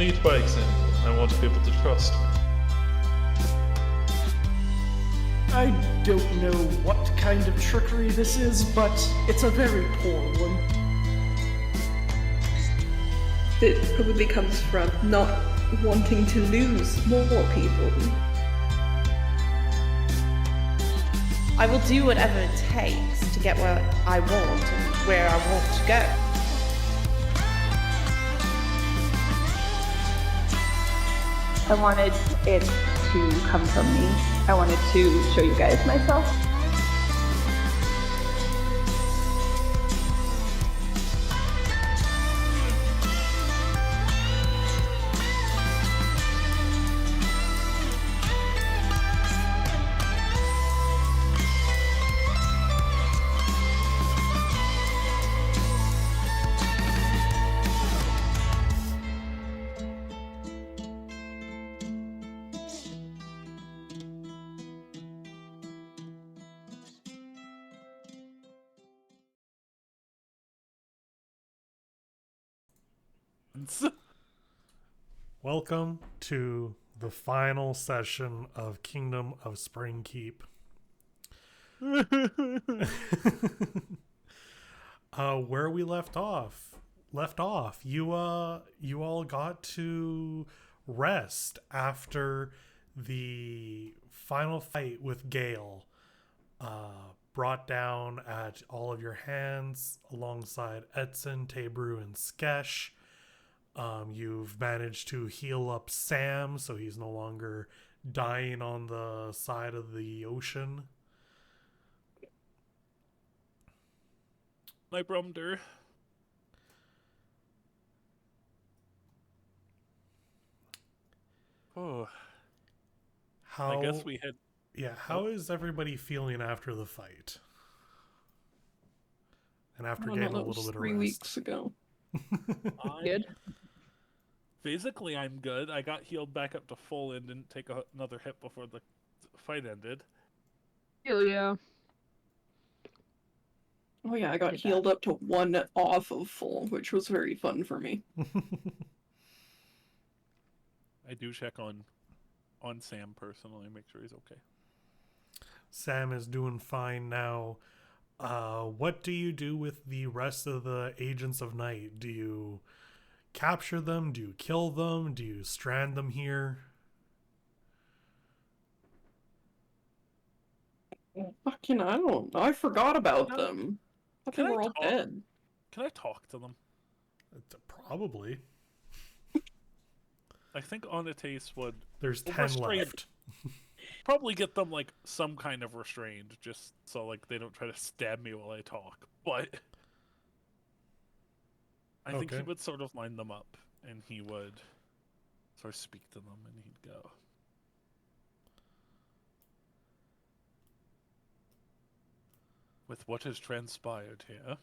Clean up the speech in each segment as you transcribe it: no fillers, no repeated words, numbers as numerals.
lead by example. I want people to trust me. I don't know what kind of trickery this is, but it's a very poor one. It probably comes from not wanting to lose more people. I will do whatever it takes to get where I want and where I want to go. I wanted it to come from me. I wanted to show you guys myself. Welcome to the final session of Kingdom of Springkeep. Where we left off, you all got to rest after the final fight with Gale, brought down at all of your hands alongside Edson, Tebru, and Skesh. You've managed to heal up Sam, so he's no longer dying on the side of the ocean. My brumder. Oh. I guess we had... Yeah, how is everybody feeling after the fight? And after getting a little bit of rest? 3 weeks ago. Good. Physically, I'm good. I got healed back up to full and didn't take another hit before the fight ended. Hell yeah. Oh yeah, I got healed up to 1 off of full, which was very fun for me. I do check on Sam personally, make sure he's okay. Sam is doing fine now. What do you do with the rest of the Agents of Night? Do you capture them? Do you kill them? Do you strand them here? Fucking, I don't know. I forgot about them. I thought they were all dead. Can I talk to them? Probably. I think Onates would... There's 10 left. Probably get them, like, some kind of restrained, just so, like, they don't try to stab me while I talk. But I think he would sort of line them up, and he would sort of speak to them, and he'd go. With what has transpired here,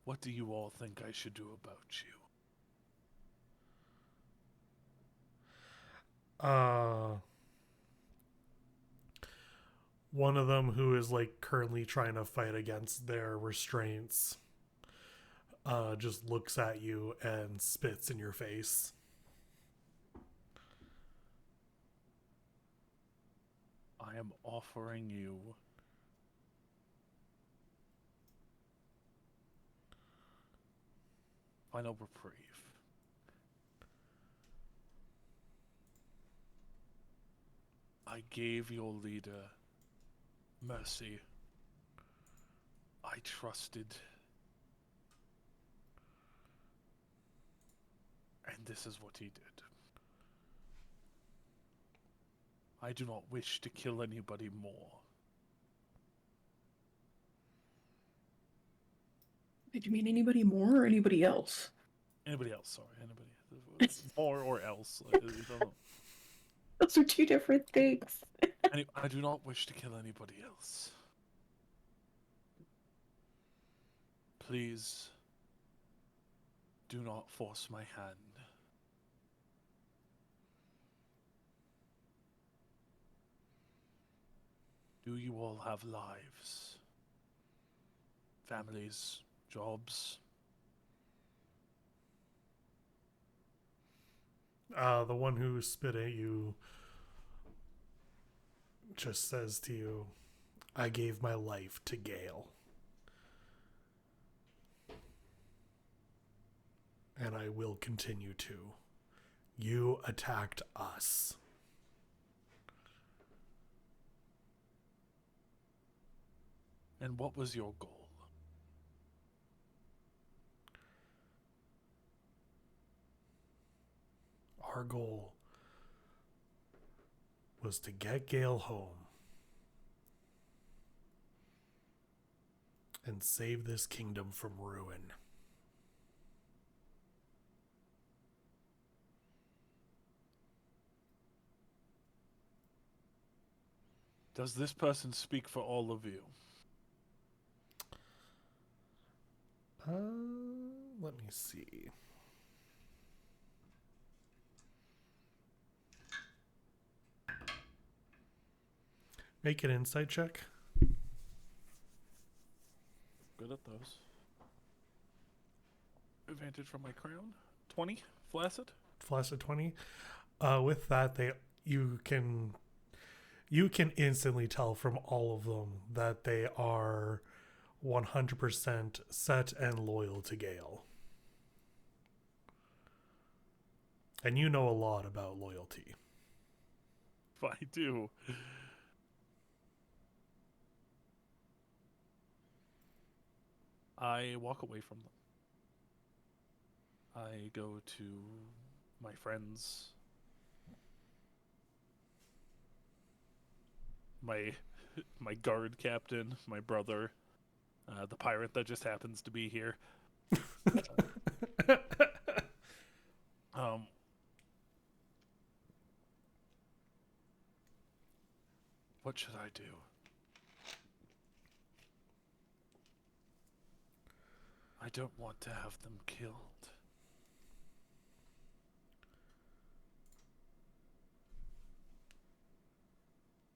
what do you all think I should do about you? One of them, who is like currently trying to fight against their restraints, just looks at you and spits in your face. I am offering you final reprieve. I gave your leader mercy. I trusted. And this is what he did. I do not wish to kill anybody more. Did you mean anybody more or anybody else? Anybody else, sorry. Anybody. More or else. I don't know. Those are 2 different things. I do not wish to kill anybody else. Please do not force my hand. Do you all have lives? Families, jobs? The one who spit at you just says to you, I gave my life to Gale. And I will continue to. You attacked us. And what was your goal? Our goal was to get Gale home and save this kingdom from ruin. Does this person speak for all of you? Let me see. Make an insight check. Good at those. Advantage from my crown. 20? Flaccid? Flash at 20. With that, you can instantly tell from all of them that they are 100% set and loyal to Gale. And you know a lot about loyalty. I do. I walk away from them. I go to my friends, my guard captain, my brother, the pirate that just happens to be here. What should I do? I don't want to have them killed.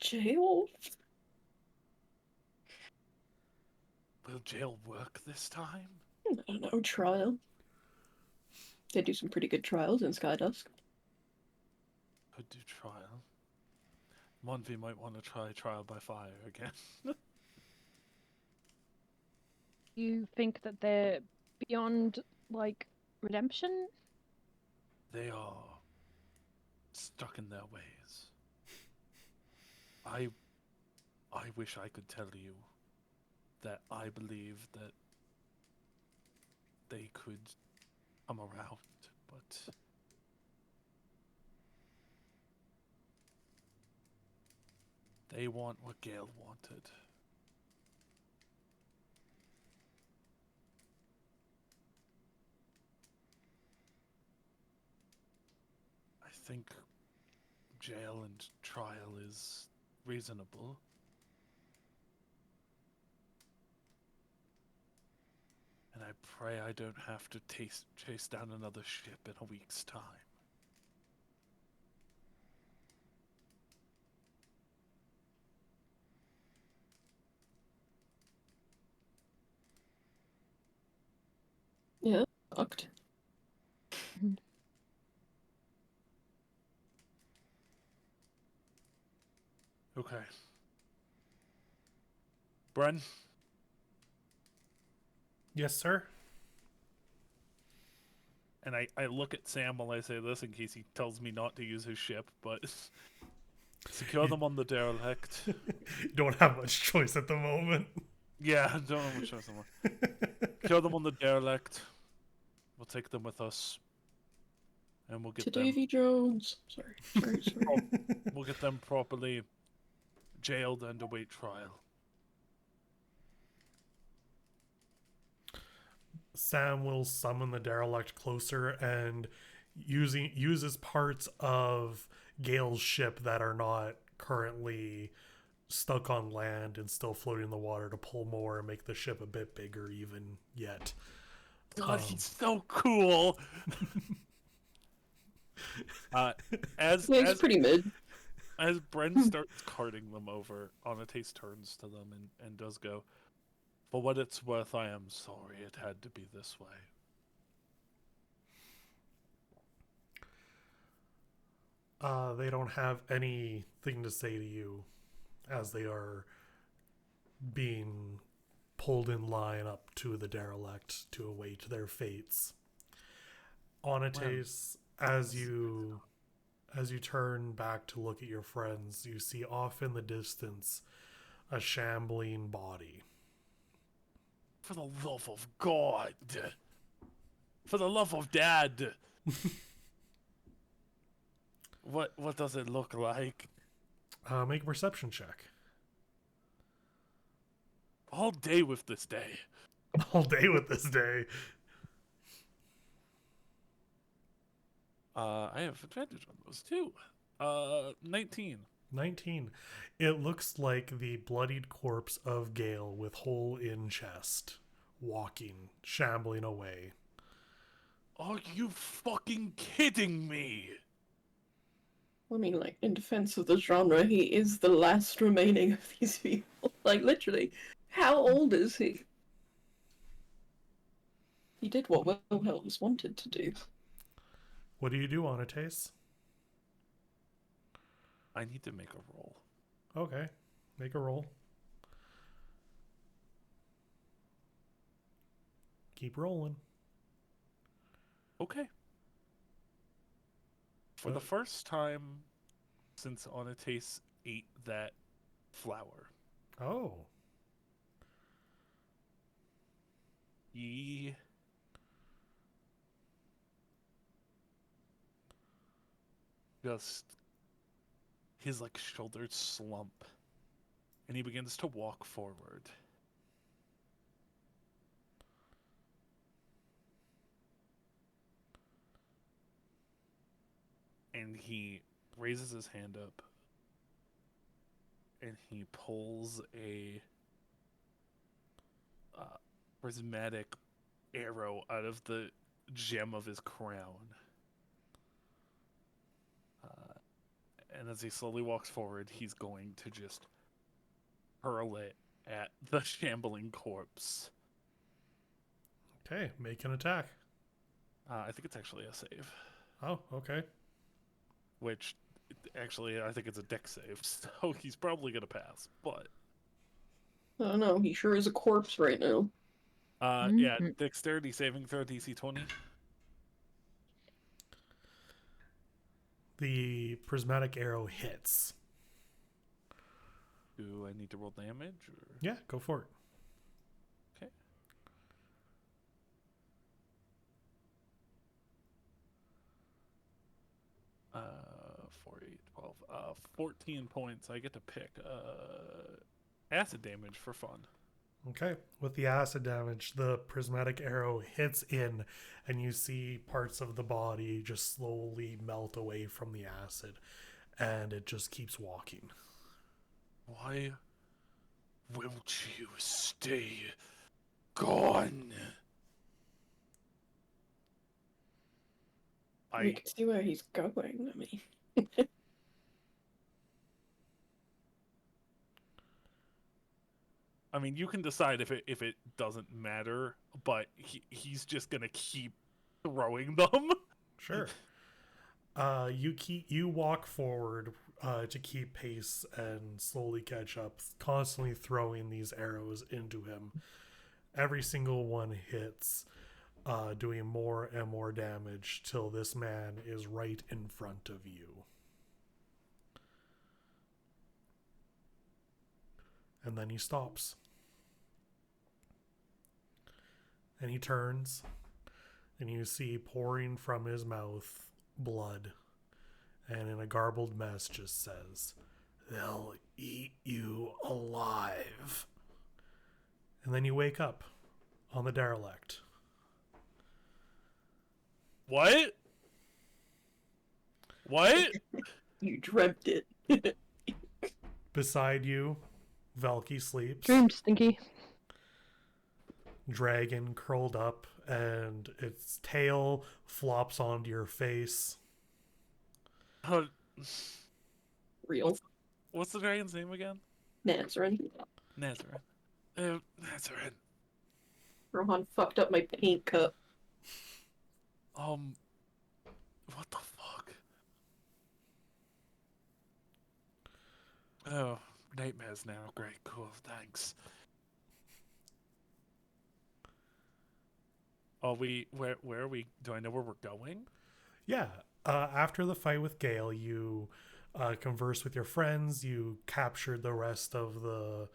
Jail? Will jail work this time? I don't know, trial. They do some pretty good trials in Skydusk. Could do trial. Monvi might want to try trial by fire again. You think that they're beyond, like, redemption? They are stuck in their ways. I wish I could tell you that I believe that they could come around, but they want what Gale wanted. I think jail and trial is reasonable. And I pray I don't have to chase down another ship in a week's time. Yeah, fucked. Okay. Bren? Yes, sir. And I look at Sam while I say this in case he tells me not to use his ship, but secure them on the derelict. You don't have much choice at the moment. Yeah, I don't know which one someone. Secure them on the derelict. We'll take them with us. And we'll get To them Davy Jones. Sorry. we'll get them properly jailed and await trial. Sam will summon the derelict closer and uses parts of Gale's ship that are not currently stuck on land and still floating in the water to pull more and make the ship a bit bigger even yet. God, he's so cool. As pretty mid. As Bren starts carting them over, Onates turns to them and does go, for what it's worth, I am sorry it had to be this way. They don't have anything to say to you as they are being pulled in line up to the derelict to await their fates. Onates, as you turn back to look at your friends, you see off in the distance a shambling body. For the love of God. For the love of Dad. What does it look like? Make a perception check. All day with this day. All day with this day. I have advantage on those too. 19. 19. It looks like the bloodied corpse of Gale with hole in chest, walking, shambling away. Are you fucking kidding me? I mean, like, in defense of the genre, he is the last remaining of these people. Like, literally. How old is he? He did what Wilhelm's wanted to do. What do you do, Onates? I need to make a roll. Okay, make a roll. Keep rolling. Okay. For the first time since Onates ate that flower, Oh. he just his like shoulders slump and he begins to walk forward. And he raises his hand up and he pulls a prismatic arrow out of the gem of his crown. And as he slowly walks forward, he's going to just hurl it at the shambling corpse. Okay, make an attack. I think it's actually a save. Oh, okay. Which, actually, I think it's a dex save, so he's probably going to pass, but... I don't know, he sure is a corpse right now. Yeah, dexterity saving throw DC 20. The prismatic arrow hits. Do I need to roll damage? Or... Yeah, go for it. Okay. 4, 8, 12, 14 points. I get to pick acid damage for fun. Okay, with the acid damage, the prismatic arrow hits in, and you see parts of the body just slowly melt away from the acid, and it just keeps walking. Why won't you stay gone? You can see where he's going, I mean. I mean, you can decide if it doesn't matter, but he's just gonna keep throwing them. Sure. You walk forward to keep pace and slowly catch up, constantly throwing these arrows into him. Every single one hits, doing more and more damage till this man is right in front of you. And then he stops. And he turns, and you see pouring from his mouth blood, and in a garbled mess just says, "They'll eat you alive." And then you wake up on the derelict. What? What? You dreamt it. Beside you, Valky sleeps. Dream stinky. Dragon curled up, and its tail flops onto your face. Real. What's the dragon's name again? Nazarene. Nazarene. Nazarene. Rohan fucked up my paint cup. What the fuck? Oh, nightmares now. Great, cool, thanks. Are we? Where are we? Do I know where we're going? Yeah. After the fight with Gale, you conversed with your friends. You captured the rest of the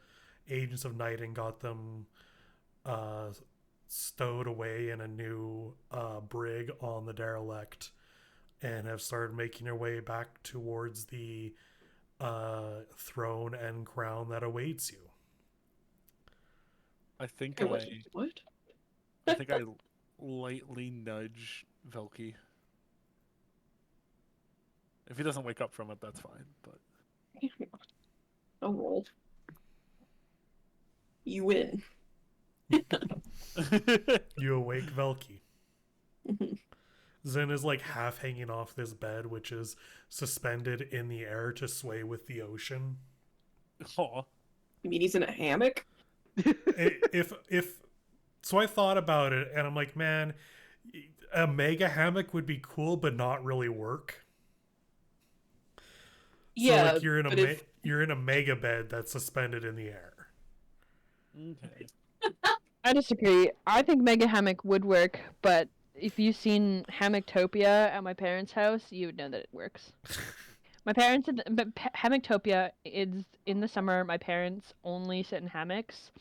agents of night and got them uh, stowed away in a new brig on the derelict, and have started making your way back towards the throne and crown that awaits you. I think Okay, what? I think I lightly nudge Velky. If he doesn't wake up from it, that's fine. But I'll roll. You win. You awake Velky. Zen is like half hanging off this bed, which is suspended in the air to sway with the ocean. Aw. You mean he's in a hammock? If so, I thought about it, and I'm like, man, a mega hammock would be cool, but not really work. Yeah, so like but you're in a mega bed that's suspended in the air. Okay. I disagree. I think Mega Hammock would work, but if you've seen Hammocktopia at my parents' house, you would know that it works. My parents, but Hammocktopia is in the summer. My parents only sit in hammocks.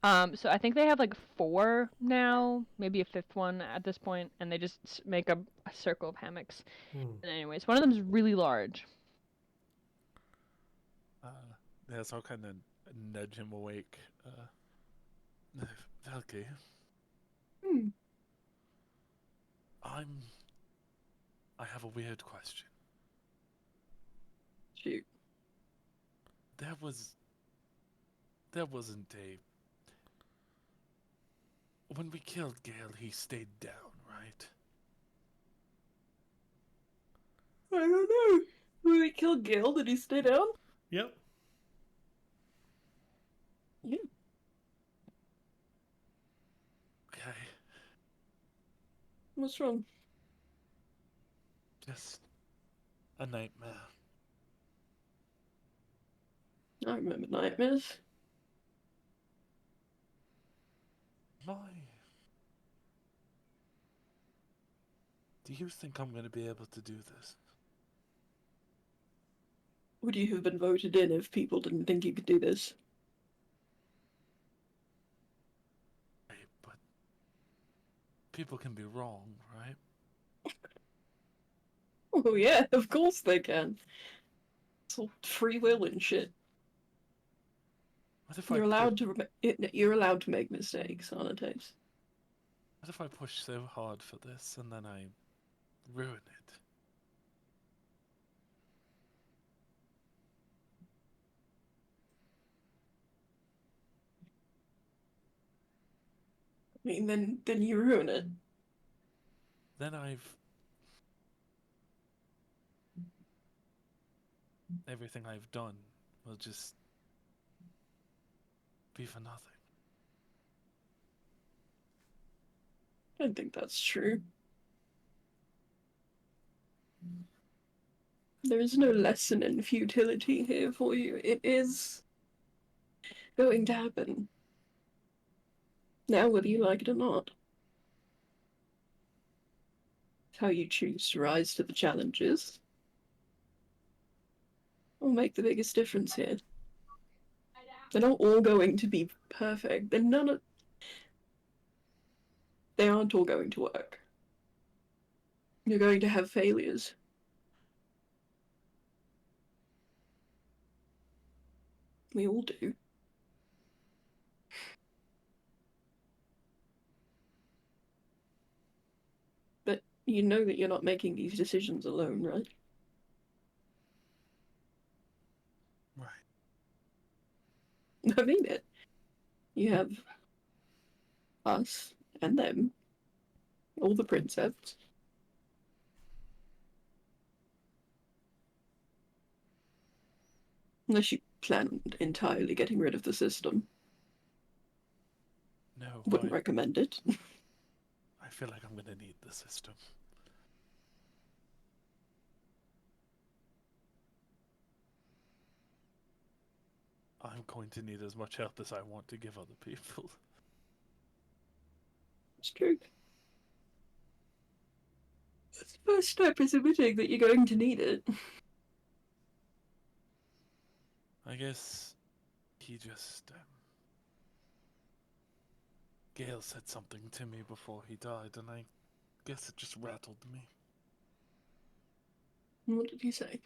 So I think they have like 4 now, maybe a 5th one at this point, and they just make a circle of hammocks. And anyways, one of them is really large. Yeah, so I'll kind of nudge him awake. Velky. I have a weird question. Shoot. There wasn't a... When we killed Gale, he stayed down, right? I don't know. When we killed Gale, did he stay down? Yep. Yeah. Okay. What's wrong? Just a nightmare. I remember nightmares. Why? Do you think I'm going to be able to do this? Would you have been voted in if people didn't think you could do this? Right, but people can be wrong, right? Oh yeah, of course they can. It's all free will and shit. What if You're allowed to make mistakes on a taste. What if I push so hard for this and then I ruin it? I mean, then you ruin it. Then everything I've done will just be for nothing. I don't think that's true. There is no lesson in futility here for you. It is going to happen. Now, whether you like it or not. It's how you choose to rise to the challenges will make the biggest difference here. They're not all going to be perfect. They aren't all going to work. You're going to have failures. We all do. But you know that you're not making these decisions alone, right? Right. I mean it. You have us and them, all the princeps. Unless you plan on entirely getting rid of the system. No, Wouldn't recommend it. I feel like I'm going to need the system. I'm going to need as much help as I want to give other people. It's true. The first step is admitting that you're going to need it. I guess he just. Gale said something to me before he died, and I guess it just rattled me. What did he say?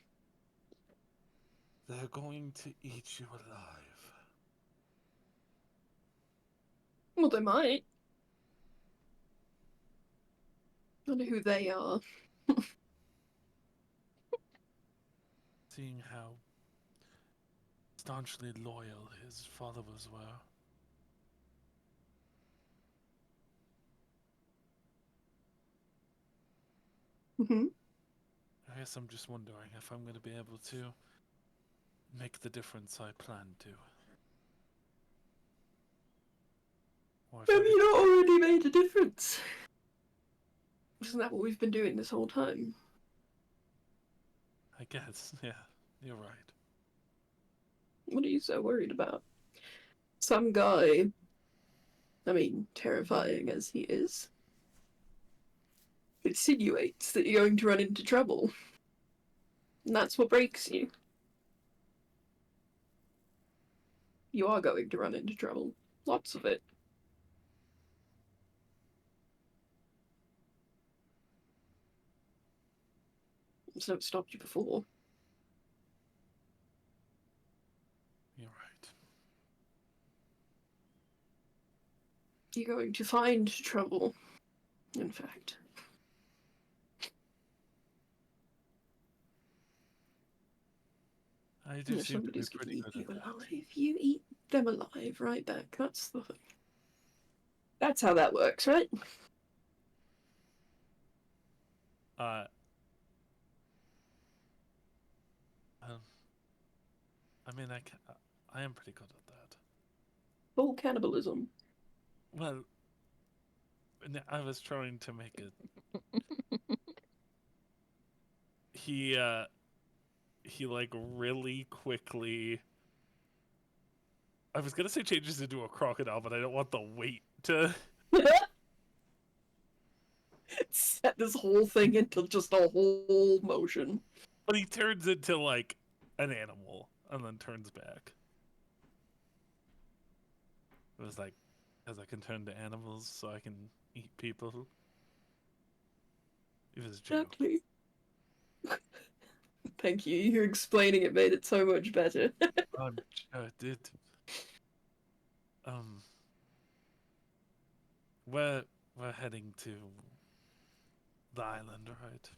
They're going to eat you alive. Well, they might. I know who they are. Seeing how staunchly loyal his followers were. Mm-hmm. I guess I'm just wondering if I'm going to be able to make the difference I plan to. Or if Have every- you not already made a difference? Isn't that what we've been doing this whole time? I guess, yeah, you're right. What are you so worried about? Some guy, I mean, terrifying as he is, insinuates that you're going to run into trouble. And that's what breaks you. You are going to run into trouble. Lots of it. It's never stopped you before. You're right. You're going to find trouble, in fact. I do If seem to be somebody's going to pretty eat good you at that. alive, you eat them alive right back. That's the thing. That's how that works, right? Uh, I mean, I am pretty good at that. Full cannibalism. Well, I was trying to make it. He like really quickly. I was gonna say changes into a crocodile, but I don't want the weight to. Set this whole thing into just a whole motion. But he turns into like an animal and then turns back. It was like, as I can turn to animals, so I can eat people. It was a joke. Exactly. Thank you. You explaining it made it so much better. I'm sure it did. Um, we're heading to the island, right?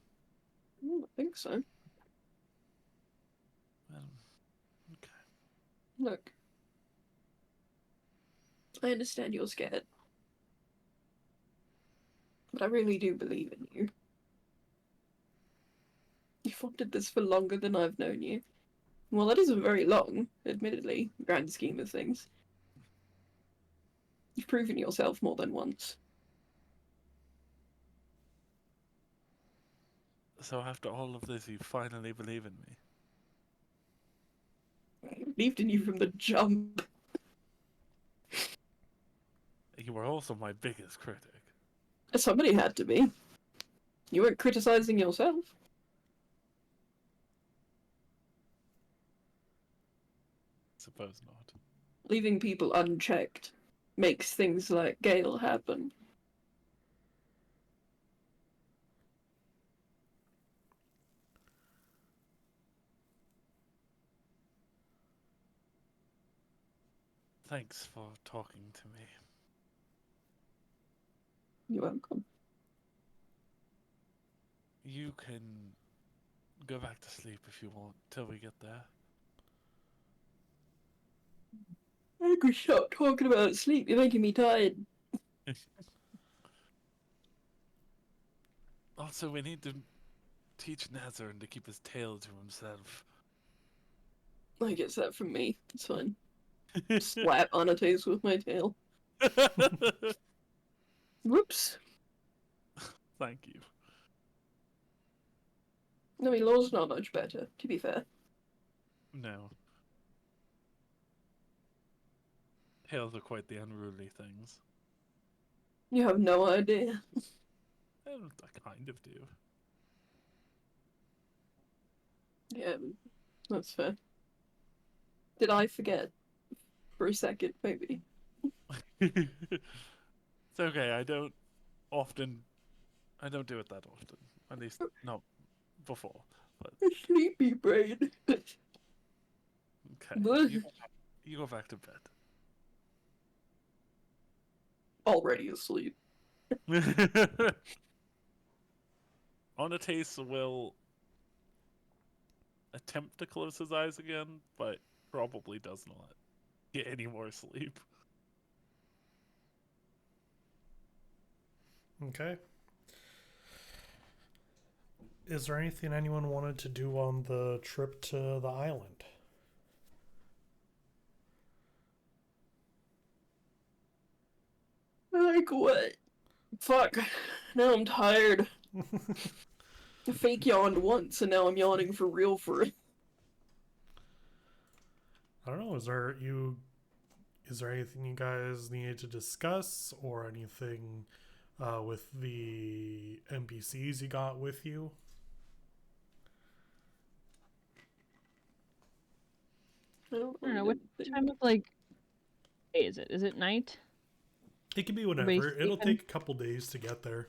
I think so. Okay. Look. I understand you're scared. But I really do believe in you. You've wanted this for longer than I've known you. Well, that isn't very long, admittedly, grand scheme of things. You've proven yourself more than once. So after all of this, you finally believe in me. I believed in you from the jump. You were also my biggest critic. Somebody had to be. You weren't criticizing yourself. Suppose not. Leaving people unchecked makes things like Gale happen. Thanks for talking to me. You're welcome. You can go back to sleep if you want till we get there. I could stop talking about sleep. You're making me tired. Also, we need to teach Nazarin to keep his tail to himself. I guess that from me. It's fine. Slap Anates with my tail. Whoops. Thank you. I mean, Law's not much better, to be fair. No. Tails are quite the unruly things. You have no idea. And I kind of do. Yeah, that's fair. Did I forget for a second, maybe? It's okay, I don't do it that often. At least not before. But A sleepy brain. okay. You go back to Already asleep. bed. Onates will attempt to close his eyes again, but probably does not get any more sleep. Okay. Is there anything anyone wanted to do on the trip to the island? Like what? Fuck. Now I'm tired. I fake yawned once, and now I'm yawning for real for it. I don't know. Is there anything you guys needed to discuss, or anything with the NPCs you got with you? I don't know what time of like day is it? Is it night? It can be whenever. Everybody's It'll sleeping? take a couple days to get there.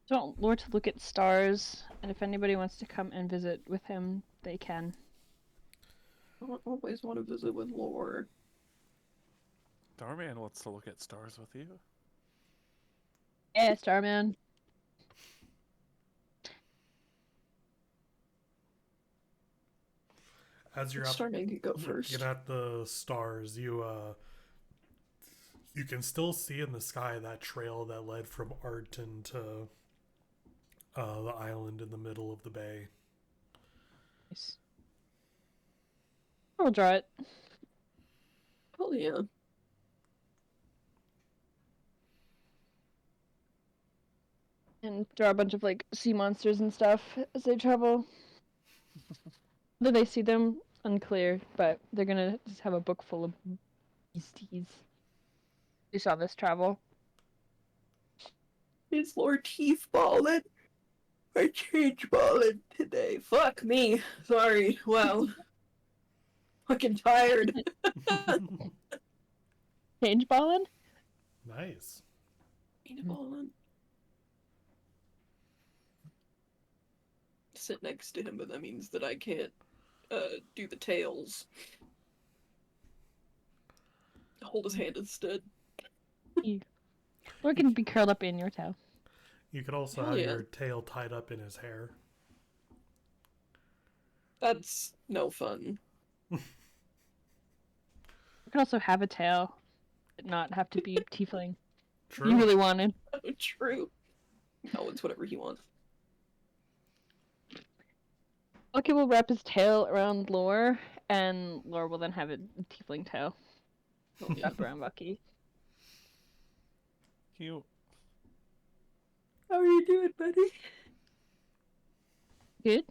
I want Lord to look at stars, and if anybody wants to come and visit with him, they can. I always want to visit with Lore. Starman wants to look at stars with you. Yeah, Starman. As you're up, Starman can go first. looking at the stars, you can still see in the sky that trail that led from Arton to the island in the middle of the bay. Nice. I'll draw it. Hell yeah. And draw a bunch of like sea monsters and stuff as they travel. Whether they see them, unclear, but they're gonna just have a book full of beasties. You saw this travel. Is Lore teeth balling? I change balling today. Fuck me. Sorry. Wow. Fucking tired. Change ballin'? Nice. Balling. Sit next to him, but that means that I can't do the tails. Hold his hand instead. Or it can be curled up in your tail. You could also Hell have yeah. your tail tied up in his hair. That's no fun. You can also have a tail, but not have to be tiefling. If True. you really wanted. True. No, it's whatever he wants. Bucky will wrap his tail around Lore, and Lore will then have a tiefling tail wrapped around Bucky. Cute. How are you doing, buddy? Good.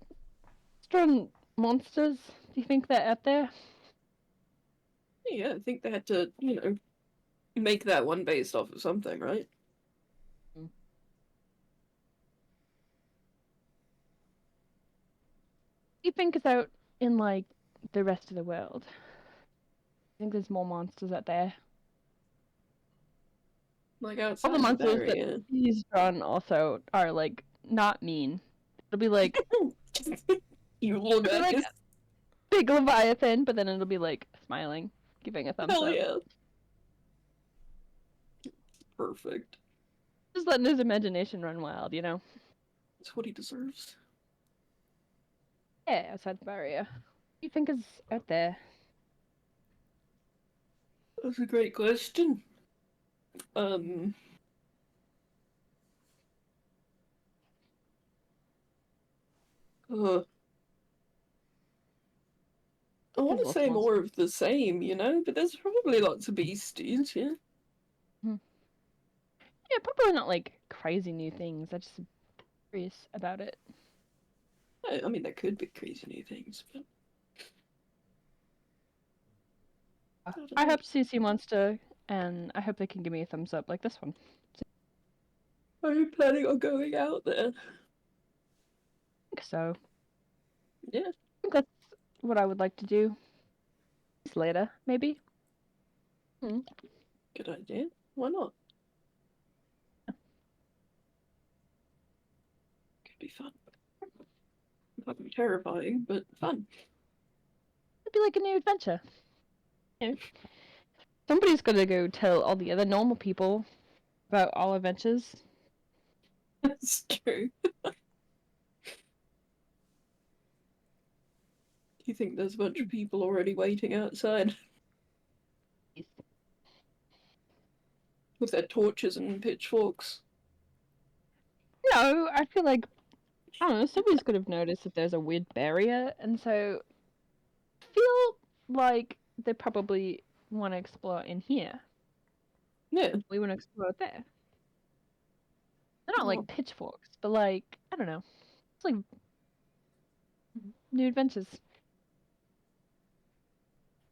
Strong monsters. Do you think they're out there? Yeah, I think they had to, make that one based off of something, right? Do you think is out in like the rest of the world? I think there's more monsters out there. Like All outside the the monsters barrier. that he's drawn also are like not mean. It'll be like You look it'll be at like this. big Leviathan, but then it'll be like smiling, giving a thumbs Hell up. yeah. Perfect. Just letting his imagination run wild, you know? That's what he deserves. Yeah, outside the barrier. What do you think is out there? That's a great question. Uh, I want to lots say of more of the same, but there's probably lots of beasties, yeah. Yeah, probably not like crazy new things. I'm just curious about it. I mean, there could be crazy new things, but I hope to see Sea Monster, and I hope they can give me a thumbs up like this one. Are you planning on going out there? I think so. Yeah. I think that's what I would like to do. Later, maybe. Good idea. Why not? Could be fun. Might be terrifying, but fun. It'd be like a new adventure. You know, somebody's gonna go tell all the other normal people about all adventures. That's true. Do you think there's a bunch of people already waiting outside? With their torches and pitchforks? No, I feel like, I don't know, somebody's gonna have noticed that there's a weird barrier, and so I feel like they probably want to explore in here. Yeah. We want to explore there. They're not Oh. like pitchforks, but like, I don't know. It's like new adventures.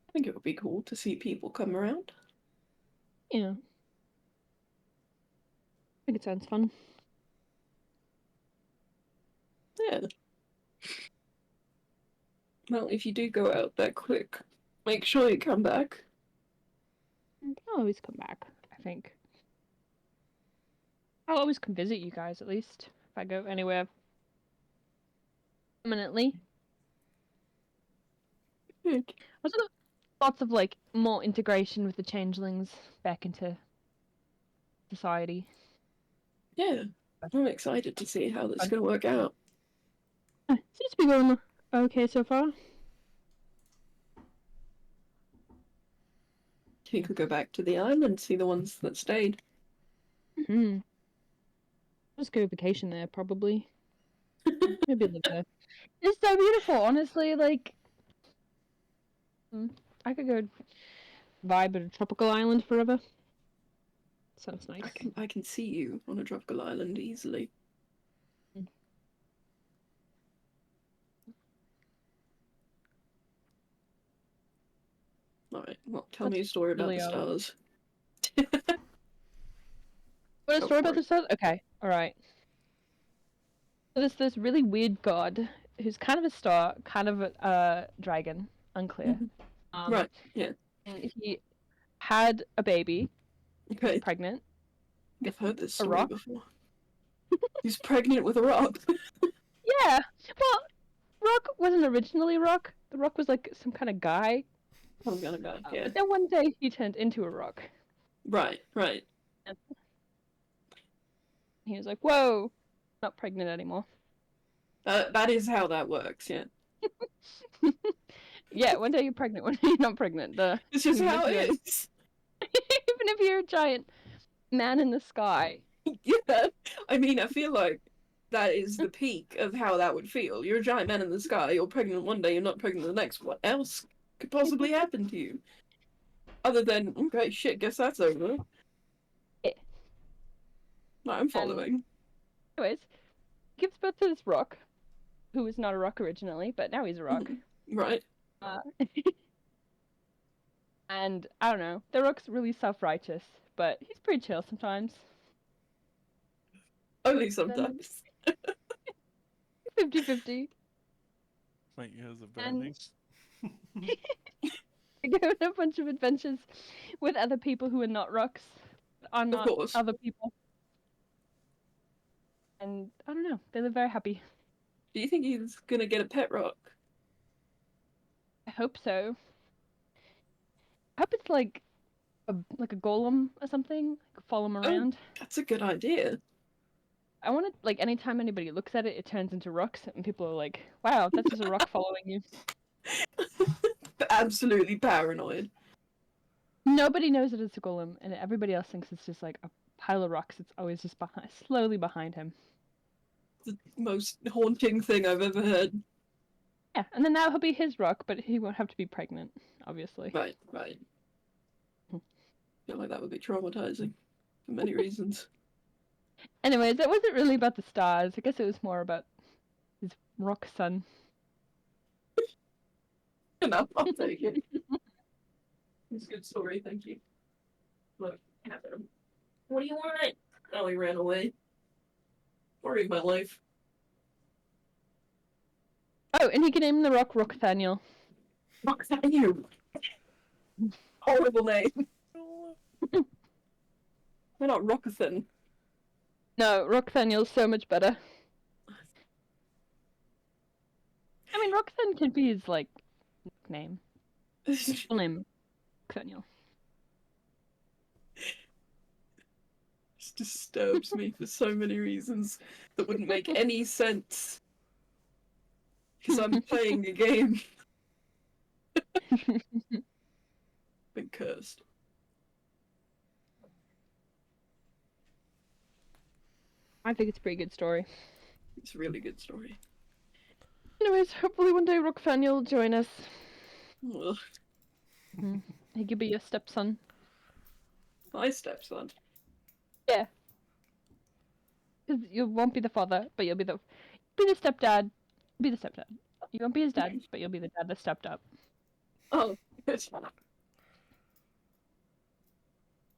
I think it would be cool to see people come around. Yeah. I think it sounds fun. Yeah. Well, if you do go out that quick, make sure you come back. I'll always come back, I think. I'll always come visit you guys, at least, if I go anywhere permanently. Good. Also, lots of, like, more integration with the changelings back into society. Yeah. I'm excited to see how this is going to work out. Seems to be going okay so far. You could go back to the island, see the ones that stayed. Just go vacation there, probably. Maybe live there. It's so beautiful, honestly. Like, I could go vibe at a tropical island forever. Sounds nice. I can see you on a tropical island easily. Alright, well, tell me a story about really the old. stars. What a Go story for about the it. stars? Okay, alright. So there's this really weird god who's kind of a star, kind of a dragon, unclear. Right, yeah. And he had a baby, Okay, pregnant. I've heard this A story rock? before. He's pregnant with a rock. Yeah! Well, Rock wasn't originally Rock. The Rock was like some kind of guy. I'm gonna go, yeah. But then one day he turned into a rock. Right, right. And he was like, whoa, not pregnant anymore. That is how that works, yeah. Yeah, one day you're pregnant, one day you're not pregnant. It's just even how if it you're- is. Even if you're a giant man in the sky. Yeah, I mean, I feel like that is the peak of how that would feel. You're a giant man in the sky, you're pregnant one day, you're not pregnant the next. What else could possibly happen to you? Other than, okay, shit, guess that's over. Yeah. No, I'm following. Anyways, he gives birth to this rock, who was not a rock originally, but now he's a rock. Right. And I don't know, the rock's really self-righteous, but he's pretty chill sometimes. Only sometimes. 50-50. My ears are burning. I go on a bunch of adventures with other people who are not rocks, are not course. other people. And I don't know, they live very happy. Do you think he's gonna get a pet rock? I hope so. I hope it's like a golem or something. Follow him around. That's a good idea. I want it, like, anytime anybody looks at it, it turns into rocks, and people are like, wow, that's just a rock following you. Absolutely paranoid. Nobody knows that it's a golem, and everybody else thinks it's just like a pile of rocks. It's always just slowly behind him. The most haunting thing I've ever heard. Yeah, and then that will be his rock, but he won't have to be pregnant, obviously. Right, right. I feel like that would be traumatizing for many reasons. Anyways, it wasn't really about the stars. I guess it was more about his rock son. Enough, I'll take it. It's a good story, thank you. Look, have him. What do you want? Oh, he ran away. Story of my life. Oh, and you can name the rock Rockthaniel. Fuck that you! Horrible name. Why not Rockathan? No, Rockthaniel's so much better. I mean, Rockathan can be his, like, nickname. Full name, Rockthaniel. Just disturbs me for so many reasons that wouldn't make any sense. Because I'm playing a game. Been cursed. I think it's a pretty good story. It's a really good story. Anyways, hopefully one day Rockthaniel will join us. Ugh. He could be your stepson. My stepson. Yeah. Because you won't be the father, but you'll be the stepdad. Be the stepdad. You won't be his dad, but you'll be the dad that stepped up. Oh, good.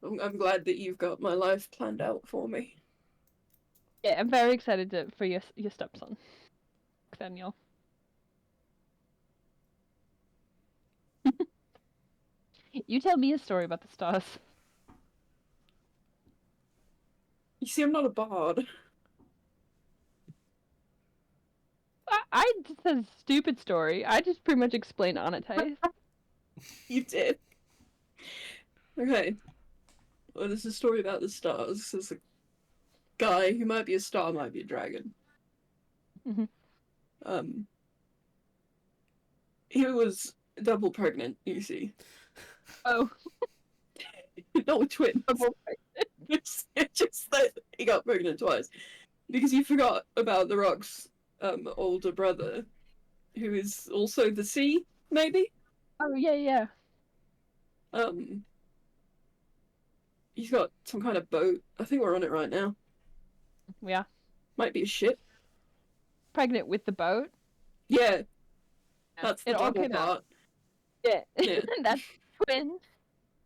I'm glad that you've got my life planned out for me. Yeah, I'm very excited for your stepson, Nathaniel. You tell me a story about the stars. You see, I'm not a bard. I just said a stupid story. I just pretty much explained Anate. You did. Okay. Well, there's a story about the stars. There's a guy who might be a star, might be a dragon. Mhm. He was double pregnant, you see. Oh. No, twins. It's just that he got pregnant twice. Because he forgot about the rock's older brother, who is also the sea, maybe? Oh, yeah. He's got some kind of boat. I think we're on it right now. Yeah. Might be a ship. Pregnant with the boat. Yeah. That's the It all double came out. part. Yeah. Yeah. That's twin.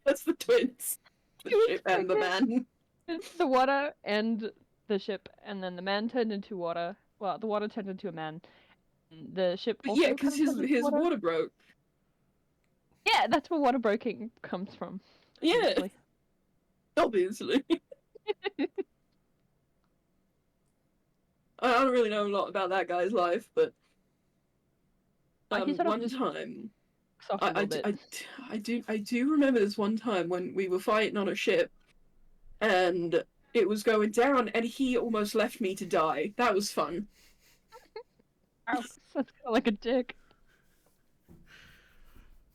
That's the twins. The He was ship and the man. The water and the ship, and then the man turned into water. Well, the water turned into a man. The ship But also yeah, because comes from his water broke. Yeah, that's where water breaking comes from. Yeah. Obviously. Obviously. I don't really know a lot about that guy's life, but He sort of one time Soft a little bit. I do remember this one time when we were fighting on a ship and it was going down and he almost left me to die. That was fun. Ow, that's kind of like a dick.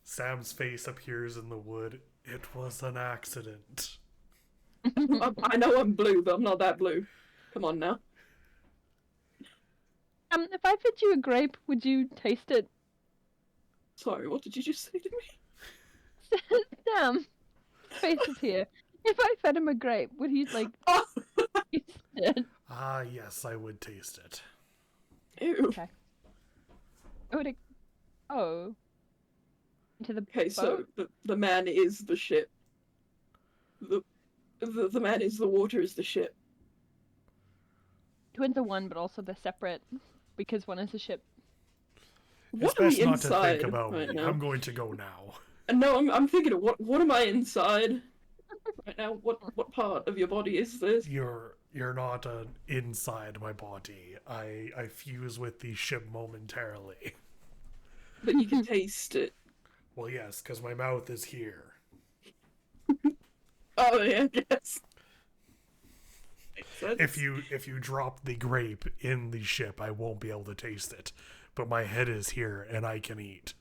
Sam's face appears in the wood. It was an accident. I know I'm blue, but I'm not that blue. Come on now. If I fed you a grape, would you taste it? Sorry, what did you just say to me? Sam, face is here. If I fed him a grape, would he, like, taste it? Ah, yes, I would taste it. Ew. Okay. Would it... Oh. Into the Okay, so boat? the man is the ship. The man is the water is the ship. Twins are one, but also they're separate, because one is a ship. It's What are best we not to inside think about right me. now? I'm going to go now. No, I'm thinking of what am I inside right now? What part of your body is this? You're not inside my body. I fuse with the ship momentarily. But you can taste it. Well, yes, because my mouth is here. Oh yeah, I guess. Makes sense. If you drop the grape in the ship, I won't be able to taste it. But my head is here, and I can eat.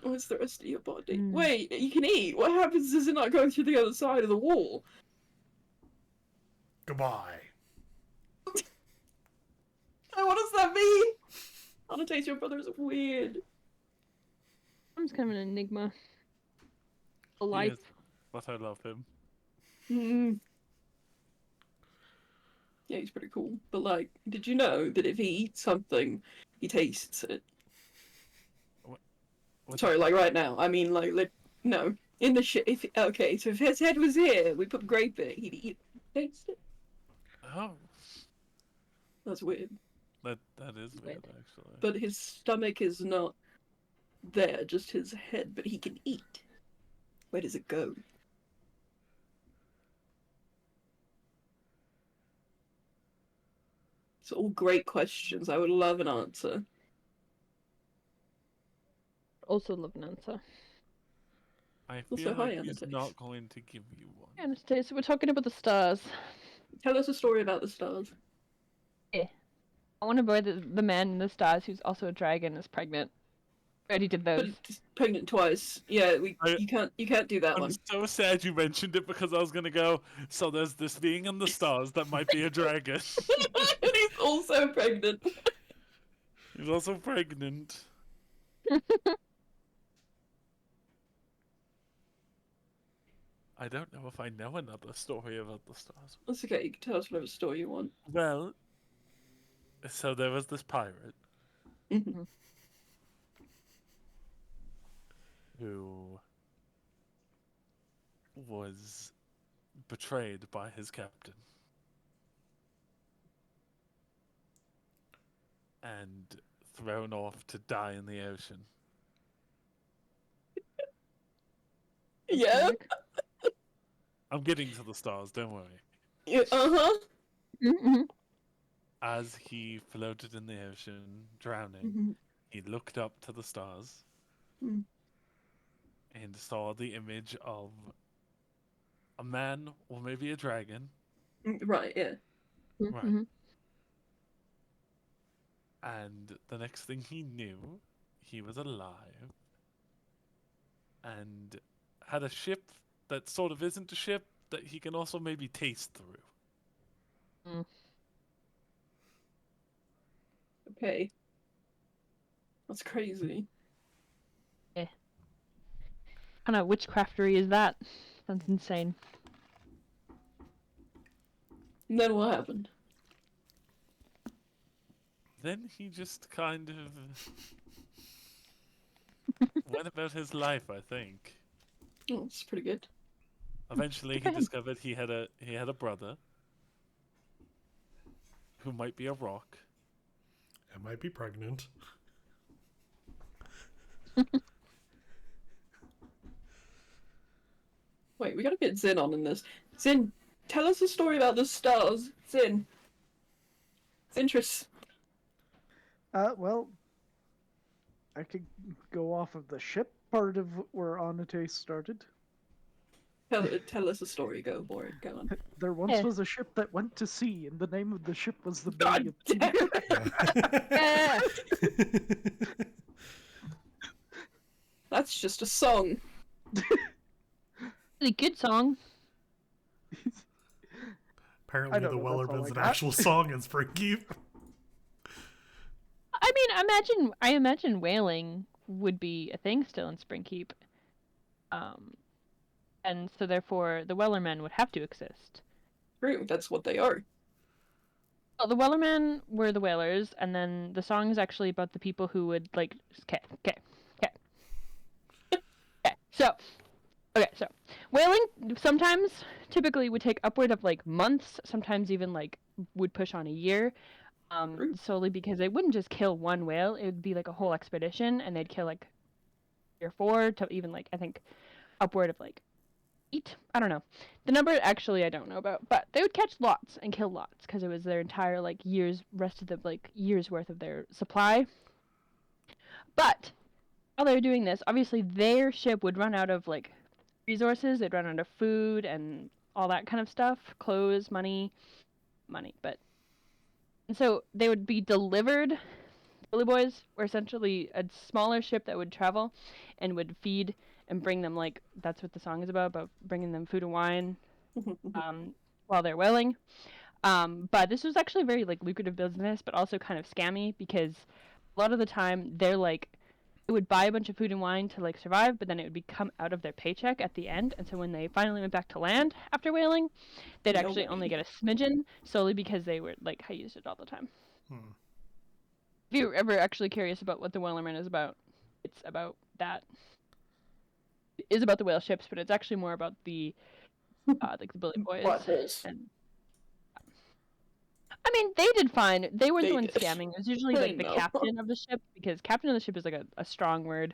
What's the rest of your body? Wait, you can eat. What happens? Does it not go through the other side of the wall? Goodbye. Oh, what does that mean? Annotate your brother is weird. I'm just kind of an enigma. A He life. is, but I love him. Yeah, he's pretty cool. But like, did you know that if he eats something, he tastes it? What? Sorry, like right now. I mean, like, no. In the if okay, so if his head was here, we put grape in it, he'd eat taste it. Oh, That's weird. that is weird, actually. But his stomach is not there, just his head, but he can eat. Where does it go? It's all great questions. I would love an answer. Also love an answer. I Also, feel hi, like he's Anastasia. not going to give you one. Anastasia, we're talking about the stars. Tell us a story about the stars. I want to boy the man in the stars who's also a dragon is pregnant. We already did But those. it's pregnant twice. Yeah, you can't do that I'm one. so sad you mentioned it because I was gonna go. So there's this being in the stars that might be a dragon. And he's also pregnant. He's also pregnant. I don't know if I know another story about the stars. That's okay. You can tell us whatever story you want. Well, so there was this pirate Mhm. who was betrayed by his captain and thrown off to die in the ocean. Yeah. I'm getting to the stars, don't worry. Yeah. Uh-huh. Mm-hmm. As he floated in the ocean, drowning, Mhm. he looked up to the stars Mm. and saw the image of a man or maybe a dragon. Right. Yeah. Mm-hmm. And the next thing he knew, he was alive and had a ship that sort of isn't a ship that he can also maybe taste through. Okay. That's crazy. Kind of witchcraftery is that? Sounds insane. And then what happened? Then he just kind of went about his life, I think. Oh, that's pretty good. Eventually, he discovered he had a brother who might be a rock. It might be pregnant. Wait, we gotta get Zin on in this. Zin, tell us a story about the stars. Zin. Zintrus. Well, I could go off of the ship part of where Anate started. Tell us a story. Go for it. Go on. There once Yeah. was a ship that went to sea, and the name of the ship was the God Bay damn of... Yeah. That's just a song. Really good song. Apparently, don't the know, that's all Wellerman's I an got. actual song in Springkeep. I mean, I imagine whaling would be a thing still in Springkeep. And so therefore the Wellermen would have to exist. True, that's what they are. Well, the Wellermen were the whalers, and then the song is actually about the people who would like. Okay. So whaling sometimes, typically, would take upward of like months. Sometimes even like would push on a year. Solely because they wouldn't just kill one whale; it would be like a whole expedition, and they'd kill like 3 or 4 to even like I think upward of like 8. I don't know. The number actually I don't know about, but they would catch lots and kill lots because it was their entire like rest of the like years worth of their supply. But while they were doing this, obviously their ship would run out of like resources. They'd run out of food and all that kind of stuff, clothes, money, but. And so they would be delivered. Billy Boys were essentially a smaller ship that would travel and would feed and bring them, like, that's what the song is about bringing them food and wine while they're whaling. But this was actually a very, like, lucrative business, but also kind of scammy because a lot of the time they're, like, it would buy a bunch of food and wine to, like, survive, but then it would become out of their paycheck at the end. And so when they finally went back to land after whaling, they'd actually only get a smidgen solely because they were, like, I used it all the time. If you're ever actually curious about what the Wellerman is about, it's about that. is about the whale ships, but it's actually more about the like the bully boys. Buttholes. And I mean, they did fine. They weren't They the ones did. scamming. It was usually I like the know. captain of the ship, because captain of the ship is like a strong word.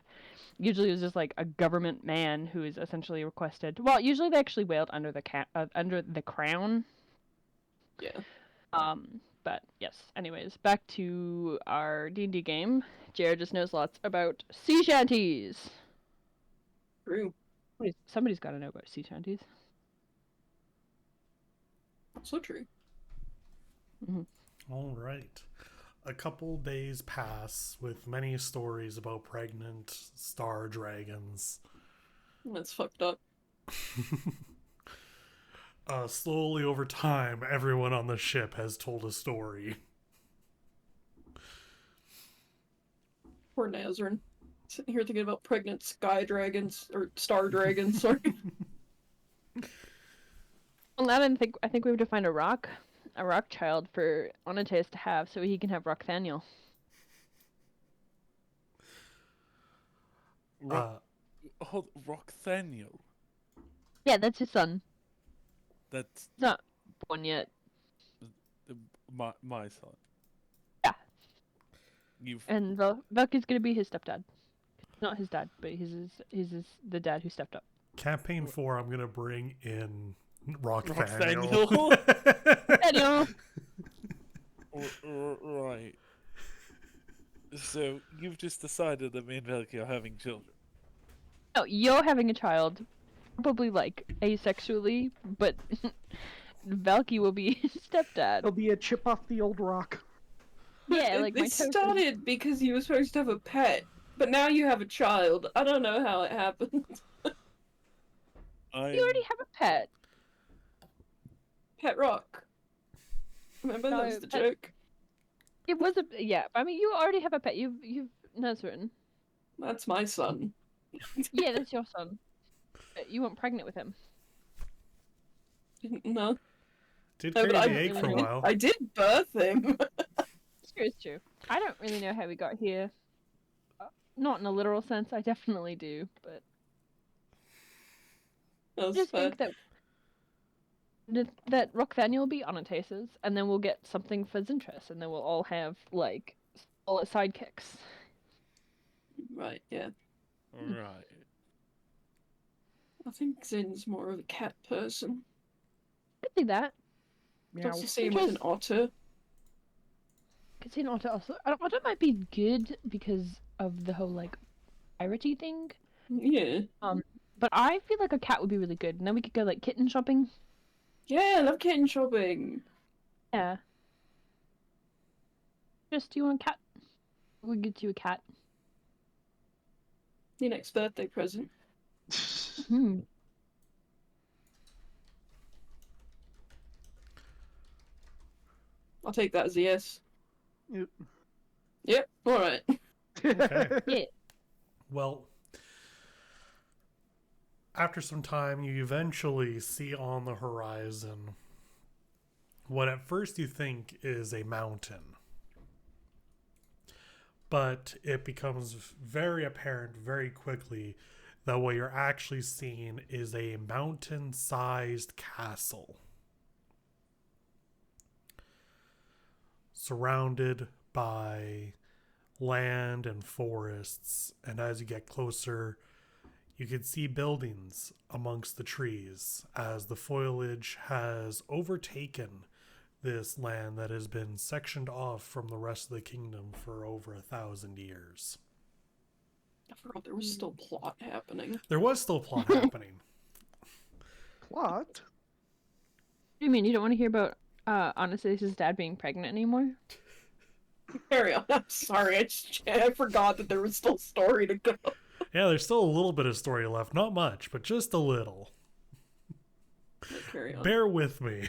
Usually, it was just like a government man who is essentially requested. Well, usually they actually wailed under the crown. Yeah. But yes. Anyways, back to our D&D game. Jared just knows lots about sea shanties. True. Somebody's got to know about sea shanties. So true. All right. A couple days pass with many stories about pregnant star dragons. That's fucked up. Slowly over time, everyone on the ship has told a story. Poor Nazarene. Sitting here thinking about pregnant sky dragons, or star dragons, sorry. Well, now I think we have to find a rock child for Onates to have, so he can have Rockthaniel. Rockthaniel. Yeah, that's his son. That's He's not born yet. my son. Yeah. You've And Velky's gonna be his stepdad. Not his dad, but he's the dad who stepped up. Campaign 4, I'm going to bring in Rockthaniel. Daniel. Right. So you've just decided that me and Velky are having children. No, you're having a child, probably like asexually, but Velky will be his stepdad. It'll be a chip off the old rock. Yeah, like my It toast. started because you were supposed to have a pet, but now you have a child. I don't know how it happened. You already have a pet. Pet Rock. Remember that was the joke? It was yeah. I mean, you already have a pet. You've Nazarene. That's my son. Yeah, that's your son. But you weren't pregnant with him. No. Did No, carry but the egg for a while. I did birth him. It's true. I don't really know how we got here. Not in a literal sense. I definitely do, but I just think that Rockthaniel will be Onatese's, and then we'll get something for Zintress, and then we'll all have like all sidekicks. Right, yeah. Right. I think Zin's more of a cat person. Could see that. Does the same with an otter? Could see an otter also. Otter might be good because of the whole like piratey thing. Yeah. But I feel like a cat would be really good, and then we could go like kitten shopping. Yeah, I love kitten shopping. Yeah. Just, do you want a cat? We'll get you a cat. Your next birthday present. Hmm. I'll take that as a yes. Yep. Yep, alright. Okay. Yeah. Well, after some time, you eventually see on the horizon what at first you think is a mountain. But it becomes very apparent very quickly that what you're actually seeing is a mountain-sized castle. Surrounded by land and forests, and as you get closer, you can see buildings amongst the trees as the foliage has overtaken this land that has been sectioned off from the rest of the kingdom for over 1,000 years. I forgot there was still plot happening. There was still plot happening. Plot? What do you mean? You don't want to hear about Anastasia's dad being pregnant anymore? Carry on. I'm sorry. I forgot that there was still story to go. Yeah, there's still a little bit of story left. Not much, but just a little. Carry on. Bear with me.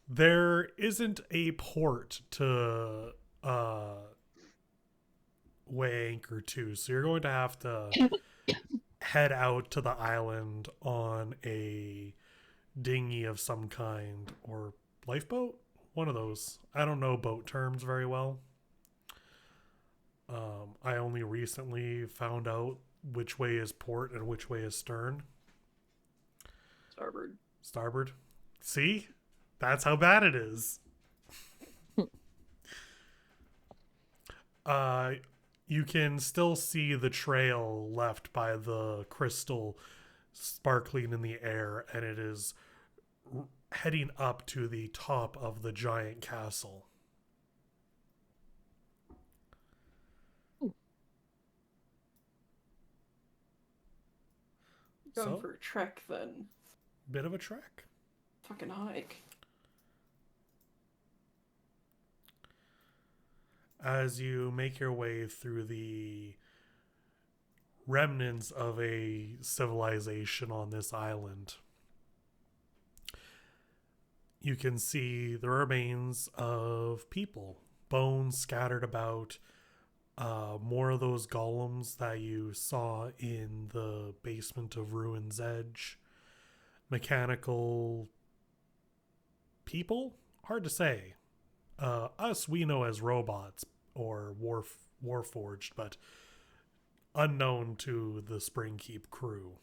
There isn't a port to weigh anchor to, so you're going to have to head out to the island on a dinghy of some kind, or lifeboat? One of those. I don't know boat terms very well. I only recently found out which way is port and which way is stern. Starboard. Starboard. See? That's how bad it is. You can still see the trail left by the crystal sparkling in the air, and it is heading up to the top of the giant castle. Going So, for a trek then. bit of a trek. Fucking hike. As you make your way through the remnants of a civilization on this island, you can see the remains of people, bones scattered about, more of those golems that you saw in the basement of Ruin's Edge, mechanical people, hard to say. Us we know as robots or warforged, but unknown to the Springkeep crew.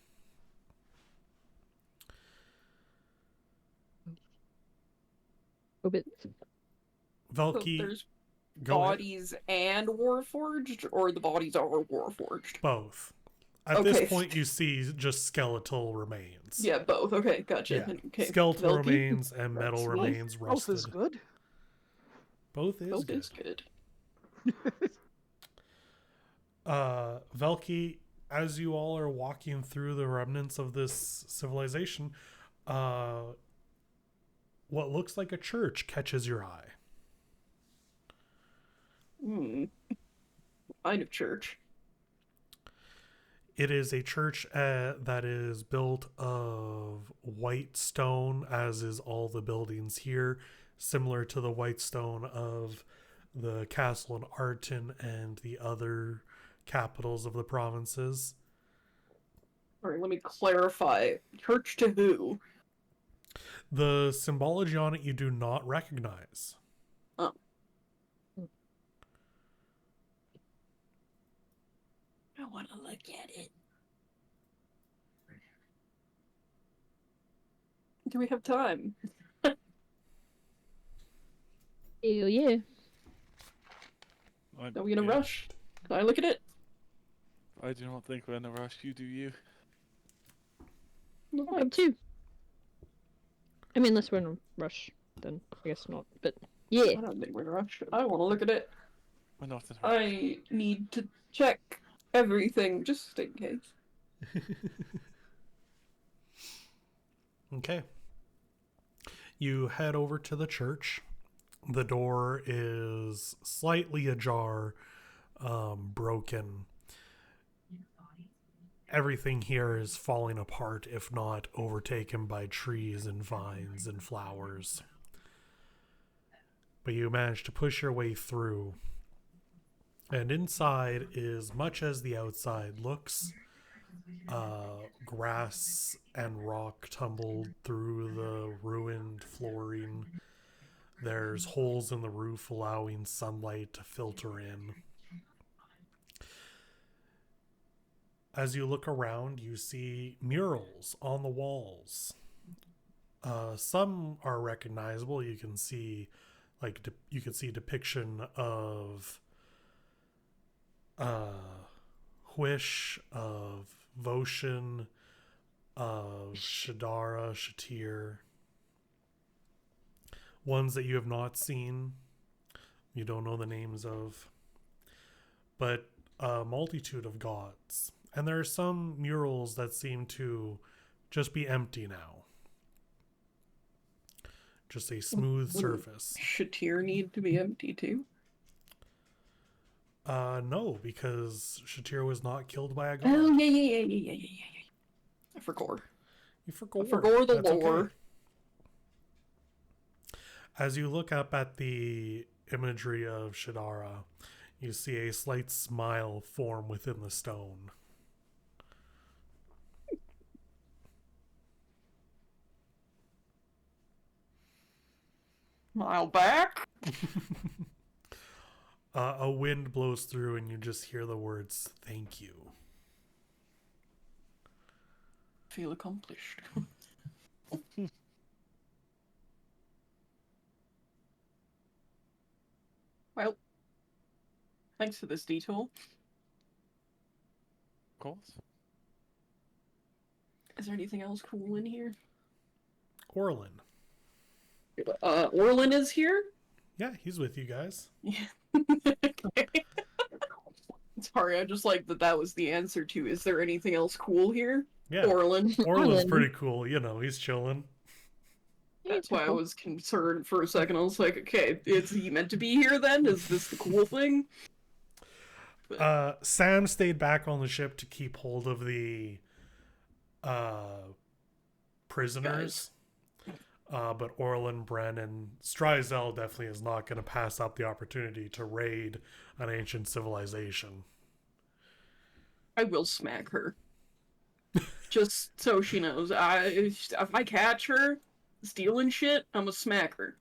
Oh, but So Velky, there's go ahead. bodies and warforged, or the bodies are warforged? Both. At Okay. this point, you see just skeletal remains. Yeah, both. Okay, gotcha. Yeah. Okay. Skeletal Velky? remains and metal Both- remains Both rusted. is good. Both is Both good. is good. Velky, as you all are walking through the remnants of this civilization, what looks like a church catches your eye. Kind of church. It is a church that is built of white stone, as is all the buildings here, similar to the white stone of the castle in Arton and the other capitals of the provinces. Alright, let me clarify. Church to who? The symbology on it you do not recognize. Oh. I want to look at it. Do we have time? ew, yeah. Are we in a rush? Can I look at it? I do not think we're in a rush. You do you. No, Me too. I mean, unless we're in a rush, then I guess not. But yeah. I don't think we're in a rush. I want to look at it. We're not in a rush. I need to check everything just in case. Okay. You head over to the church. The door is slightly ajar, broken. Everything here is falling apart, if not overtaken by trees and vines and flowers. But you manage to push your way through. And inside is much as the outside looks. Grass and rock tumbled through the ruined flooring. There's holes in the roof allowing sunlight to filter in. As you look around, you see murals on the walls. Some are recognizable. You can see, depiction of Huish, of Voshin, of Shadara, Shatir. Ones that you have not seen, you don't know the names of, but a multitude of gods. And there are some murals that seem to just be empty now. Just a smooth surface. Shatir need to be empty too? No, because Shatir was not killed by a god. Oh, yeah. I forgot. You forgot. I forgot the That's lore. okay. As you look up at the imagery of Shadara, you see a slight smile form within the stone. Smile back. A wind blows through and you just hear the words, "Thank you." Feel accomplished. Well, thanks for this detour. Of course. Is there anything else cool in here? Orlin. Orlin is here? Yeah, he's with you guys. Yeah. Sorry, I just like that was the answer to, is there anything else cool here? Yeah. Orlin. Orlin's pretty cool. You know, he's chilling. That's why I was concerned for a second. I was like, okay, is he meant to be here then? Is this the cool thing? Sam stayed back on the ship to keep hold of the prisoners. But Orlin, Bren, and Strizel definitely is not going to pass up the opportunity to raid an ancient civilization. I will smack her. Just so she knows. If I catch her stealing shit, I'm gonna smack her.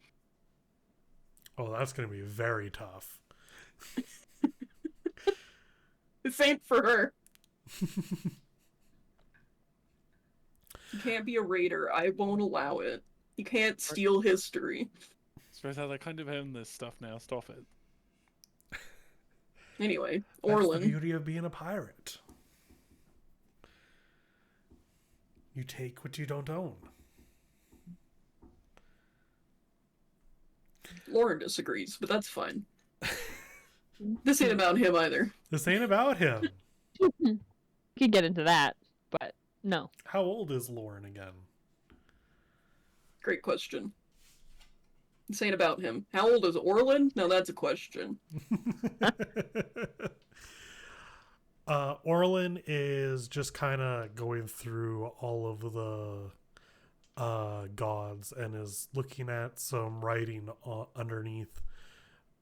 Oh, that's going to be very tough. This ain't for her. You can't be a raider. I won't allow it. You can't steal history. Strizel, I kind of own this stuff now. Stop it. Anyway, That's Orlin. the beauty of being a pirate. You take what you don't own. Lauren disagrees, but that's fine. This ain't about him either. This ain't about him. We could get into that, but no. How old is Lauren again? Great question. This ain't about him. How old is Orlin? Now that's a question. Orlin is just kind of going through all of the gods and is looking at some writing underneath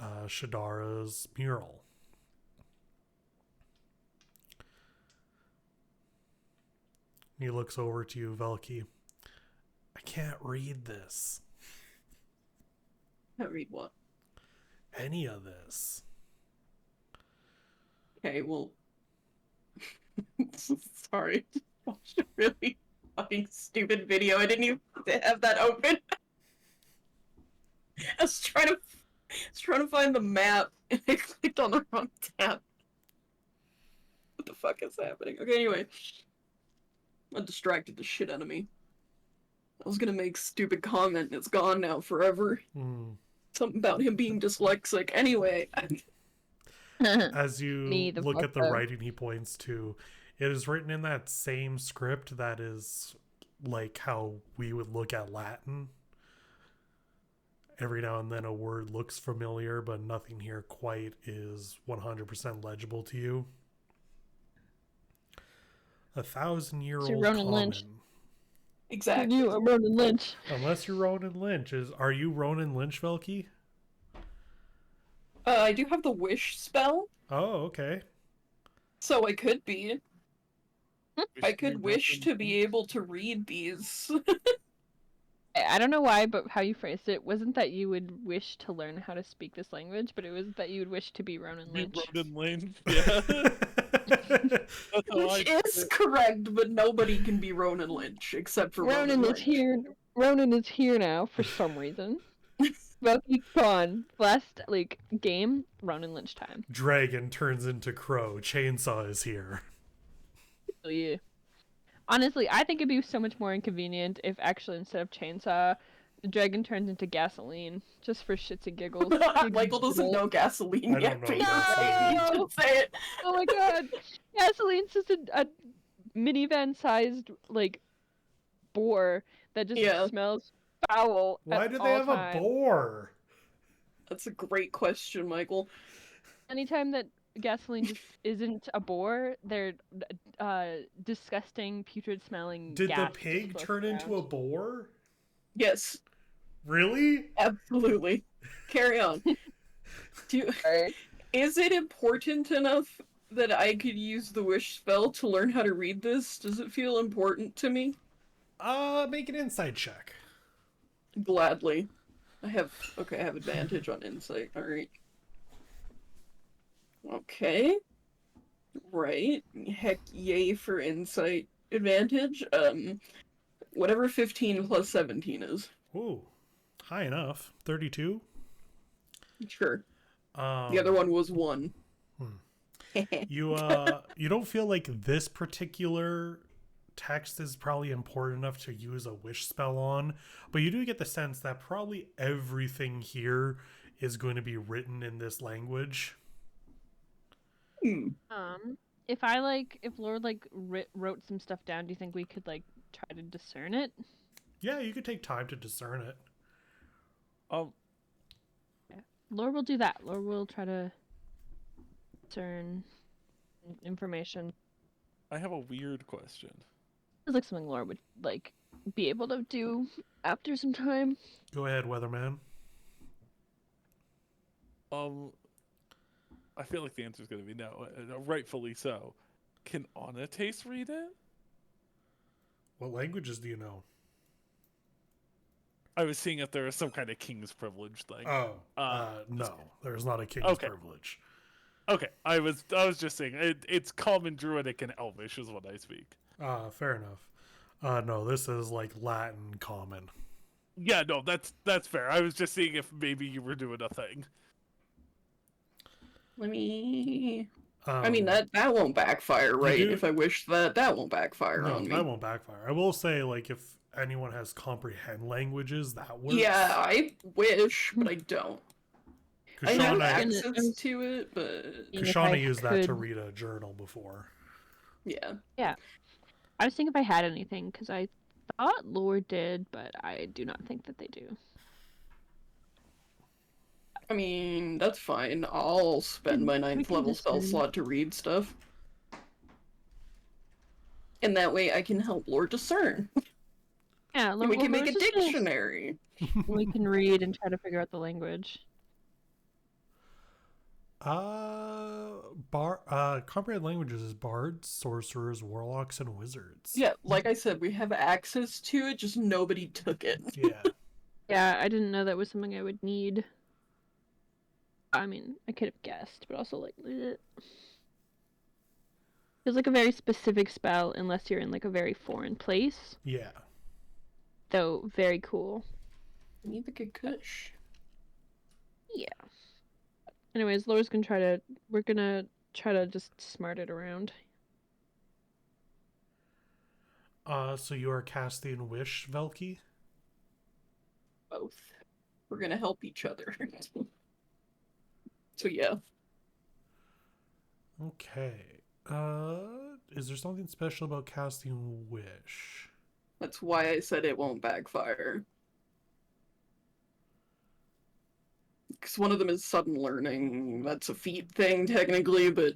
Shadara's mural. He looks over to you, Velki. I can't read this. Can't read what? Any of this. Okay, well... Sorry. I watched a really fucking stupid video. I didn't even have that open. I was trying to find the map and I clicked on the wrong tab. What the fuck is happening? Okay, anyway. That distracted the shit out of me. I was gonna make stupid comment and it's gone now forever. Something about him being dyslexic. Anyway. As you look at the fuck up. writing he points to, it is written in that same script that is like how we would look at Latin. Every now and then a word looks familiar, but nothing here quite is 100% legible to you. 1,000-year-old Ronan common. Lynch. Exactly. You are Ronan Lynch. Unless you're Ronan Lynch. Are you Ronan Lynch, Velki? I do have the wish spell, Oh, okay. so I could be. I could wish to be able to read these. I don't know why, but how you phrased it wasn't that you would wish to learn how to speak this language, but it was that you would wish to be Ronan Lynch. Ronan Lynch. Yeah. That's how Which I is correct, but nobody can be Ronan Lynch except for Ronan Lynch. is here. Ronan is here now for some reason. Bucky gone. Last game, Ronan Lynch time. Dragon turns into crow. Chainsaw is here. Yeah. Honestly, I think it'd be so much more inconvenient if actually instead of chainsaw, the dragon turns into gasoline, just for shits and giggles. Michael doesn't know gasoline I yet. don't know Peter. gasoline. You should say it. Oh my god, gasoline's just a minivan-sized boar that just smells foul. Why at do all they have times. a boar? That's a great question, Michael. Anytime that gasoline just isn't a boar, they're disgusting, putrid-smelling. Did the gas pig just turn floats into a around. boar? Yes, Really? absolutely. Carry on. Is it important enough that I could use the wish spell to learn how to read this? Does it feel important to me? Make an insight check. Gladly. I have advantage on insight. Alright. Okay. Right. Heck yay for insight advantage. Whatever 15 plus 17 is. Ooh, high enough. 32. Sure. The other one was 1. You don't feel like this particular text is probably important enough to use a wish spell on, but you do get the sense that probably everything here is going to be written in this language. If Lord wrote some stuff down, do you think we could like try to discern it? Yeah, you could take time to discern it. Lord will do that. Lord will try to discern information. I have a weird question. It's like something Lord would like be able to do after some time. Go ahead, Weatherman. I feel like the answer is going to be no, rightfully so. Can Onates read it? What languages do you know? I was seeing if there was some kind of king's privilege thing. No, there's not a king's privilege. Okay, I was just saying it's common Druidic and Elvish is what I speak. Fair enough. No, this is like Latin common. Yeah, no, that's fair. I was just seeing if maybe you were doing a thing. Let me. I mean that won't backfire, right? If I wish that won't backfire on me. That won't backfire. I will say, like, if anyone has comprehend languages, that works. Yeah, I wish, but I don't. I have access to it, but Kashana used that to read a journal before. Yeah. Yeah. I was thinking if I had anything, because I thought Lord did, but I do not think that they do. I mean, that's fine. I'll spend my 9th level spell slot to read stuff. And that way I can help Lord discern. Yeah, and we can make a dictionary. We can read and try to figure out the language. Comprehend languages is bards, sorcerers, warlocks, and wizards. Yeah, like I said, we have access to it, just nobody took it. Yeah. Yeah, I didn't know that was something I would need. I mean, I could have guessed, but also like it feels like a very specific spell unless you're in like a very foreign place. Yeah. Though very cool. I need the good kush. Yeah. Anyways, we're gonna try to just smart it around. So you are casting Wish, Velky? Both. We're gonna help each other. So yeah. Okay. Is there something special about casting Wish? That's why I said it won't backfire. Because one of them is sudden learning. That's a feat thing, technically, but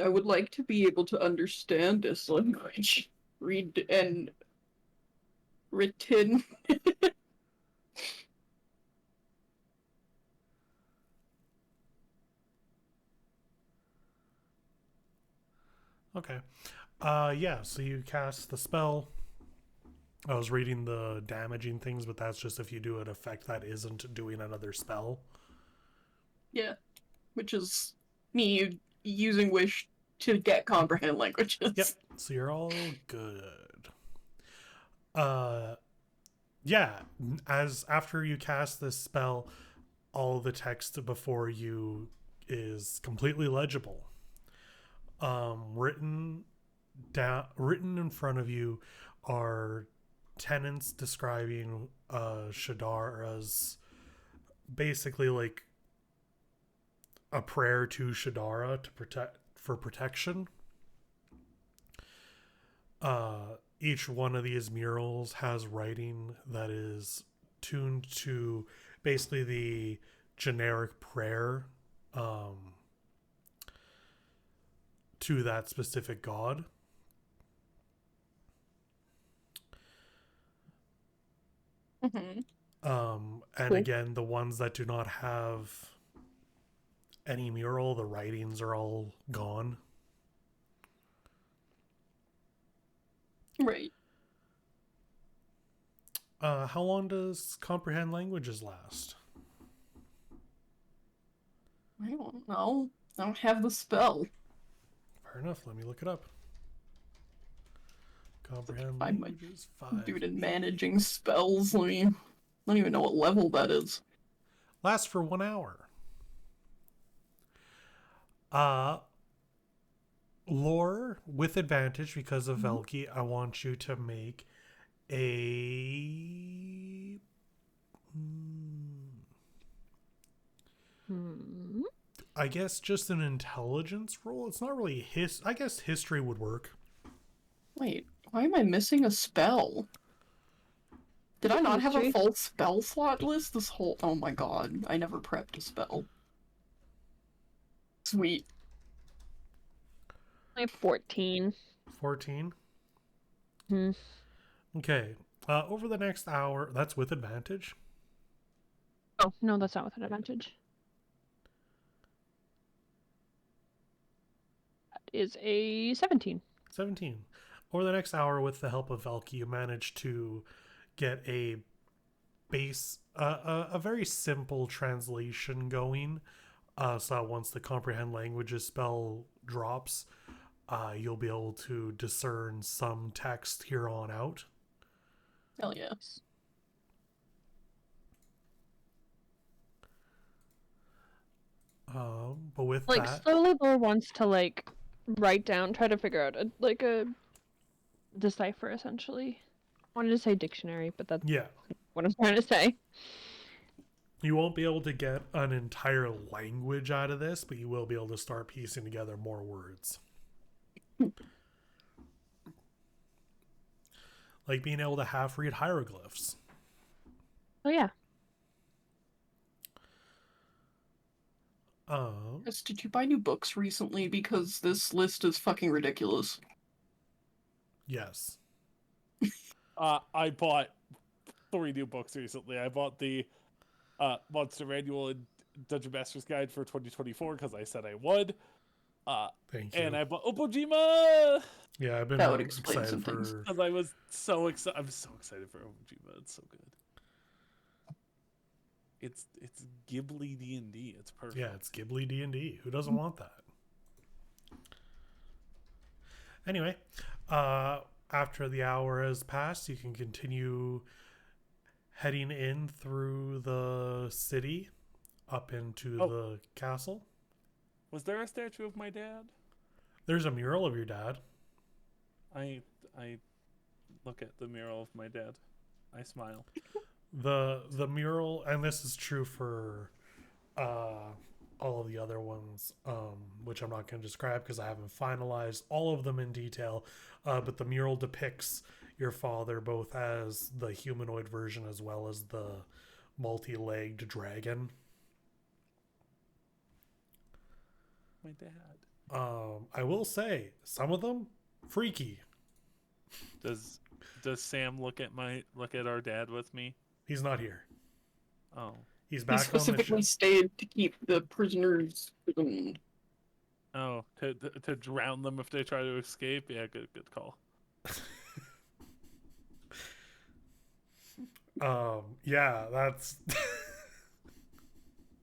I would like to be able to understand this language. Read and written. Okay. Yeah, so you cast the spell. I was reading the damaging things, but that's just if you do an effect that isn't doing another spell. Yeah. Which is me using Wish to get comprehend languages. Yep. So you're all good. Yeah, as after you cast this spell, all the text before you is completely legible. Written in front of you are tenets describing Shadara's, basically like a prayer to Shadara for protection. Each one of these murals has writing that is tuned to basically the generic prayer to that specific god. Mm-hmm. And again, the ones that do not have any mural, the writings are all gone. Right. How long does comprehend languages last? I don't know. I don't have the spell. Fair enough. Let me look it up. Comprehend Find my languages 5. dude in managing spells. I don't even know what level that is. Lasts for 1 hour. Lore with advantage because of Velki. I want you to make a I guess just an intelligence roll. It's not really I guess history would work. Wait, why am I missing a spell? Did I not have a full spell slot list this whole... Oh my god, I never prepped a spell. Sweet. I have 14. 14. Hmm. Okay. Over the next hour, that's with advantage. Oh, no, that's not with an advantage. That is a 17. 17. Over the next hour, with the help of Velki, you manage to get a base, a very simple translation going. So once the comprehend languages spell drops, you'll be able to discern some text here on out. Hell yes. But with Like, that, slowly Lore wants to, like, write down, try to figure out, a decipher, essentially. I wanted to say dictionary, but that's yeah, what I'm trying to say. you won't be able to get an entire language out of this, but you will be able to start piecing together more words. Like being able to half read hieroglyphs. Oh, yeah. Yes, did you buy new books recently? Because this list is fucking ridiculous. Yes. I bought 3 new books recently. I bought the Monster Manual and Dungeon Master's Guide for 2024 because I said I would. Thank you. And I bought Opojima! Yeah, I've been That would explain excited some for... things. Because I was so excited. I'm so excited for Opojima. It's so good. It's Ghibli D&D. It's perfect. Yeah, it's Ghibli D&D. Who doesn't want that? Anyway, after the hour has passed, you can continue heading in through the city up into the castle. Was there a statue of my dad? There's a mural of your dad. I look at the mural of my dad. I smile. The mural, and this is true for all of the other ones, which I'm not going to describe because I haven't finalized all of them in detail, but the mural depicts your father both as the humanoid version as well as the multi-legged dragon. My dad. I will say some of them freaky. Does Sam look at our dad with me? He's not here. Oh. He's He back on the specifically ship. stayed to keep the prisoners imprisoned. Oh, to drown them if they try to escape? Yeah, good call. Yeah, that's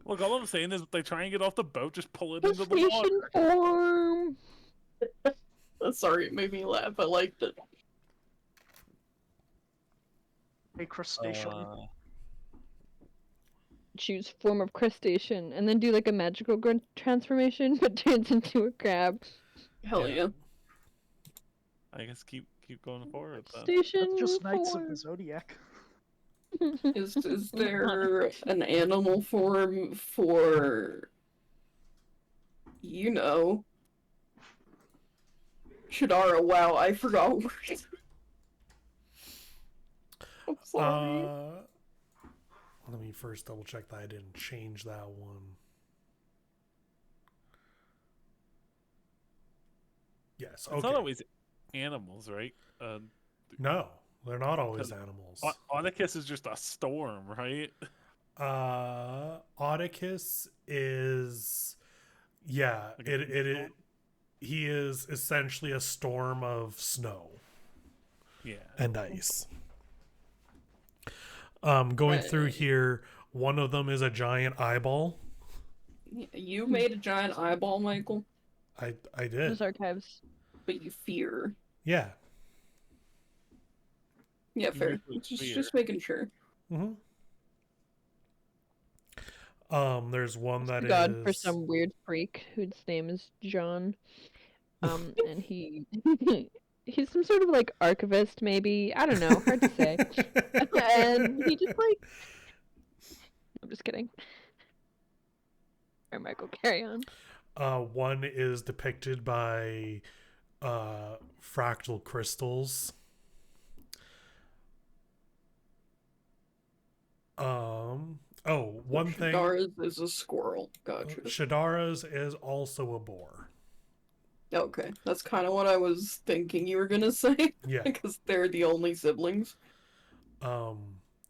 Look, all I'm saying is if they try and get off the boat, just pull it into the Station water. form! Sorry, it made me laugh. I liked it. A crustacean. Choose form of crustacean, and then do, like, a magical transformation, but turns into a crab. Hell yeah. I guess keep going forward. Crustacean That's just Knights of form. the Zodiac. Is there an animal form for, you know, Shadara? Wow, I forgot words. I'm sorry. let me first double check that I didn't change that one. Yes, okay. It's not always animals, right? No, they're not always animals. Oedicus is just a storm, right? Oedicus is, yeah, Like he is essentially a storm of snow and ice. Going through here, one of them is a giant eyeball. You made a giant eyeball, Michael, I Those did. archives. but you fear. Yeah. Yeah, You fair. usually fear. Just making sure. Mm-hmm. There's one that God for is some weird freak whose name is John. And he's some sort of like archivist, maybe. I don't know, hard to say. And he just like I'm just kidding. Alright, Michael, carry on. One is depicted by fractal crystals. One thing. Shadara's is a squirrel. Gotcha. Shadara's is also a boar. Okay, that's kind of what I was thinking you were gonna say. Yeah. Because they're the only siblings.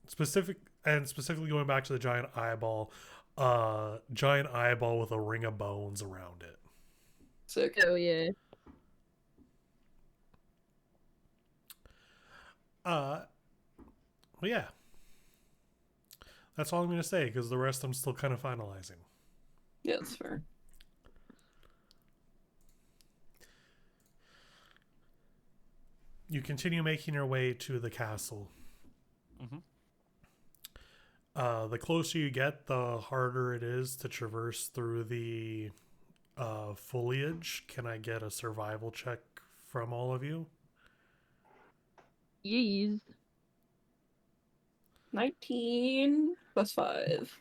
Specifically going back to the giant eyeball with a ring of bones around it. Sick. Oh yeah. Well, yeah. That's all I'm going to say, because the rest I'm still kind of finalizing. Yeah, that's fair. You continue making your way to the castle. Mm-hmm. The closer you get, the harder it is to traverse through the foliage. Can I get a survival check from all of you? Yeez. 19 plus 5.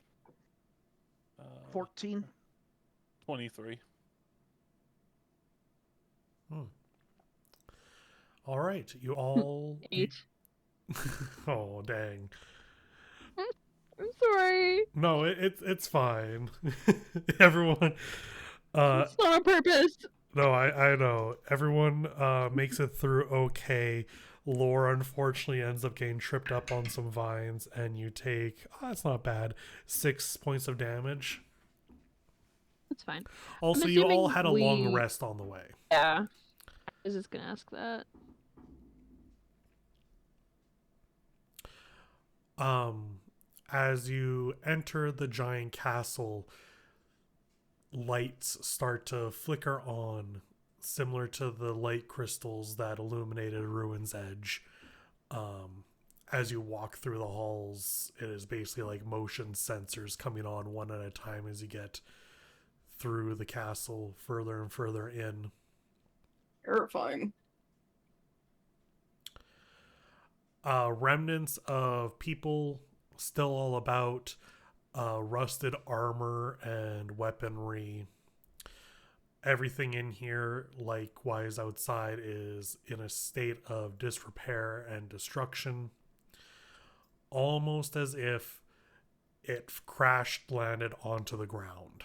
14. 23. All right, you all... 8. Oh, dang. I'm sorry. No, it's fine. Everyone... It's not on purpose. No, I know. Everyone makes it through okay. Laura unfortunately ends up getting tripped up on some vines, and you take, that's not bad, 6 points of damage. That's fine. Also, I'm you all assuming had a long we- rest on the way. Yeah. I was just gonna ask that. As you enter the giant castle, lights start to flicker on, similar to the light crystals that illuminated Ruin's Edge. As you walk through the halls, it is basically like motion sensors coming on one at a time as you get through the castle further and further in. Terrifying. Remnants of people still all about, rusted armor and weaponry. Everything in here, likewise outside, is in a state of disrepair and destruction. Almost as if it crashed landed onto the ground.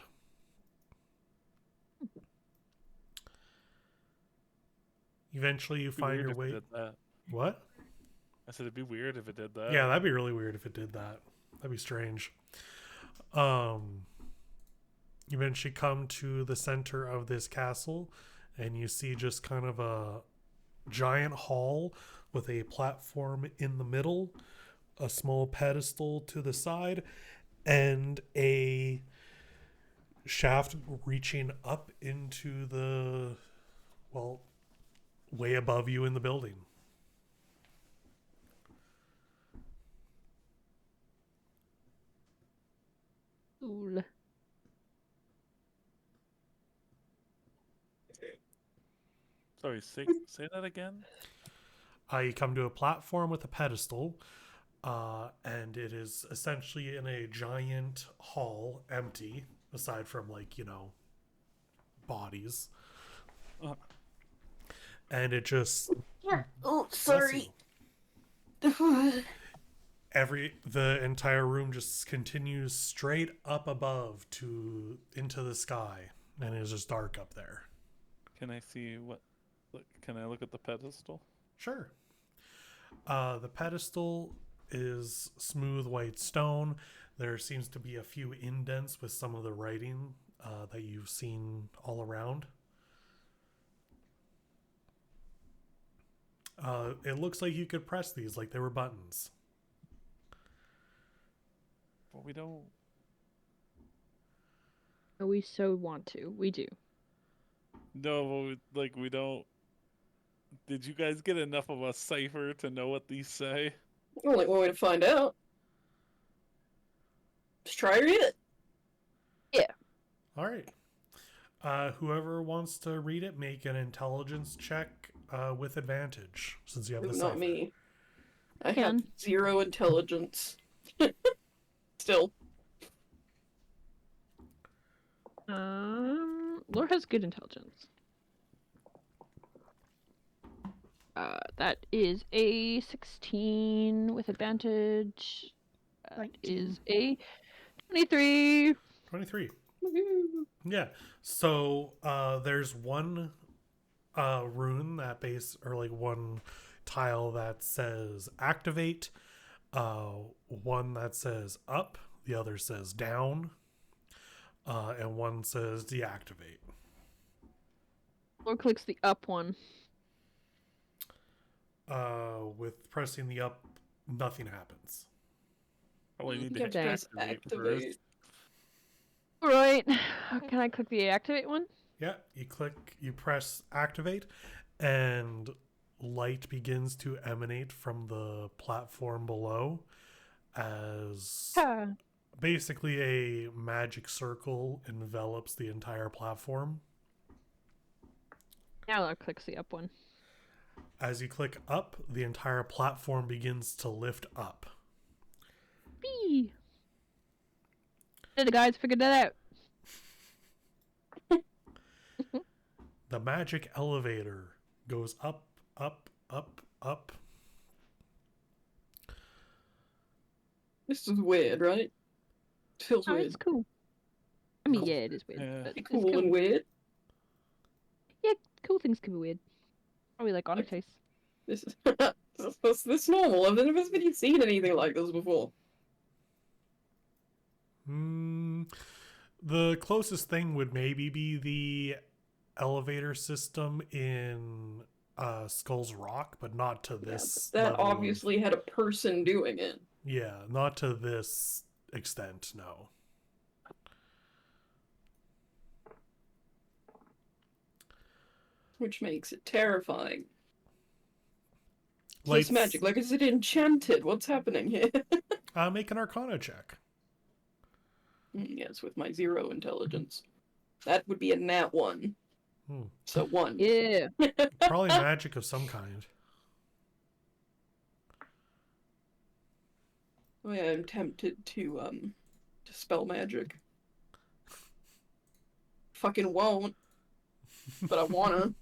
Eventually you find your way... What? I said it'd be weird if it did that. Yeah, that'd be really weird if it did that. That'd be strange. You eventually come to the center of this castle, and you see just kind of a giant hall with a platform in the middle, a small pedestal to the side, and a shaft reaching up into the, well, way above you in the building. Ooh. Sorry, say that again? You come to a platform with a pedestal, and it is essentially in a giant hall, empty, aside from, like, you know, bodies. And it just... Oh, sorry. The entire room just continues straight up above into the sky, and it is just dark up there. Can I see what? Look, can I look at the pedestal? Sure. The pedestal is smooth white stone. There seems to be a few indents with some of the writing that you've seen all around. It looks like you could press these like they were buttons. But we don't. We so want to. We do. No, like we don't. Did you guys get enough of a cipher to know what these say? Only one way to find out. Just try read it. All right. Whoever wants to read it, make an intelligence check with advantage, since you have the Not cipher. me. I have Can. 0 intelligence. Still. Laura has good intelligence. That is a 16 with advantage. That is a 23. 23. Yeah. So there's one rune that one tile that says activate, one that says up, the other says down, and one says deactivate. Laura clicks the up one. With pressing the up, nothing happens. Probably need You have to press activate activate. first. Alright. Can I click the activate one? Yeah, you press activate, and light begins to emanate from the platform below as basically a magic circle envelops the entire platform. Now Laura clicks the up one. As you click up, the entire platform begins to lift up. Bee! The guys figured that out. The magic elevator goes up, up, up, up. This is weird, right? Feels Oh, weird. it's cool. I mean, yeah, it is weird. Yeah. But it's Cool and weird. Yeah, cool things can be weird. Probably like on taste. This is this normal. I've never seen anything like this before. The closest thing would maybe be the elevator system in Skull's Rock, but not to this. That level obviously had a person doing it. Yeah, not to this extent, no. Which makes it terrifying. Lights, This magic, like is it enchanted? What's happening here? make an Arcana check. Yes, with my 0 intelligence. That would be a nat 1. So 1. Yeah. Probably magic of some kind. Oh yeah, I'm tempted to dispel magic. Fucking won't. But I wanna.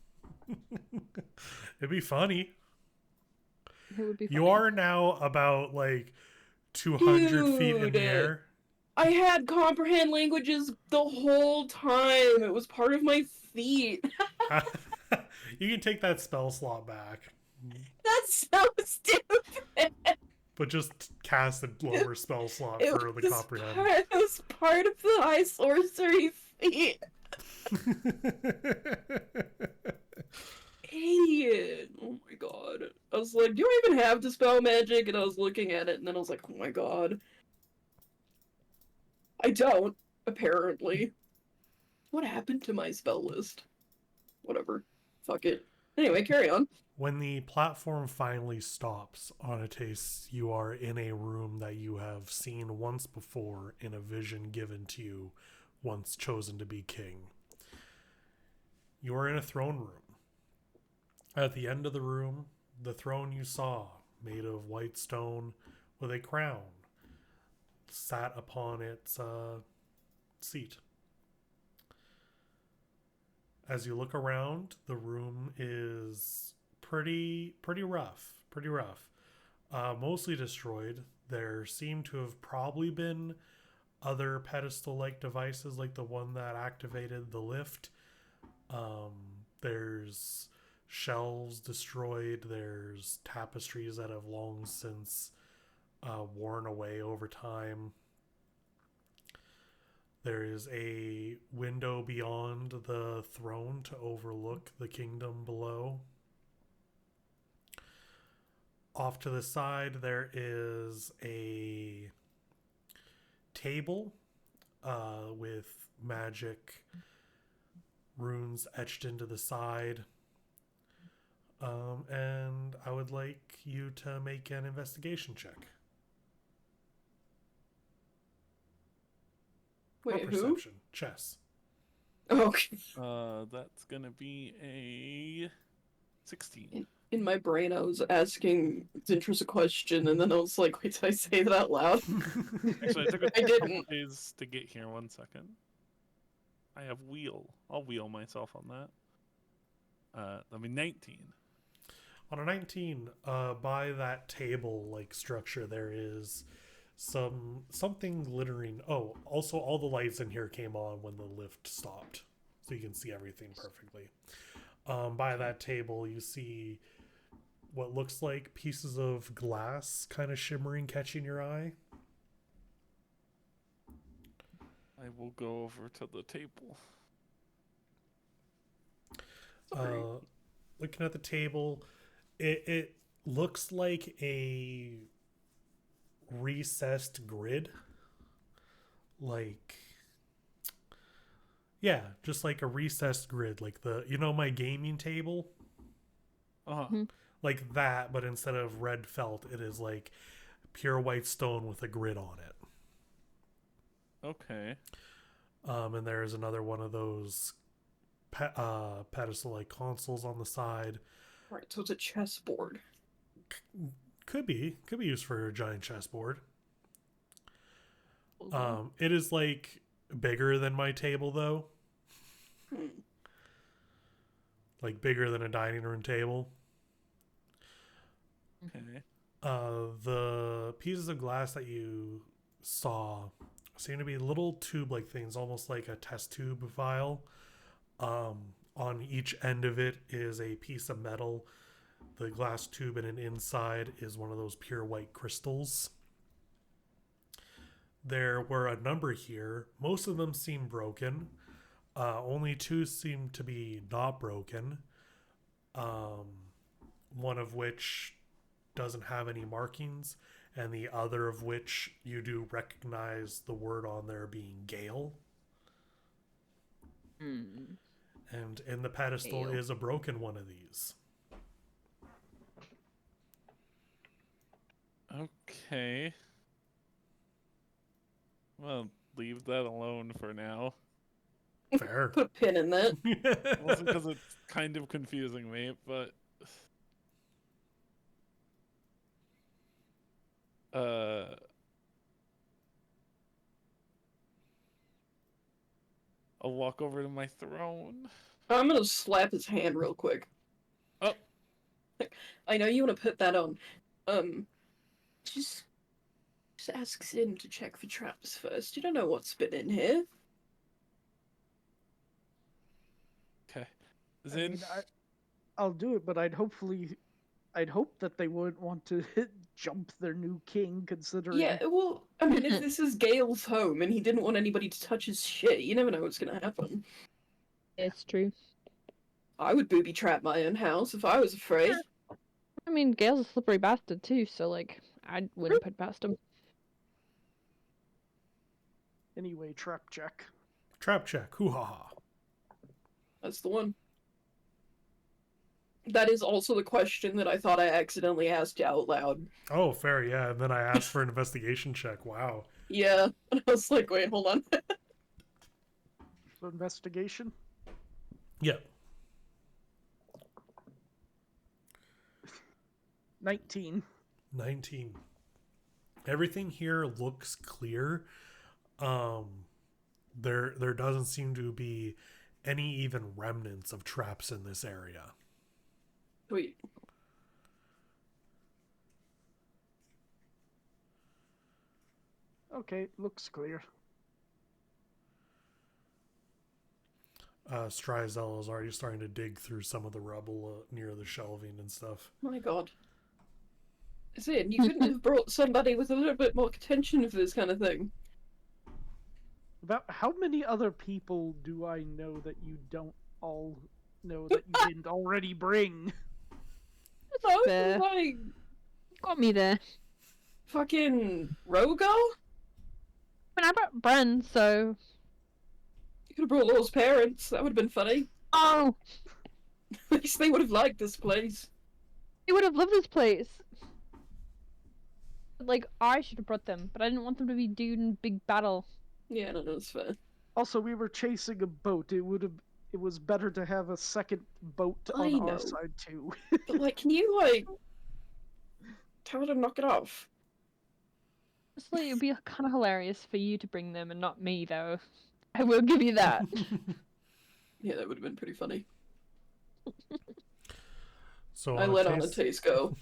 It'd be funny. It would be You funny. are now about like 200 feet in Dude. the air. I had comprehend languages the whole time. It was part of my feat. You can take that spell slot back, That's so stupid. but just cast a lower spell slot for the comprehend. It was part of the high sorcery feat. Idiot. Oh my god. I was like, do I even have dispel magic? And I was looking at it, and then I was like, oh my god. I don't, apparently. What happened to my spell list? Whatever. Fuck it. Anyway, carry on. When the platform finally stops, Onates, you are in a room that you have seen once before in a vision given to you, once chosen to be king. You are in a throne room. At the end of the room, the throne you saw, made of white stone with a crown, sat upon its seat. As you look around, the room is pretty rough. Mostly destroyed. There seem to have probably been other pedestal-like devices like the one that activated the lift. There's shelves destroyed. There's tapestries that have long since worn away over time. There is a window beyond the throne to overlook the kingdom below. Off to the side, there is a table with magic runes etched into the side. And I would like you to make an investigation check. Or Wait, who? perception. Chess. Okay. That's gonna be a 16. In my brain, I was asking Zintrus a question, and then I was like, wait, did I say that out loud? Actually, I took a I couple didn't. days to get here. 1 second. I have wheel. I'll wheel myself on that. I mean 19. On a 19, by that table-like structure, there is something glittering. Oh, also all the lights in here came on when the lift stopped, so you can see everything perfectly. By that table, you see what looks like pieces of glass kind of shimmering, catching your eye. I will go over to the table. Looking at the table, it looks like a recessed grid. Just like a recessed grid, like my gaming table? Uh-huh. Like that, but instead of red felt, it is like pure white stone with a grid on it. Okay. And there is another one of those pedestal-like consoles on the side. Right, so it's a chessboard. Could be used for a giant chessboard. It is like bigger than my table though. Like bigger than a dining room table. Okay. The pieces of glass that you saw seem to be little tube-like things, almost like a test tube vial. On each end of it is a piece of metal. The glass tube and an inside is one of those pure white crystals. There were a number here. Most of them seem broken. Only 2 seem to be not broken. One of which doesn't have any markings, and the other of which you do recognize the word on there being Gale. And in the pedestal Gale. is a broken one of these. Okay. Well, leave that alone for now. Fair. Put a pin in that. Also because it's kind of confusing me, but I'll walk over to my throne. I'm gonna slap his hand real quick. Oh. I know you want to put that on. Just ask Zin to check for traps first. You don't know what's been in here. Okay. I Zin, mean, I'll do it, but I'd hope that they wouldn't want to jump their new king, considering. Yeah, well, I mean, if this is Gale's home and he didn't want anybody to touch his shit, you never know what's gonna happen. It's true. I would booby trap my own house if I was afraid. I mean, Gale's a slippery bastard too, so like, I wouldn't put past him. Anyway, trap check. Trap check. Hoo-ha-ha. That's the one. That is also the question that I thought I accidentally asked out loud. Oh, fair, yeah. And then I asked for an investigation check. Wow. Yeah, and I was like, wait, hold on. So investigation. Yep. 19. 19. Everything here looks clear. There doesn't seem to be any even remnants of traps in this area. Wait. Okay, looks clear. Strizel is already starting to dig through some of the rubble near the shelving and stuff. My god. Zin, you couldn't have brought somebody with a little bit more attention for this kind of thing. About how many other people do I know that you don't all know that you didn't already bring? So, Fair. like, Got me there. fucking Rogo? I mean, I brought Bren, so. You could have brought Laura's parents. That would have been funny. Oh, At least they would have liked this place. they would have loved this place. Like, I should have brought them, but I didn't want them to be doing big battle. Yeah, no, it's fair. Also, we were chasing a boat. It was better to have a second boat I on know. our side too. But, like, can you, like, tell her to knock it off? Honestly, it would be kind of hilarious for you to bring them and not me, though. I will give you that. Yeah, that would have been pretty funny. So I let on a taste go.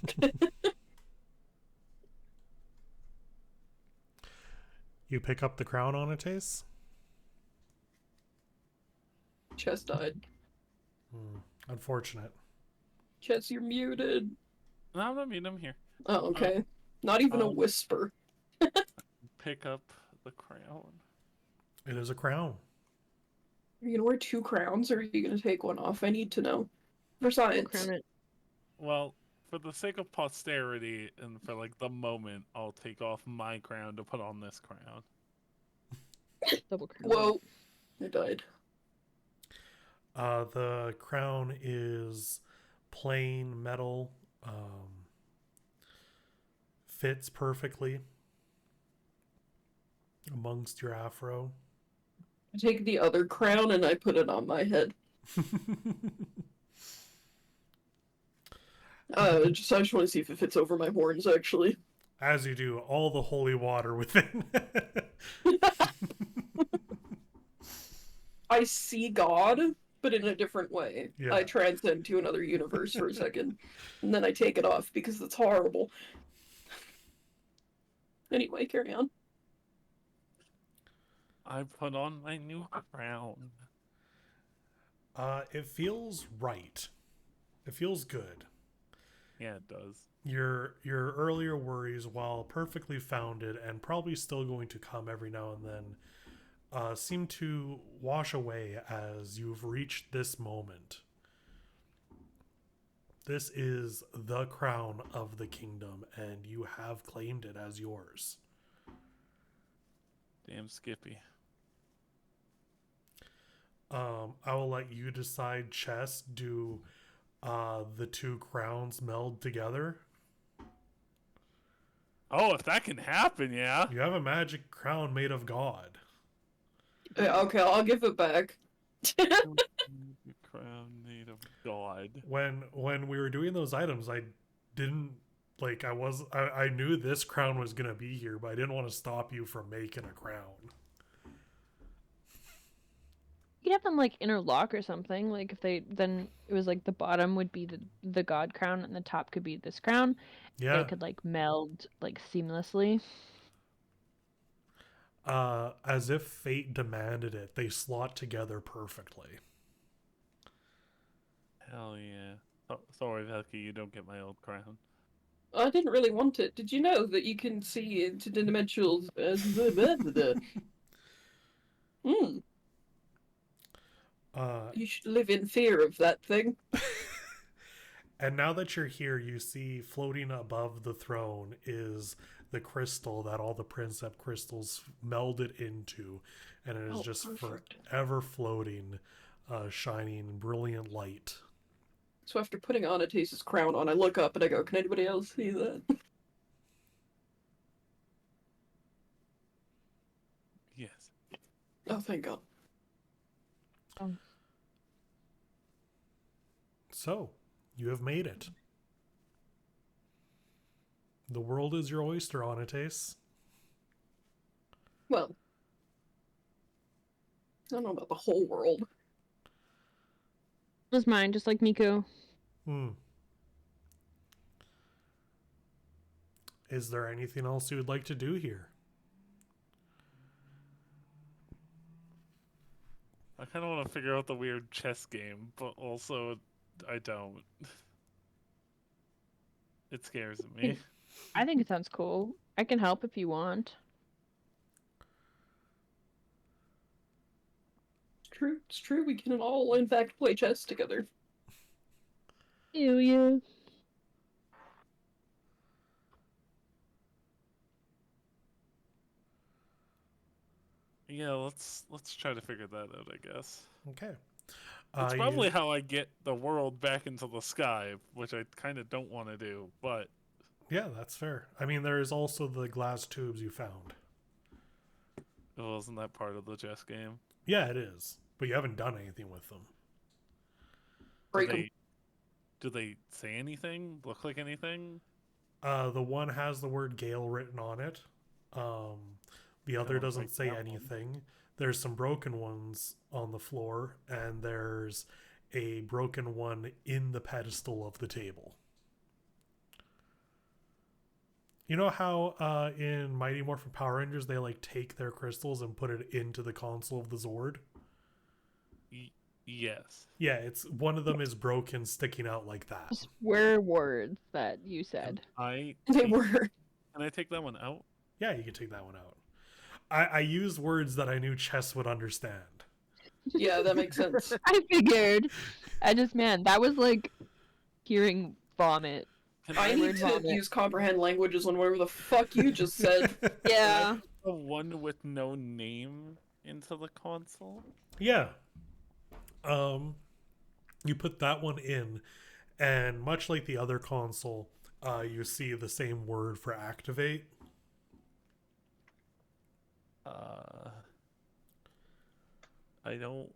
You pick up the crown on a taste? Chess died. Unfortunate. Chess, you're muted. No, I'm not mean. I'm here. Oh, okay. Not even a um, whisper. Pick up the crown. It is a crown. Are you gonna wear 2 crowns, or are you gonna take one off? I need to know. For science. Crown it. Well, for the sake of posterity and for like the moment, I'll take off my crown to put on this crown. Double crown. Whoa. I died. The crown is plain metal. Fits perfectly amongst your afro. I take the other crown and I put it on my head. I just want to see if it fits over my horns, actually. As you do, all the holy water within. I see God, but in a different way. Yeah. I transcend to another universe for a second, and then I take it off because it's horrible. Anyway, carry on. I put on my new crown. It feels right. It feels good. Yeah, it does. Your earlier worries, while perfectly founded and probably still going to come every now and then, seem to wash away as you've reached this moment. This is the crown of the kingdom, and you have claimed it as yours. Damn Skippy. I will let you decide, Chess. Do the 2 crowns meld together? Oh, if that can happen, yeah. You have a magic crown made of God. Yeah, okay, I'll give it back. Crown made of God. When we were doing those items, I didn't like I knew this crown was gonna be here, but I didn't want to stop you from making a crown. You could have them like interlock or something. Like if they then it was like the bottom would be the god crown and the top could be this crown. Yeah. They could like meld like seamlessly. As if fate demanded it, they slot together perfectly. Hell yeah. Oh, sorry, Velky, you don't get my old crown. I didn't really want it. Did you know that you can see into the dimensionals? You should live in fear of that thing. And now that you're here, you see floating above the throne is the crystal that all the Princeps crystals melded into, and it is just perfect. forever floating, shining brilliant light. So after putting Anastasis' crown on, I look up and I go, can anybody else see that? Yes. Oh, thank God. So, you have made it. The world is your oyster, Anastasis. Well, I don't know about the whole world. It was mine, just like Miko. Is there anything else you would like to do here? I kind of want to figure out the weird chess game, but also I don't. It scares me. I think it sounds cool. I can help if you want. It's true. We can all, in fact, play chess together. Yeah. Yeah, let's try to figure that out, I guess. Okay. It's You- probably how I get the world back into the sky, which I kind of don't want to do, but Yeah, that's fair. I mean, there is also the glass tubes you found. wasn't that part of the chess game? Yeah, it is. But you haven't done anything with them. Break 'em. Do they say anything? Look like anything? The one has the word Gale written on it. The other don't doesn't like say that one. anything. There's some broken ones on the floor, and there's a broken one in the pedestal of the table. You know how in Mighty Morphin Power Rangers they like take their crystals and put it into the console of the Zord? Yes. Yeah, it's one of them is broken, sticking out like that. Those were words that you said. I They take- were. Can I take that one out? Yeah, you can take that one out. I used words that I knew Chess would understand. Yeah, that makes sense. I figured. Man, that was like hearing vomit. Can I I need Word to vomit. use comprehend languages on whatever the fuck you just said. Yeah. put the one with no name into the console? Yeah. You put that one in, and much like the other console, you see the same word for activate. I don't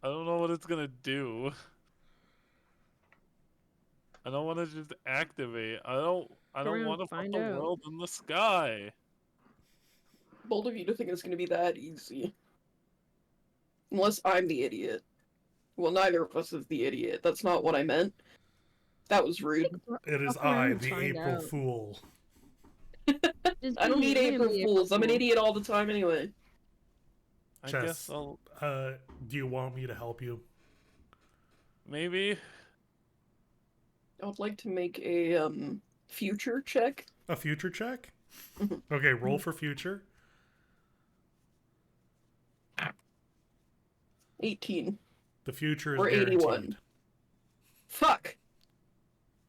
know what it's gonna do. I don't want to just activate. I don't around, want to put find the out. world in the sky. Bold of you to think it's gonna be that easy. Unless I'm the idiot. Well, neither of us is the idiot. That's not what I meant. That was rude. It is Fuck I, around, the find April out. Fool. Just I don't be need April really Fools. I'm an Fool. idiot all the time anyway. I Chess. guess I'll Do you want me to help you? maybe. I would like to make a future check. A future check? Mhm. Okay, roll for future. 18 The future is or guaranteed. 81. Fuck.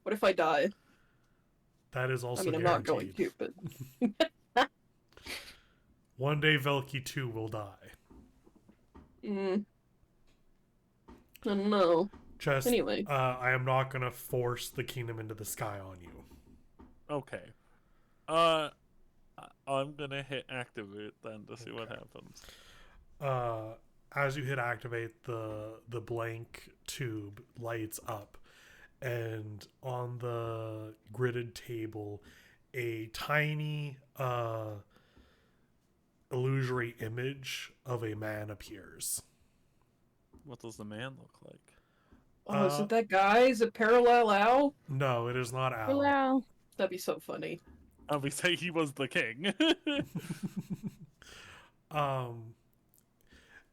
What if I die? That is also I mean, I'm guaranteed. not going to, but One day Velky 2 will die. I don't know. Chess, Anyway. I am not going to force the kingdom into the sky on you. Okay. I'm gonna hit activate then to see what happens. As you hit activate, the blank tube lights up, and on the gridded table, a tiny illusory image of a man appears. What does the man look like? Oh, is it that guy? Is it Parallel Al? No, it is not Al. Hello. That'd be so funny. We say he was the king.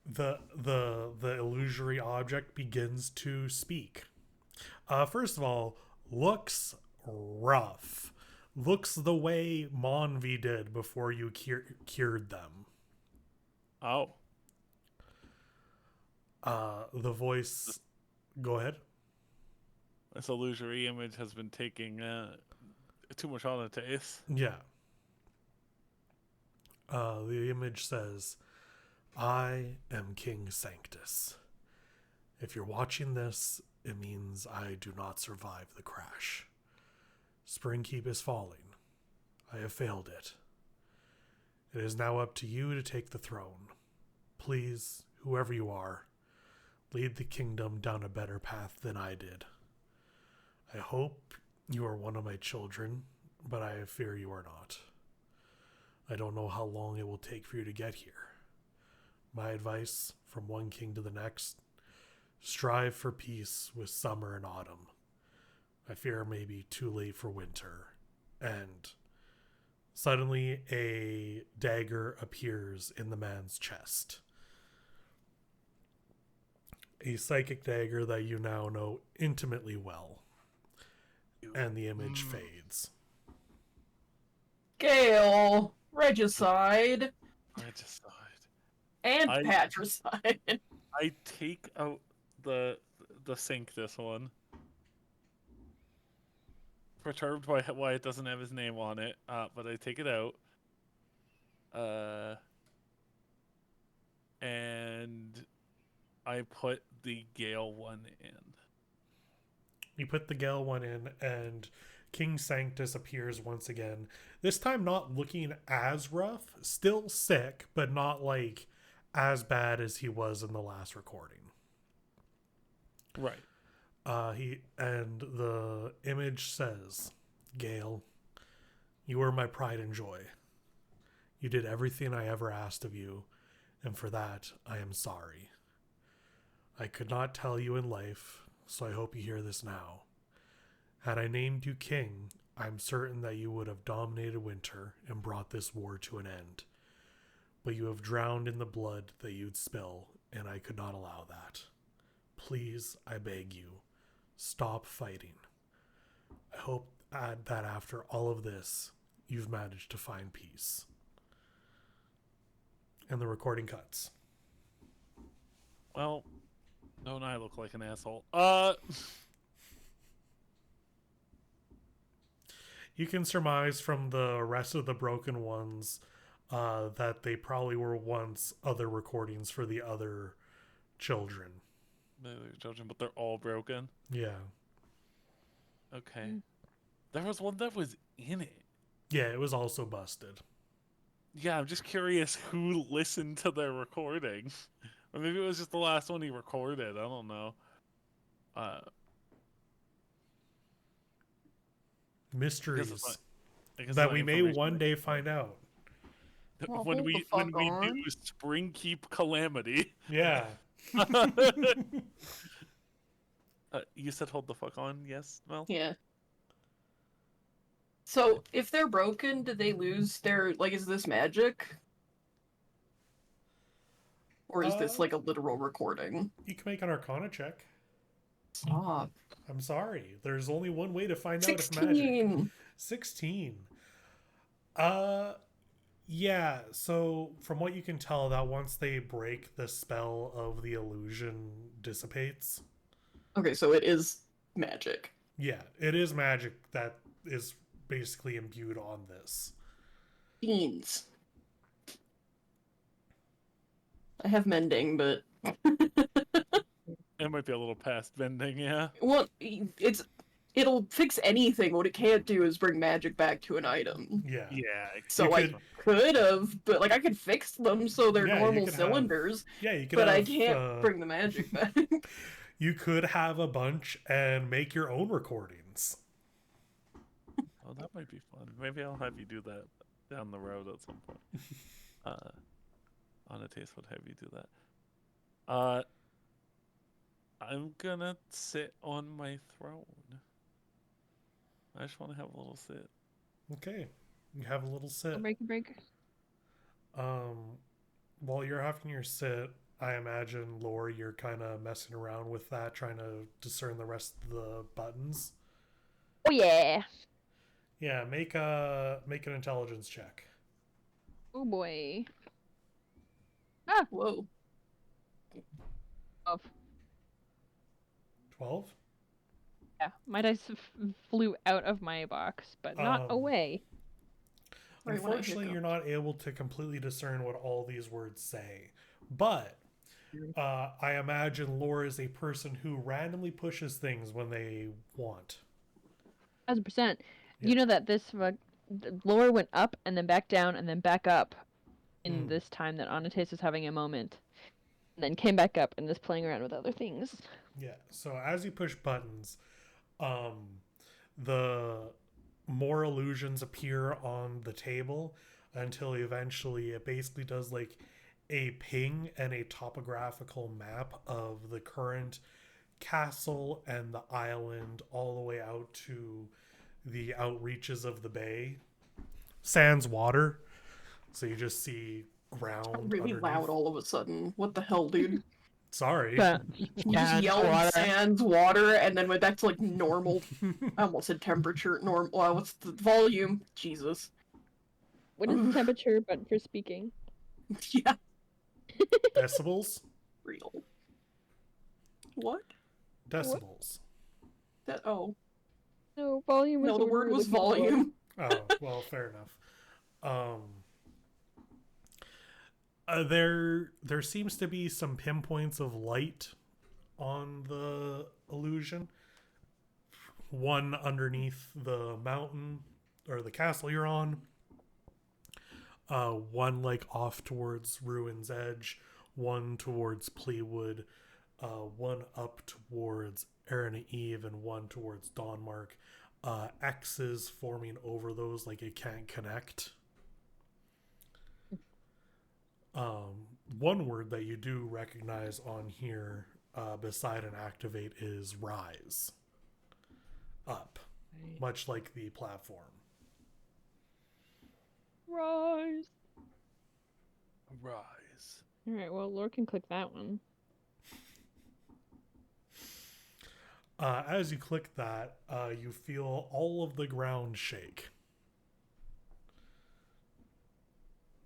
The illusory object begins to speak. First of all, looks rough. Looks the way Monvi did before you cured them. Oh. The voice... Go ahead. This illusory image has been taking too much on the taste. Yeah. The image says, I am King Sanctus. If you're watching this, it means I do not survive the crash. Springkeep is falling. I have failed it. It is now up to you to take the throne. Please, whoever you are, lead the kingdom down a better path than I did. I hope you are one of my children, but I fear you are not. I don't know how long it will take for you to get here. My advice, from one king to the next, strive for peace with summer and autumn. I fear it may be too late for winter. And suddenly a dagger appears in the man's chest. A psychic dagger that you now know intimately well. And the image fades. Gale, regicide, Regicide. and I- patricide. I take out the Sanctus one. Perturbed by why it doesn't have his name on it, but I take it out. and I put the Gale one in. You put the Gale one in, and King Sanctus appears once again. This time not looking as rough, still sick, but not like as bad as he was in the last recording. Right. The image says, Gale, you were my pride and joy. You did everything I ever asked of you, and for that I am sorry. I could not tell you in life, so I hope you hear this now. Had I named you king, I'm certain that you would have dominated winter and brought this war to an end. But you have drowned in the blood that you'd spill, and I could not allow that. Please, I beg you, stop fighting. I hope that after all of this, you've managed to find peace. And the recording cuts. Well, don't I look like an asshole? You can surmise from the rest of the broken ones that they probably were once other recordings for the other children. Children, but they're all broken. Yeah. Okay. There was one that was in it. Yeah, it was also busted. Yeah, I'm just curious who listened to their recording. Or maybe it was just the last one he recorded. I don't know. Mysteries I guess that my we may information- one day find out. Well, when hold we the fuck do on. Springkeep Calamity. Yeah. You said hold the fuck on, yes, Mel? Yeah. So, if they're broken, do they lose their, like, is this magic? Or is this, like, a literal recording? You can make an Arcana check. Stop. I'm sorry. There's only one way to find out if magic. 16! 16. Yeah, so from what you can tell, that once they break, the spell of the illusion dissipates. Okay, so it is magic. Yeah, it is magic that is basically imbued on this. Beans. I have mending, but... It might be a little past bending, yeah. well, it'll fix anything. What it can't do is bring magic back to an item. Yeah. Yeah. So You I could have, but like I could fix them so they're Yeah, you normal could have- cylinders, Yeah, you could but I have, can't bring the magic back. You could have a bunch and make your own recordings. Oh, that might be fun. Maybe I'll have you do that down the road at some point. On a taste would have you do that. I'm gonna sit on my throne. I just want to have a little sit. Okay. You have a little sit. Break. While you're having your sit, I imagine, Lori, you're kind of messing around with that, trying to discern the rest of the buttons. Oh yeah. Yeah, make an intelligence check. Oh boy. Whoa. Of 12? yeah, my dice flew out of my box, but not away. Right when I Unfortunately, hiccup. you're not able to completely discern what all these words say. But I imagine Laura is a person who randomly pushes things when they want. 1,000%. Yeah. You know that this Laura went up and then back down and then back up in Mm. this time that Anatis was having a moment, and then came back up and is playing around with other things. Yeah, so as you push buttons, the more illusions appear on the table until eventually it basically does like a ping and a topographical map of the current castle and the island all the way out to the outreaches of the bay. Sans water. So you just see ground Really underneath. loud all of a sudden. What the hell, dude? Sorry. You just yelled sans water and then went back to like normal. I almost said temperature. What's the volume? Jesus. What is the temperature but for speaking? Yeah, Decibels? real. What? Decibels. Oh. No, volume was No, the word was volume. Oh, well, fair enough. There seems to be some pinpoints of light on the illusion. One underneath the mountain or the castle you're on. One like off towards Ruin's Edge. One towards Pleawood. One up towards Arena Eve, and one towards Dawnmark. X's forming over those like it can't connect. One word that you do recognize on here beside an activate is rise. Up. Much like the platform. Rise. Rise. Alright, well, Lord can click that one. As you click that, you feel all of the ground shake.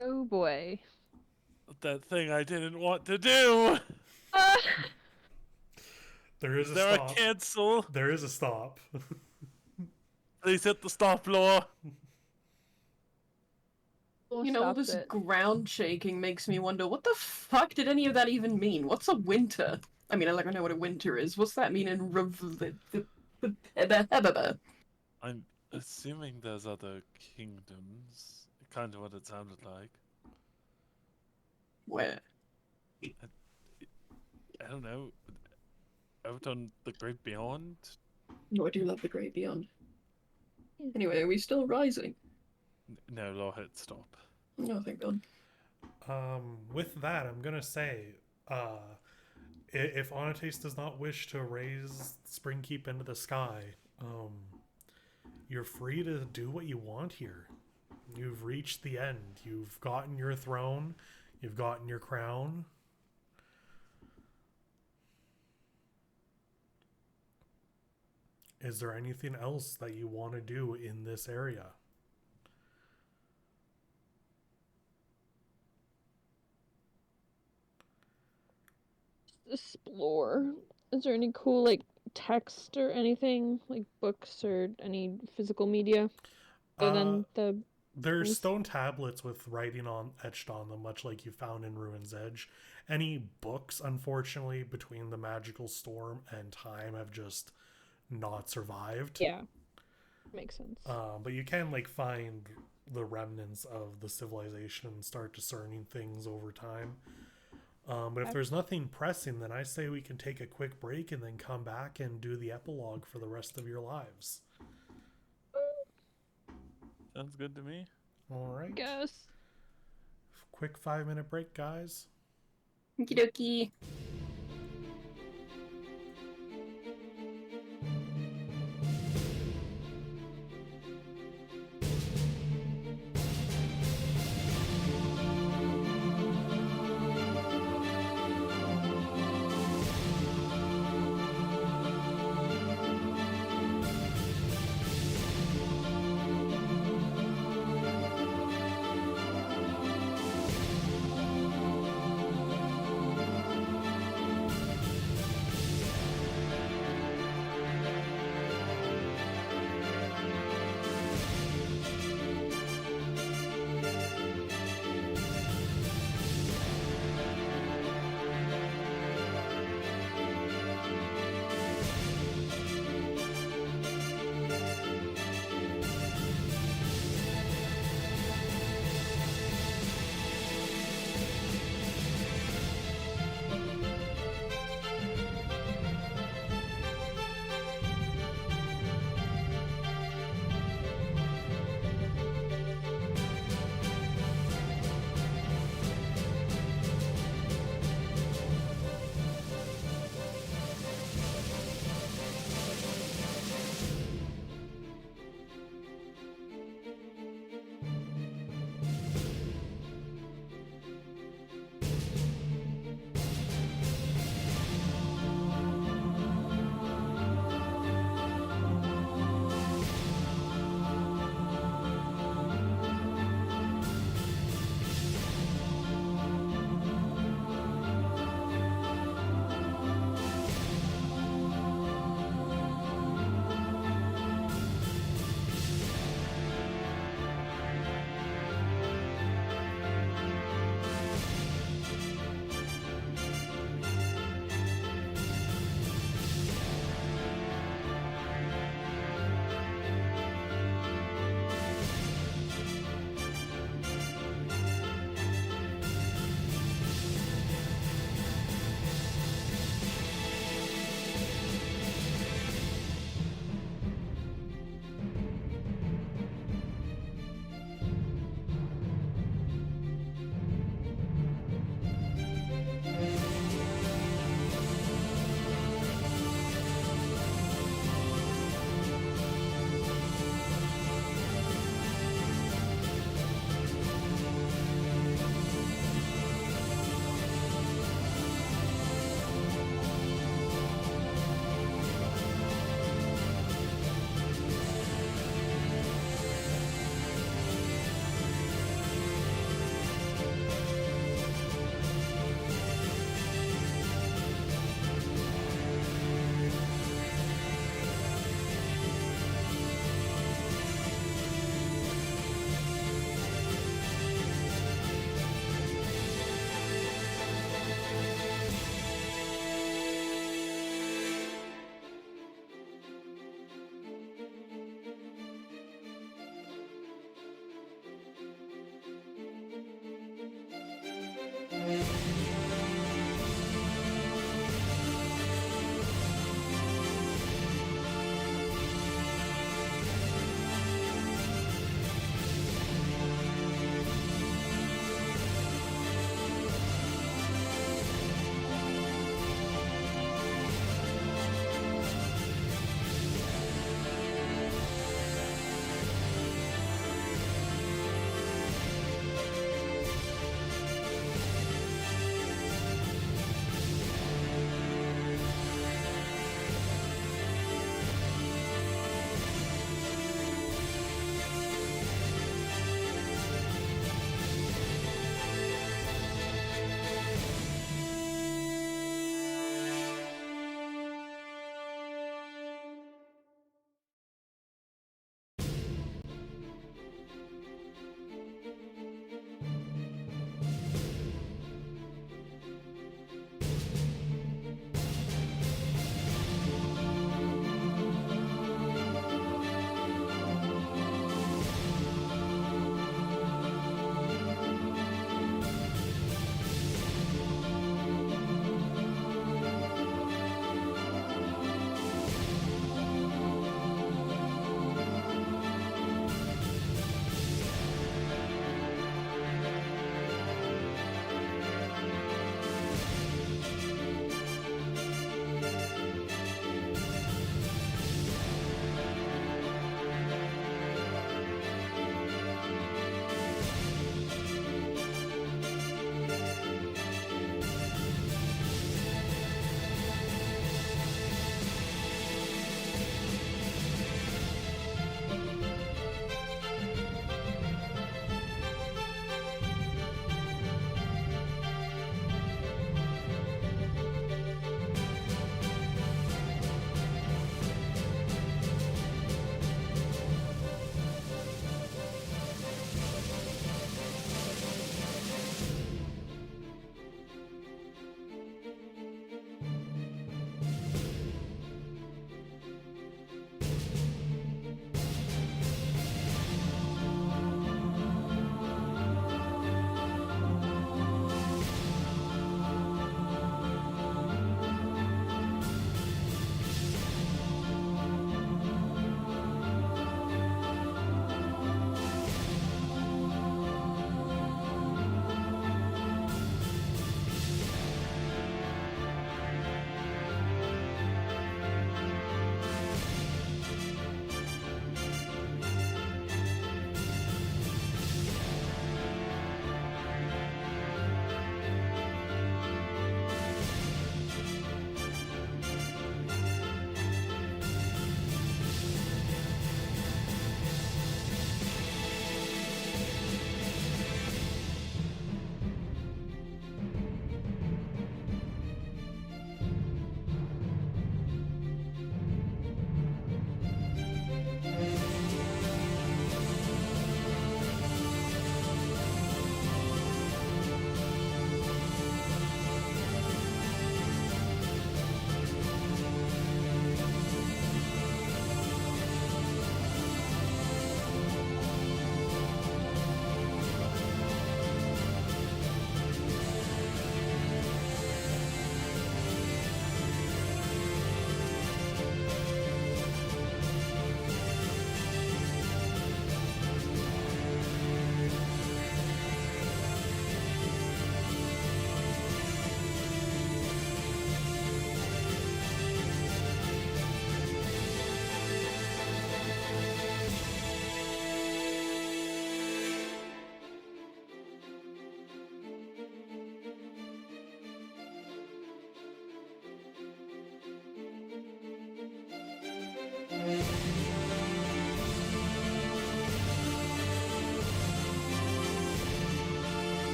Oh boy. That thing I didn't want to do. There is Is a there stop. a cancel? There is a stop. Please hit the stop law. We'll You know, all stop this it. ground shaking makes me wonder, what the fuck did any of that even mean? What's a winter? I mean, I know what a winter is. What's that mean in I'm assuming there's other kingdoms. Kind of what it sounded like. Where? I don't know. Out on the Great Beyond? No, I do love the Great Beyond. Anyway, are we still rising? No, law hit stop. No, thank God. With that, I'm gonna say, if Onates does not wish to raise Springkeep into the sky, you're free to do what you want here. You've reached the end. You've gotten your throne. You've gotten your crown. Is there anything else that you want to do in this area? Explore. Is there any cool, like, text or anything? Like books or any physical media? Other than the... There's Nice. stone tablets with writing on etched on them, much like you found in Ruin's Edge. Any books, unfortunately, between the magical storm and time have just not survived. Yeah. Makes sense. But you can like find the remnants of the civilization and start discerning things over time. But if there's nothing pressing, then I say we can take a quick break and then come back and do the epilogue for the rest of your lives. Sounds good to me. All right. Guess. Quick 5-minute break, guys. Okie dokie.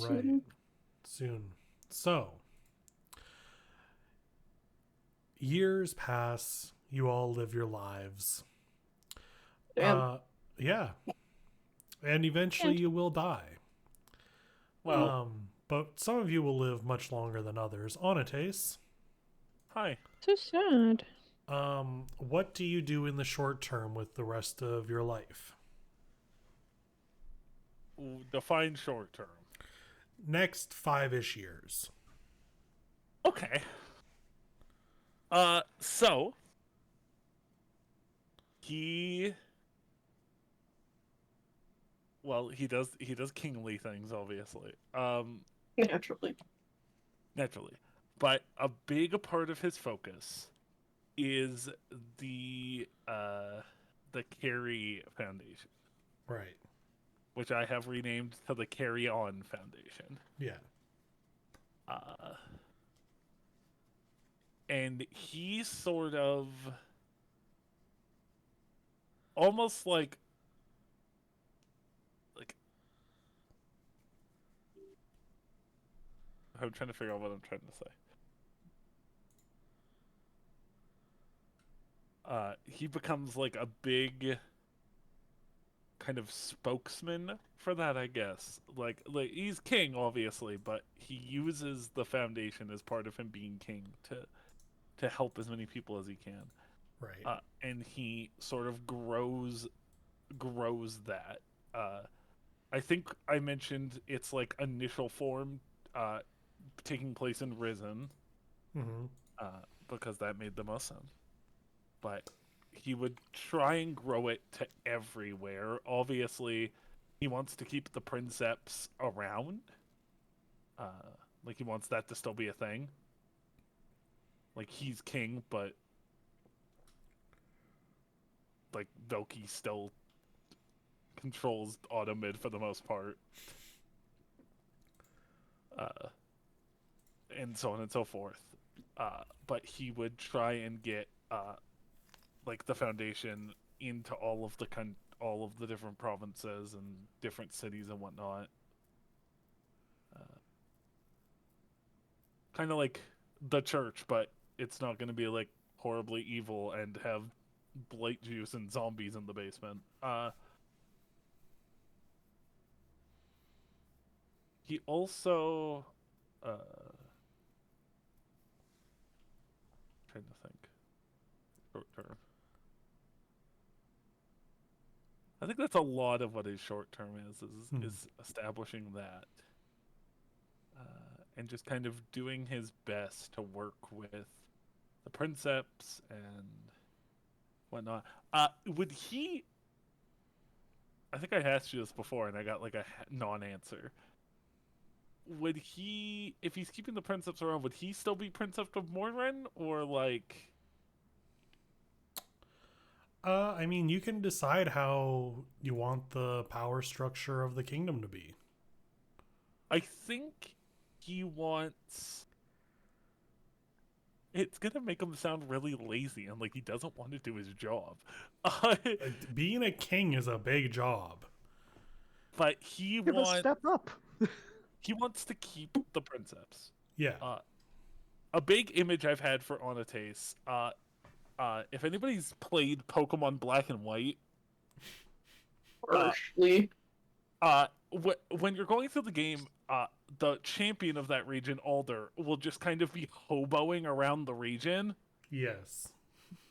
right. Soon. So, years pass. You all live your lives. Damn. Yeah. And eventually you will die. Well, But some of you will live much longer than others. Onates, hi. So sad. what do you do in the short term with the rest of your life? Define short term. Next 5-ish years. Okay. So he does kingly things, obviously. Naturally. Naturally. But a big part of his focus is the Carry Foundation, Right. which I have renamed to the Carry On Foundation. Yeah. And he sort of almost like I'm trying to figure out what I'm trying to say. He becomes like a big kind of spokesman for that, I guess. Like he's king, obviously, but he uses the foundation as part of him being king to help as many people as he can. Right. And he sort of grows that. I think I mentioned its like initial form taking place in Risen, Mm-hmm. because that made the most sense. But he would try and grow it to everywhere. Obviously, he wants to keep the Princeps around. Like he wants that to still be a thing. Like he's king, but like Velki still controls auto mid for the most part. And so on and so forth. But he would try and get like the foundation into all of the different provinces and different cities and whatnot. Kind of like the church, but it's not going to be like horribly evil and have blight juice and zombies in the basement. He also trying to think short term. I think that's a lot of what his short term is establishing that, and just kind of doing his best to work with the Princeps and whatnot. Would he? I think I asked you this before, and I got like a non-answer. Would he, if he's keeping the Princeps around, would he still be Princeps of Mornren, or like? I mean, you can decide how you want the power structure of the kingdom to be. I think he wants. It's gonna make him sound really lazy and like he doesn't want to do his job. Being a king is a big job. But he Give wants. a step up. He wants to keep the Princeps. Yeah. A big image I've had for Onates, if anybody's played Pokemon Black and White, Partially. when you're going through the game, the champion of that region, Alder, will just kind of be hoboing around the region. Yes.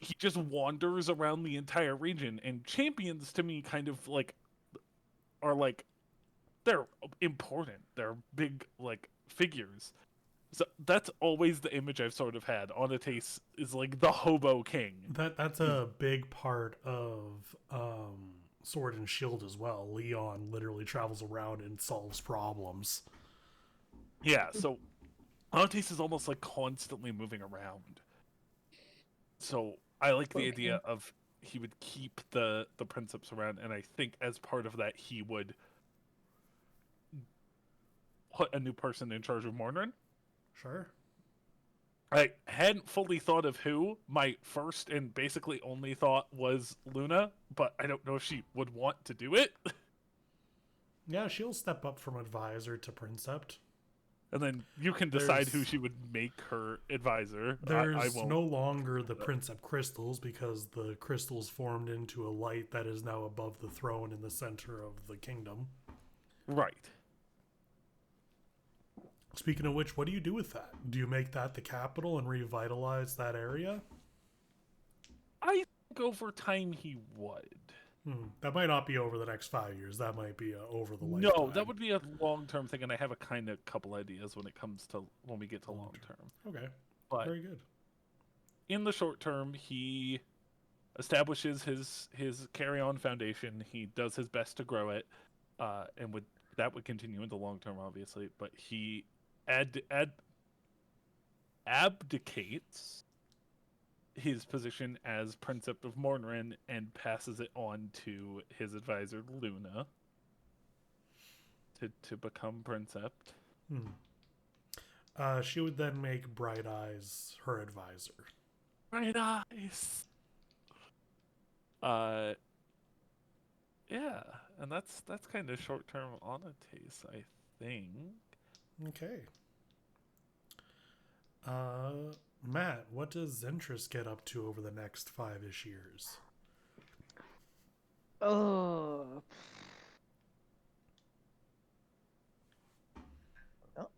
He just wanders around the entire region, and champions to me kind of like are like they're important. They're big like figures. So that's always the image I've sort of had. Onates is like the hobo king. That's a big part of Sword and Shield as well. Leon literally travels around and solves problems. Yeah, so Onates is almost like constantly moving around. So I like the idea of he would keep the Princeps around, and I think as part of that he would put a new person in charge of Mornren. Sure. I hadn't fully thought of who. My first and basically only thought was Luna, but I don't know if she would want to do it. Yeah, she'll step up from advisor to princept. And then you can decide who There's- she would make her advisor. I There's won't. no longer the princept crystals because the crystals formed into a light that is now above the throne in the center of the kingdom. Right. Speaking of which, what do you do with that? Do you make that the capital and revitalize that area? I think over time he would. That might not be over the next 5 years. That might be over the lifetime. No, that would be a long-term thing, and I have a couple ideas when we get to long-term. Okay, But very good. in the short term, he establishes his carry-on foundation. He does his best to grow it, and that would continue in the long term, obviously. But he abdicates his position as Princept of Mornrin and passes it on to his advisor Luna to become Princept. She would then make Bright Eyes her advisor. Bright Eyes. Yeah, and that's kind of short term on a taste, I think. Okay. Matt, what does Zentris get up to over the next 5-ish years? Well,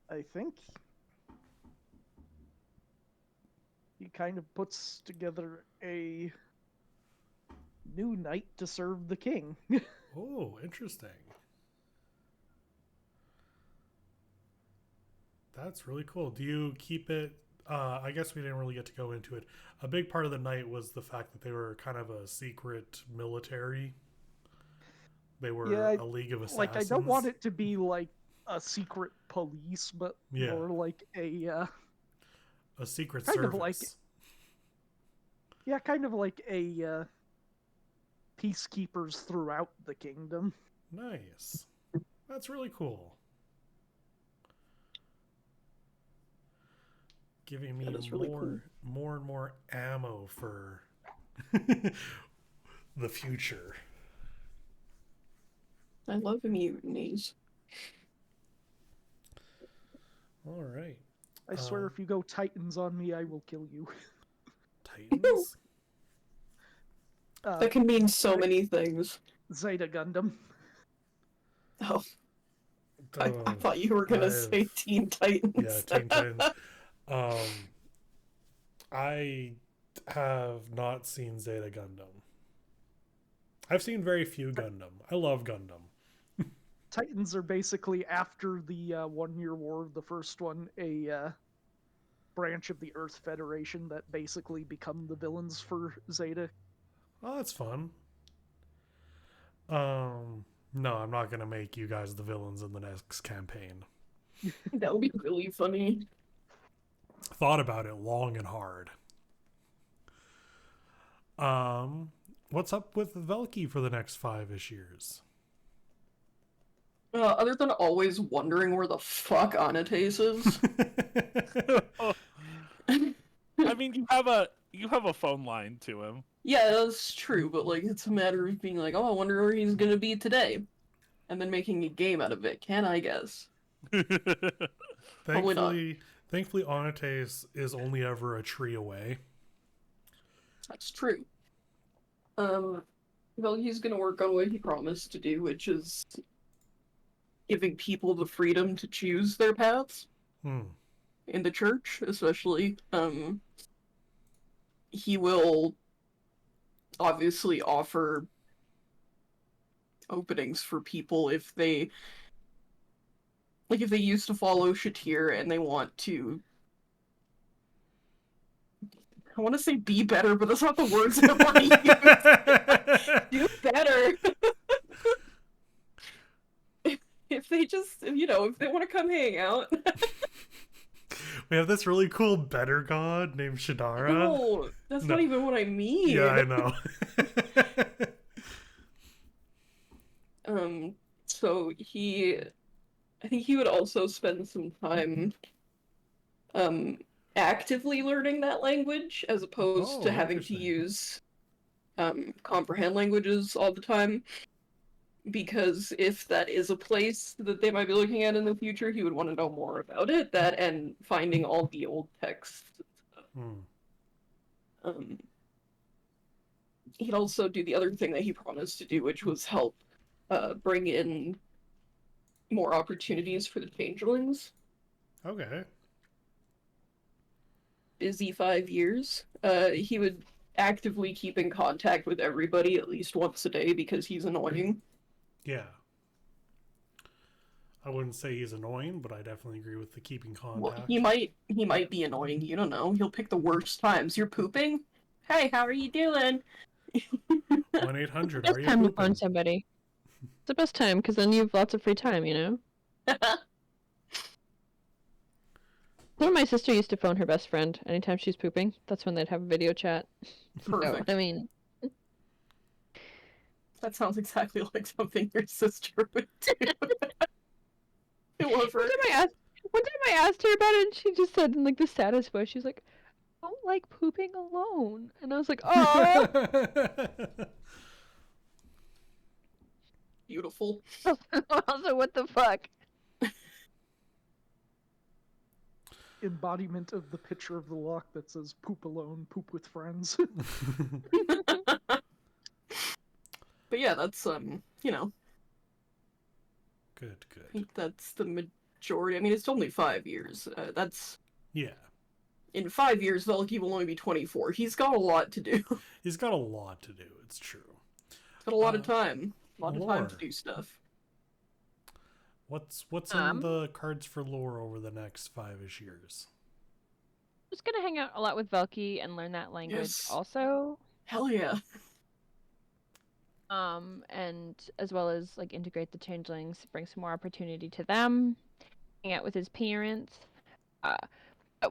I think he kind of puts together a new knight to serve the king. Oh, interesting. That's really cool. Do you keep it? I guess we didn't really get to go into it. A big part of the night was the fact that they were kind of a secret military. They were a league of assassins. Like, I don't want it to be like a secret police, but more like a secret kind service. of like, kind of like a peacekeepers throughout the kingdom. Nice. That's really cool. Giving me really more and more ammo for the future. I love mutinies. All right. I swear, if you go Titans on me, I will kill you. Titans? That can mean so many things. Zeta Gundam. Oh. I thought you were gonna say Teen Titans. Yeah, Teen Titans. I have not seen Zeta Gundam. I've seen very few Gundam. I love Gundam. Titans are basically, after the 1-year war, the first one, a branch of the Earth Federation that basically become the villains for Zeta. Oh, that's fun. No, I'm not gonna make you guys the villains in the next campaign. That would be really funny. Thought about it long and hard. What's up with Velky for the next 5-ish years? Other than always wondering where the fuck Anates is. I mean, you have a phone line to him. Yeah, that's true, but like it's a matter of being like, oh, I wonder where he's gonna be today, and then making a game out of it. Can I guess? Probably not. Thankfully, Anates is only ever a tree away. That's true. Well, he's gonna work on what he promised to do, which is giving people the freedom to choose their paths. In the church, especially. He will obviously offer openings for people if they used to follow Shatir and they want to, I want to say be better, but that's not the words I want to use. Do better. If they just, if they want to come hang out. We have this really cool better god named Shadara. No, that's not even what I mean. Yeah, I know. So I think he would also spend some time actively learning that language as opposed to having to use comprehend languages all the time. because if that is a place that they might be looking at in the future, he would want to know more about it. That and finding all the old texts. Um, he'd also do the other thing that he promised to do, which was help bring in more opportunities for the changelings. Okay. Busy 5 years. He would actively keep in contact with everybody at least once a day because he's annoying. Yeah. I wouldn't say he's annoying, but I definitely agree with the keeping contact. Well, he might be annoying. You don't know. He'll pick the worst times. You're pooping. Hey, how are you doing? 1-800. Best Are you time to pooping? phone somebody. It's the best time because then you have lots of free time, you know. So my sister used to phone her best friend anytime she's pooping. That's when they'd have a video chat. Perfect. So, I mean, That sounds exactly like something your sister would do. I love her. one time I asked her about it, and she just said in like the saddest voice, she's like, "I don't like pooping alone," and I was like, "Oh." Beautiful. Also, what the fuck? Embodiment of the picture of the lock that says "poop alone, poop with friends." But yeah, that's you know, Good. I think that's the majority. I mean, it's only 5 years. That's Yeah. in 5 years, Velky will only be 24. He's got a lot to do. He's got a lot to do. It's true. He's got a lot of time. A lot of time lore. to do stuff. What's in the cards for lore over the next 5-ish years? Just gonna hang out a lot with Velky and learn that language Yes. also. Hell yeah. And as well as like integrate the changelings, bring some more opportunity to them, hang out with his parents. But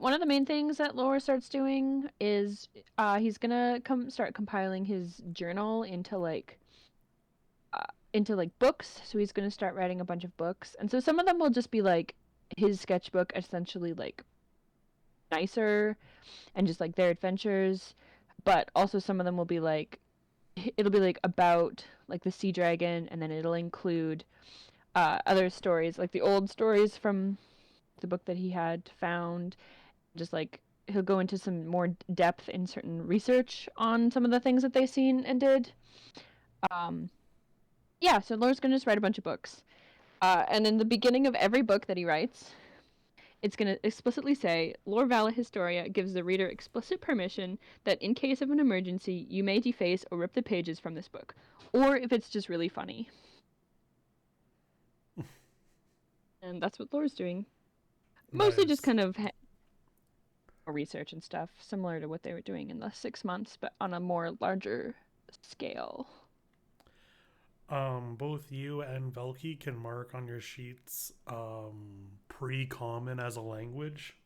one of the main things that Laura starts doing is he's gonna start compiling his journal into books. So he's gonna start writing a bunch of books, and so some of them will just be like his sketchbook, essentially like nicer, and just like their adventures. But also some of them will be like it'll be like about like the sea dragon, and then it'll include other stories, like the old stories from the book that he had found. Just like he'll go into some more depth in certain research on some of the things that they've seen and did. Yeah, so Laura's gonna just write a bunch of books, and in the beginning of every book that he writes, it's going to explicitly say, Lore Vala Historia gives the reader explicit permission that in case of an emergency, you may deface or rip the pages from this book, or if it's just really funny. And that's what Lore's doing. Mostly just kind of research and stuff, similar to what they were doing in the 6 months, but on a more larger scale. Both you and Velky can mark on your sheets pre-common as a language.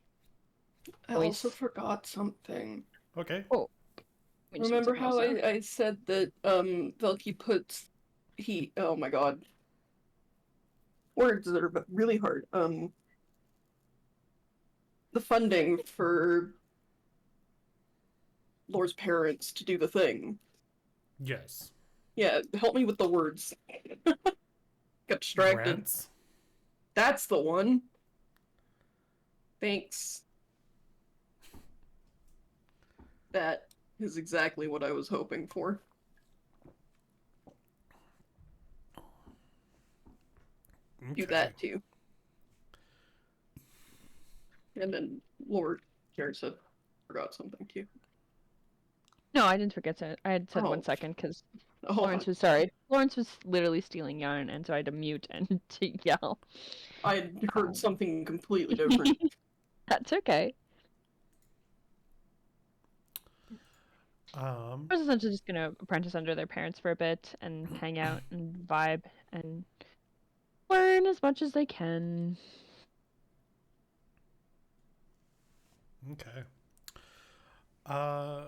I also forgot something. Okay. Oh. Remember how I said that Velky puts oh my god. Words that are really hard. The funding for Lore's parents to do the thing. Yes. Yeah, help me with the words. Got distracted. Grants? That's the one. Thanks. That is exactly what I was hoping for. Okay. Do that too. And then Lord cares I forgot something too. No, I didn't forget to. I had said 1 second because Oh, Lawrence was sorry. Lawrence was literally stealing yarn, and so I had to mute and to yell. I had heard something completely different. That's okay. I was essentially just gonna apprentice under their parents for a bit and hang out and vibe and learn as much as they can. Okay.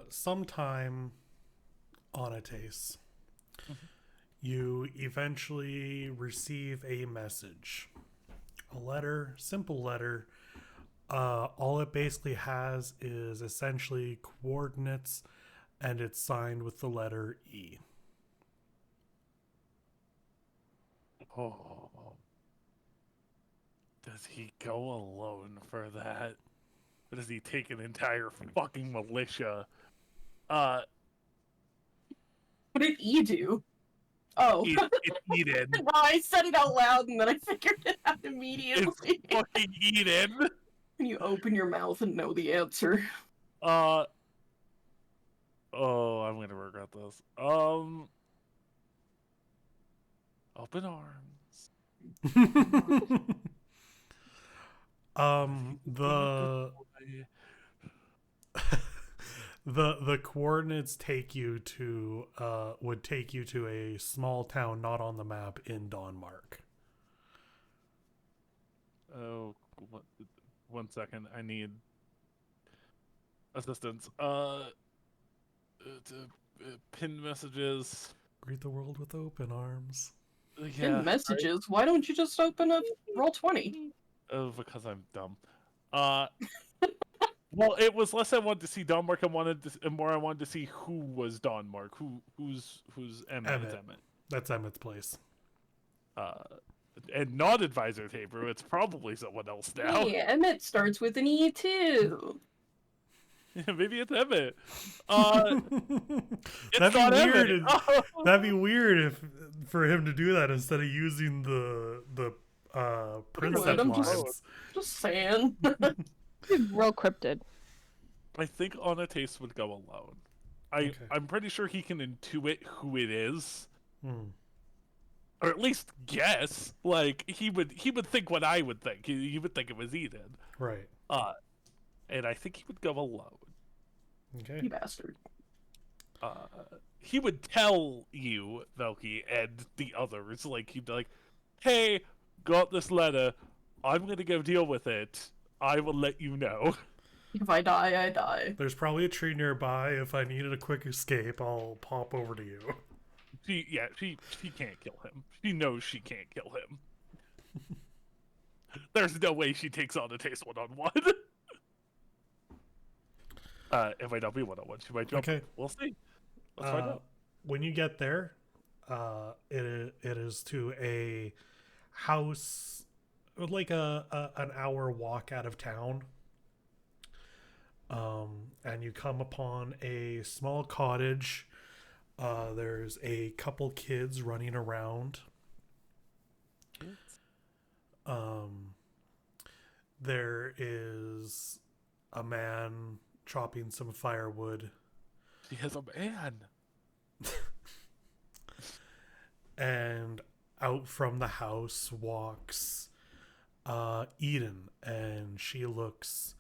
Sometime on a taste, you eventually receive a message. A letter, simple letter. All it basically has is essentially coordinates, and it's signed with the letter E. Oh. Does he go alone for that? Or does he take an entire fucking militia? What did E do? Oh. It's Eden. No, I said it out loud and then I figured it out immediately. It's fucking Eden. Can you open your mouth and know the answer? Oh, I'm gonna regret this. Open arms. The coordinates take you to would take you to a small town not on the map in Denmark. Oh, 1 second. I need assistance. Pinned messages. Greet the world with open arms. Yeah. In messages, why don't you just open up Roll20? Oh, because I'm dumb. Well, it was less I wanted to see Denmark and more I wanted to see who was Denmark. Who's Emmett? It's Emmett. That's Emmett's place. And not Advisor Tabor. It's probably someone else now. Yeah, Emmett starts with an E too. Yeah, maybe it's Emmett. It's That'd be not weird. Emmett. That'd be weird for him to do that instead of using the princess I'm lines. just saying. Real cryptid. I think Onotace would go alone. I'm pretty sure he can intuit who it is. Or at least guess. Like he would think what I would think. He would think it was Eden. Right. And I think he would go alone. Okay. You bastard. He would tell you, Velky, and the others, like he'd be like, "Hey, got this letter. I'm gonna go deal with it. I will let you know." If I die, I die. There's probably a tree nearby. If I needed a quick escape, I'll pop over to you. She can't kill him. She knows she can't kill him. There's no way she takes on a taste one-on-one. It might not be one-on-one. She might jump. Okay. We'll see. Let's find out. When you get there, it is to a house, like an hour walk out of town. And you come upon a small cottage. There's a couple kids running around. There is a man chopping some firewood. She has a man. And out from the house walks Eden, and she looks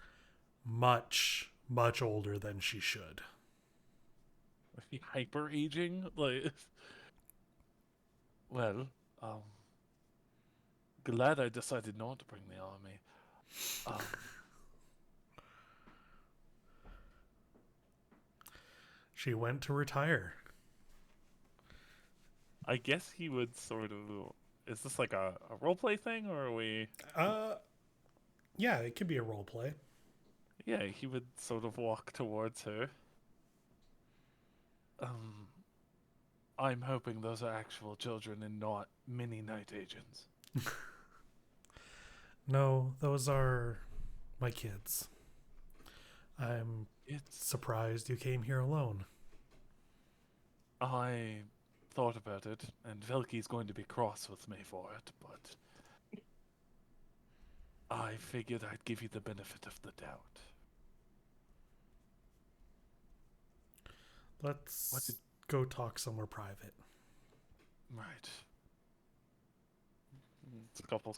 much older than she should. Is she hyper aging? Like, well, glad I decided not to bring the army. She went to retire. I guess he would sort of. Is this like a roleplay thing, or are we? Yeah, it could be a role play. Yeah, he would sort of walk towards her. I'm hoping those are actual children and not mini night agents. No, those are my kids. I'm surprised you came here alone. I thought about it, and Velky's going to be cross with me for it, but I figured I'd give you the benefit of the doubt. Let's go talk somewhere private. Right. Scuffle.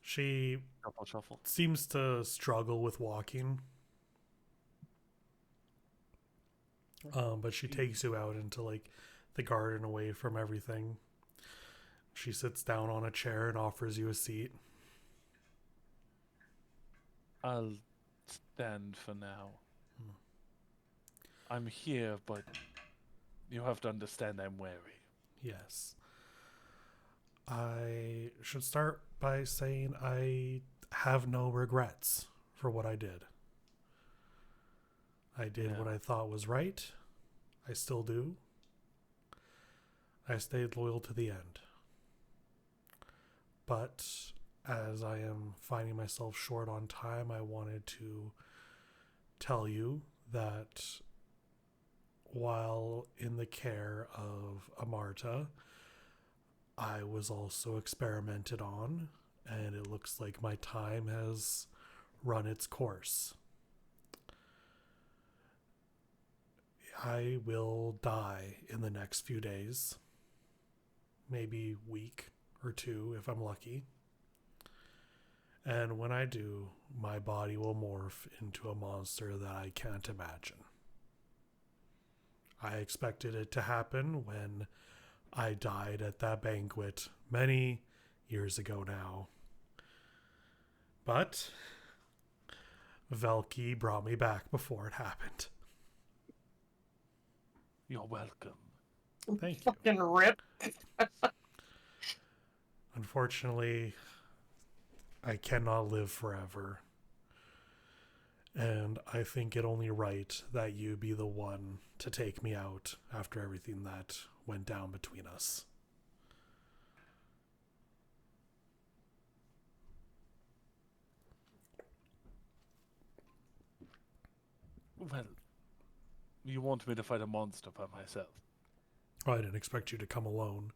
She Shuffle. seems to struggle with walking. But she takes you out into like the garden away from everything. She sits down on a chair and offers you a seat. I'll stand for now. I'm here, but you have to understand I'm wary. Yes. I should start by saying I have no regrets for what I did. I did what I thought was right. I still do. I stayed loyal to the end. But as I am finding myself short on time, I wanted to tell you that while in the care of Amarta, I was also experimented on, and it looks like my time has run its course. I will die in the next few days, maybe week or two if I'm lucky. And when I do, my body will morph into a monster that I can't imagine. I expected it to happen when I died at that banquet many years ago now. But Velki brought me back before it happened. You're welcome. Thank you. Fucking rip. Unfortunately, I cannot live forever. And I think it only right that you be the one to take me out after everything that went down between us. Well, you want me to fight a monster by myself? I didn't expect you to come alone.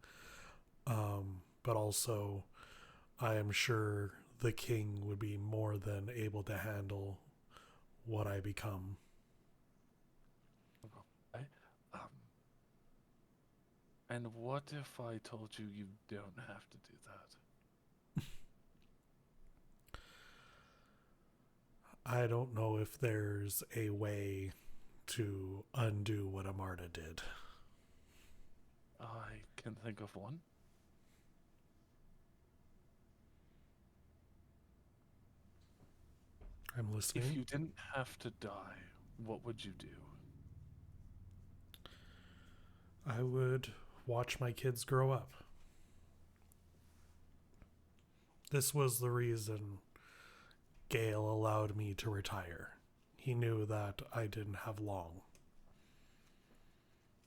But also, I am sure the king would be more than able to handle what I become. Okay. And what if I told you you don't have to do that? I don't know if there's a way to undo what Amarta did. I can think of one. I'm listening. If you didn't have to die, what would you do? I would watch my kids grow up. This was the reason Gale allowed me to retire. He knew that I didn't have long.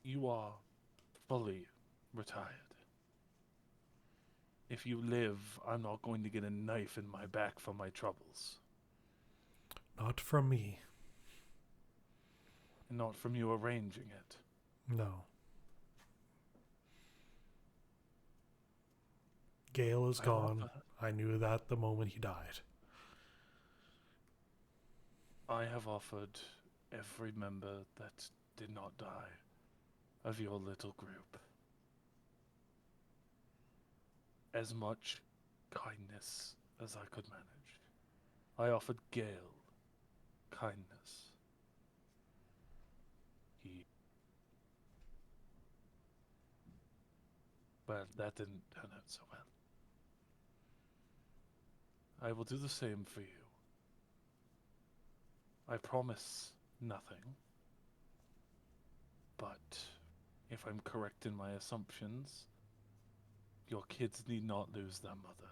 You are fully retired. If you live, I'm not going to get a knife in my back for my troubles. Not from me. And not from you arranging it. No. Gale is gone. I knew that the moment he died. I have offered every member that did not die of your little group as much kindness as I could manage. I offered Gale kindness. Well, that didn't turn out so well. I will do the same for you. I promise nothing. But if I'm correct in my assumptions, your kids need not lose their mother.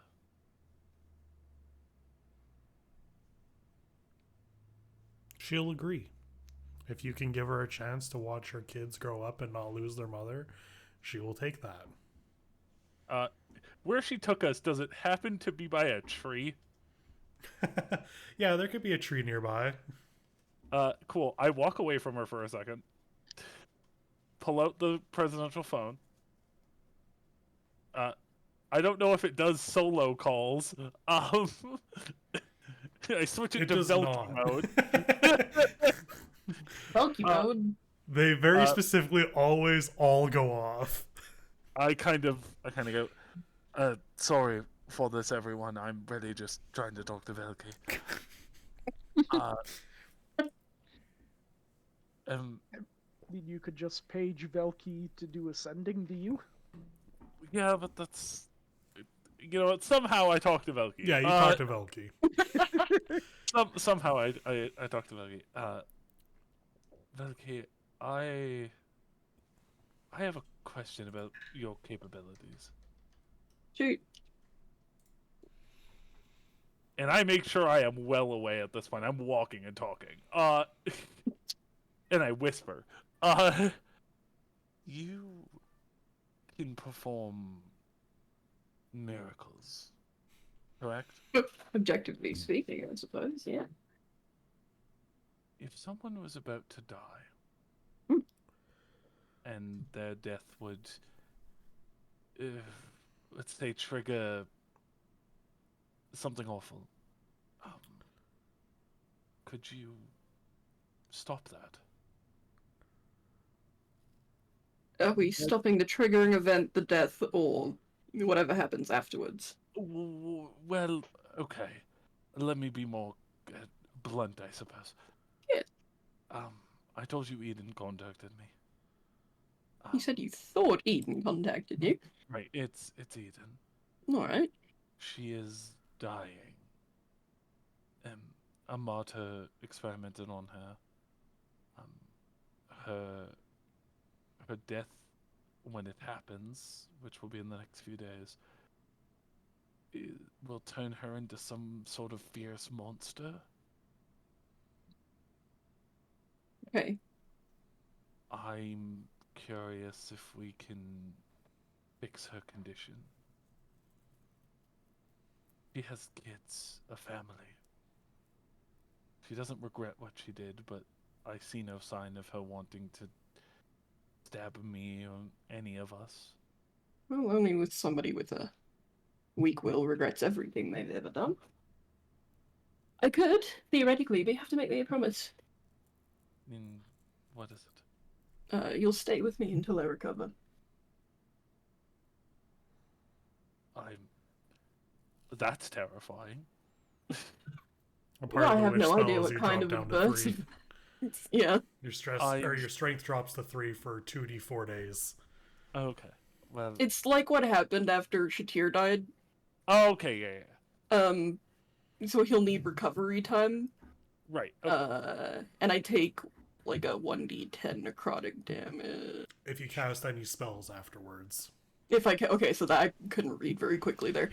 She'll agree. If you can give her a chance to watch her kids grow up and not lose their mother, she will take that. Where she took us, does it happen to be by a tree? Yeah, there could be a tree nearby. Cool. I walk away from her for a second. Pull out the presidential phone. I don't know if it does solo calls. I switch it to Velky mode. Velky mode. They very specifically always all go off. I kind of go, sorry for this, everyone. I'm really just trying to talk to Velky. You could just page Velky to do ascending, do you? Yeah, but that's... You know what? Somehow I talk to Velky. Yeah, you talk to Velky. Somehow I talk to Velky. Velky, I have a question about your capabilities. Shoot. And I make sure I am well away at this point. I'm walking and talking. And I whisper. You can perform miracles correct? Objectively speaking, I suppose, yeah. If someone was about to die, Hmm. and their death would, uh, let's say, trigger something awful, um, could you stop that? Are we stopping the triggering event, the death, or whatever happens afterwards? Well, okay. Let me be more blunt, I suppose. Yeah. I told you Eden contacted me. You said you thought Eden contacted you. Right, it's Eden. Alright. She is dying. A martyr experimented on her. Her death, when it happens, which will be in the next few days, it will turn her into some sort of fierce monster. Okay. I'm curious if we can fix her condition. She has kids, a family. She doesn't regret what she did, but I see no sign of her wanting to stab me or any of us. Well, only with somebody with a weak will regrets everything they've ever done. I could, theoretically, but you have to make me a promise. What is it? You'll stay with me until I recover. That's terrifying. Apart Well, I of the have witch no idea spells, what you kind drop of down to adversity. 3. Yeah. Your stress or your strength drops to 3 for 2d4 days. Okay. Well, It's like what happened after Shatir died. oh, okay, yeah. So he'll need recovery time. Right. Okay. And I take like a 1d10 necrotic damage. If you cast any spells afterwards. If I can, okay, so that I couldn't read very quickly there.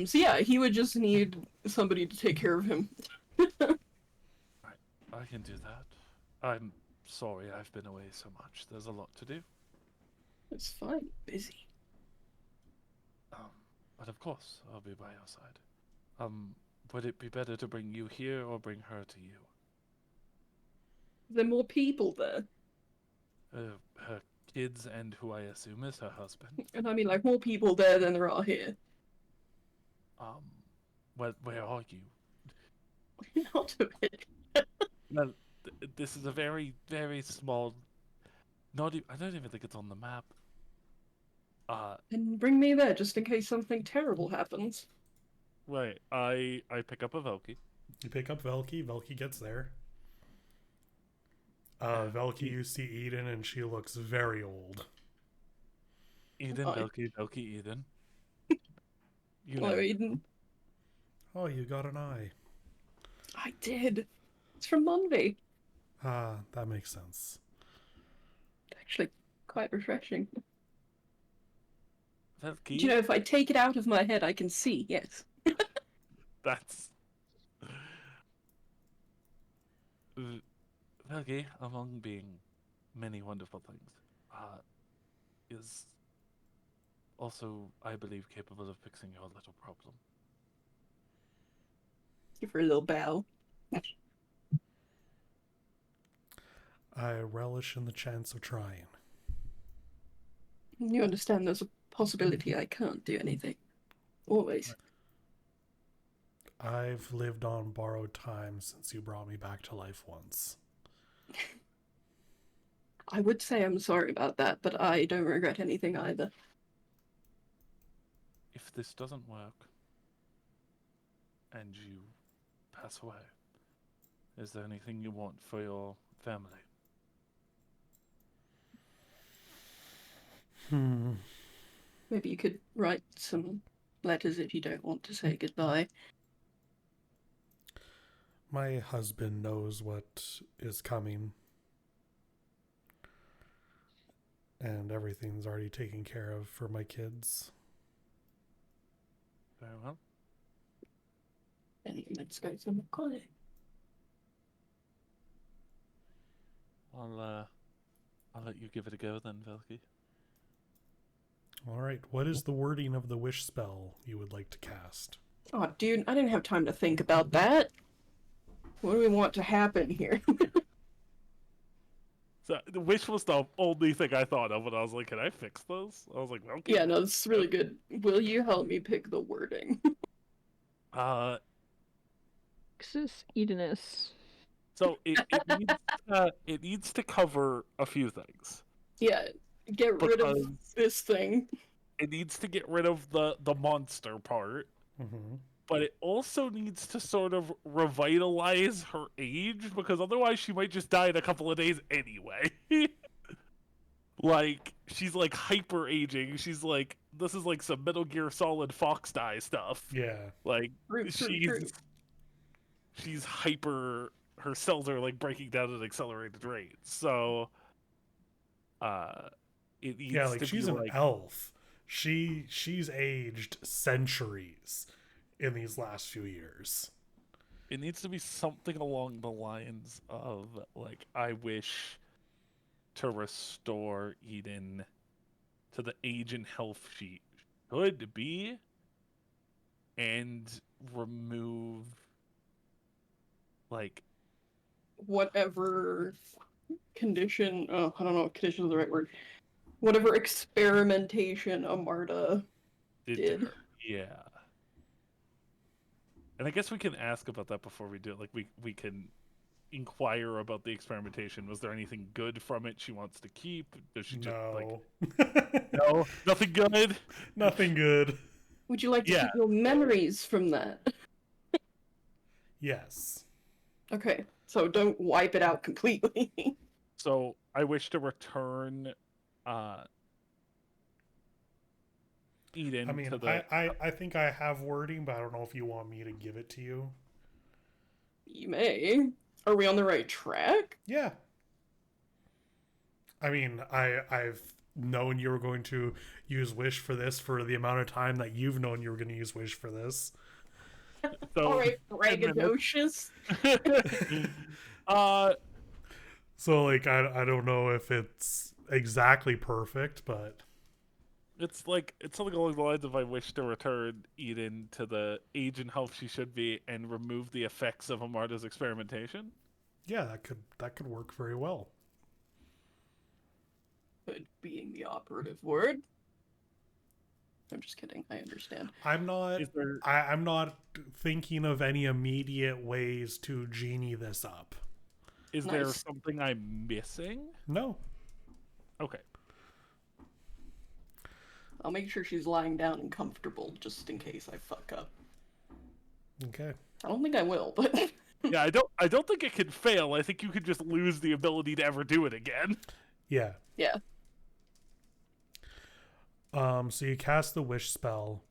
So yeah, he would just need somebody to take care of him. Right. I can do that. I'm sorry I've been away so much. There's a lot to do. It's fine. Busy. But of course, I'll be by your side. Would it be better to bring you here or bring her to you? There are more people there. Her kids and who I assume is her husband. And I mean, like, more people there than there are here. Where are you? Not a bit. Well, this is a very, very small. I don't even think it's on the map. And bring me there just in case something terrible happens. Right. I pick up a Velky. You pick up Velky. Velky gets there. Velky, you see Eden, and she looks very old. Eden, Hi. Velky, Eden. Hello, Eden. Oh, you got an eye. I did. It's from Monday. Ah, that makes sense. Actually, quite refreshing. Velky. Do you know, if I take it out of my head, I can see, yes. That's. Velky, among being many wonderful things, is also, I believe, capable of fixing your little problem. Give her a little bow. I relish in the chance of trying. You understand there's a possibility I can't do anything. Always. I've lived on borrowed time since you brought me back to life once. I would say I'm sorry about that, but I don't regret anything either. If this doesn't work, and you pass away, is there anything you want for your family? Maybe you could write some letters if you don't want to say goodbye. My husband knows what is coming. And everything's already taken care of for my kids. Very well. And let's go to McCoy. I'll let you give it a go then, Velky. Alright, what is the wording of the wish spell you would like to cast? Oh, dude, I didn't have time to think about that. What do we want to happen here? So the wish was the only thing I thought of when I was like, "Can I fix those?" I was like, "Okay." Yeah, no, this is really good. Will you help me pick the wording? Xis Edenus. So it needs to cover a few things. Yeah, get rid of Because this thing. it needs to get rid of the monster part, Mm-hmm. but it also needs to sort of revitalize her age, because otherwise she might just die in a couple of days anyway. Like, she's like hyper aging. She's like, this is like some Metal Gear Solid Fox die stuff. Yeah. Like, True. she's hyper. Her cells are like breaking down at accelerated rates. So, it needs Yeah, like to she's be an like, elf. She's aged centuries in these last few years. it needs to be something along the lines of like, I wish to restore Eden to the age and health she should be, and remove like Whatever condition. Oh, I don't know if condition is the right word. Whatever experimentation Amarta did did. to her. Yeah. And I guess we can ask about that before we do it. Like, we can inquire about the experimentation. Was there anything good from it she wants to keep? Does she just like No. no, nothing good? Nothing good. Would you like to Yeah. keep your memories from that? Yes. Okay, so don't wipe it out completely. So I wish to return Eden I mean, to the I think I have wording, but I don't know if you want me to give it to you. You may. Are we on the right track? Yeah. I mean, I've known you were going to use Wish for this for the amount of time that you've known you were going to use Wish for this. so Alright, braggadocious. So, like, I don't know if it's exactly perfect, but it's like, it's something along the lines of, I wish to return Eden to the age and health she should be, and remove the effects of Amarta's experimentation. yeah, that could work very well. Could being the operative word. I'm just kidding. I understand. I'm not Is there I'm not thinking of any immediate ways to genie this up. is there Nice. something I'm missing? No. Okay. I'll make sure she's lying down and comfortable just in case I fuck up. Okay. I don't think I will, but Yeah, I don't think it could fail. I think you could just lose the ability to ever do it again. Yeah. yeah. So you cast the wish spell.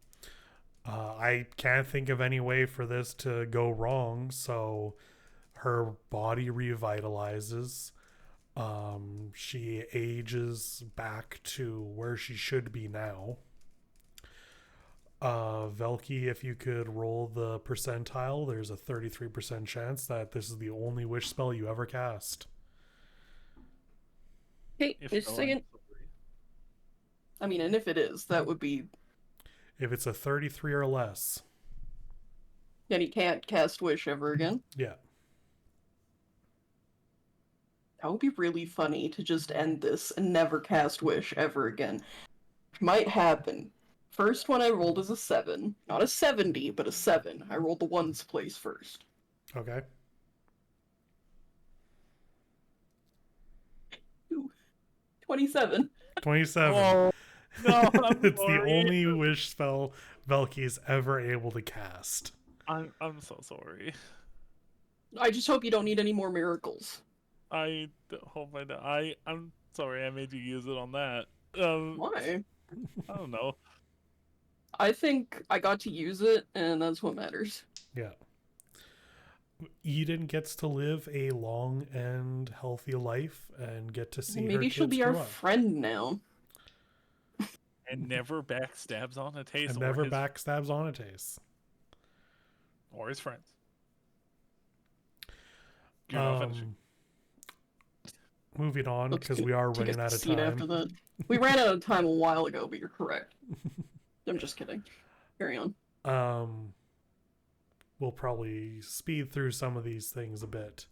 I can't think of any way for this to go wrong, so her body revitalizes. She ages back to where she should be now. Velky, if you could roll the percentile, there's a 33% chance that this is the only wish spell you ever cast. Hey, If just a so, second. I mean, and if it is, that would be. If it's a 33 or less, Then he can't cast Wish ever again. yeah. That would be really funny to just end this and never cast Wish ever again. Might happen. First one I rolled is a 7. Not a 70, but a 7. I rolled the ones place first. Okay. Ooh. 27. 27. Oh, no, I'm It's the sorry. only wish spell Velky's ever able to cast. I'm so sorry. I just hope you don't need any more miracles. I hope I don't. I'm sorry I made you use it on that. Why? I don't know. I think I got to use it, and that's what matters. Yeah. Eden gets to live a long and healthy life and get to see her Maybe she'll kids be our grow up. friend now. And never backstabs on a taste And or never his, backstabs Onates. or his friends. You're not finishing. Moving on, Let's because get- we are take running a out of scene time. After that. We ran out of time a while ago, but you're correct. I'm just kidding. Carry on. we'll probably speed through some of these things a bit.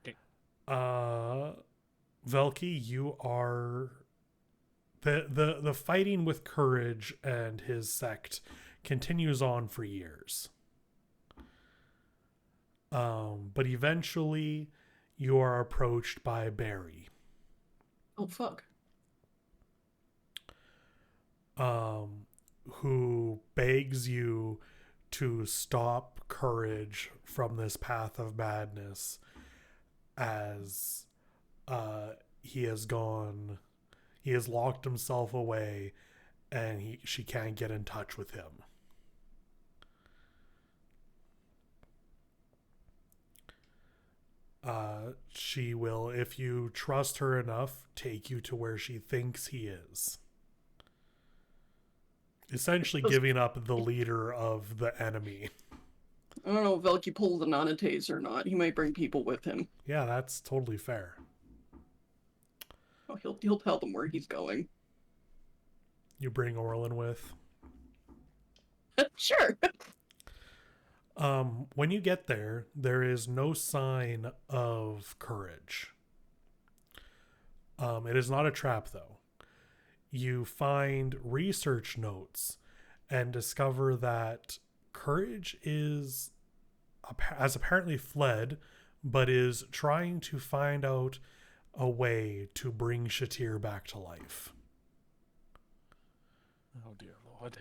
Okay. Velky, you are the fighting with Courage and his sect continues on for years. But eventually you are approached by Barry. Oh fuck. Who begs you to stop Courage from this path of madness, as he has locked himself away and she can't get in touch with him. She will, if you trust her enough, take you to where she thinks he is. Essentially giving up the leader of the enemy. I don't know if Velky pulled an Anates or not. He might bring people with him. Yeah, that's totally fair. Oh, he'll tell them where he's going. You bring Orlin with. Sure. When you get there, there is no sign of Courage. It is not a trap, though. You find research notes and discover that Courage has apparently fled, but is trying to find out a way to bring Shatir back to life. Oh dear Lord.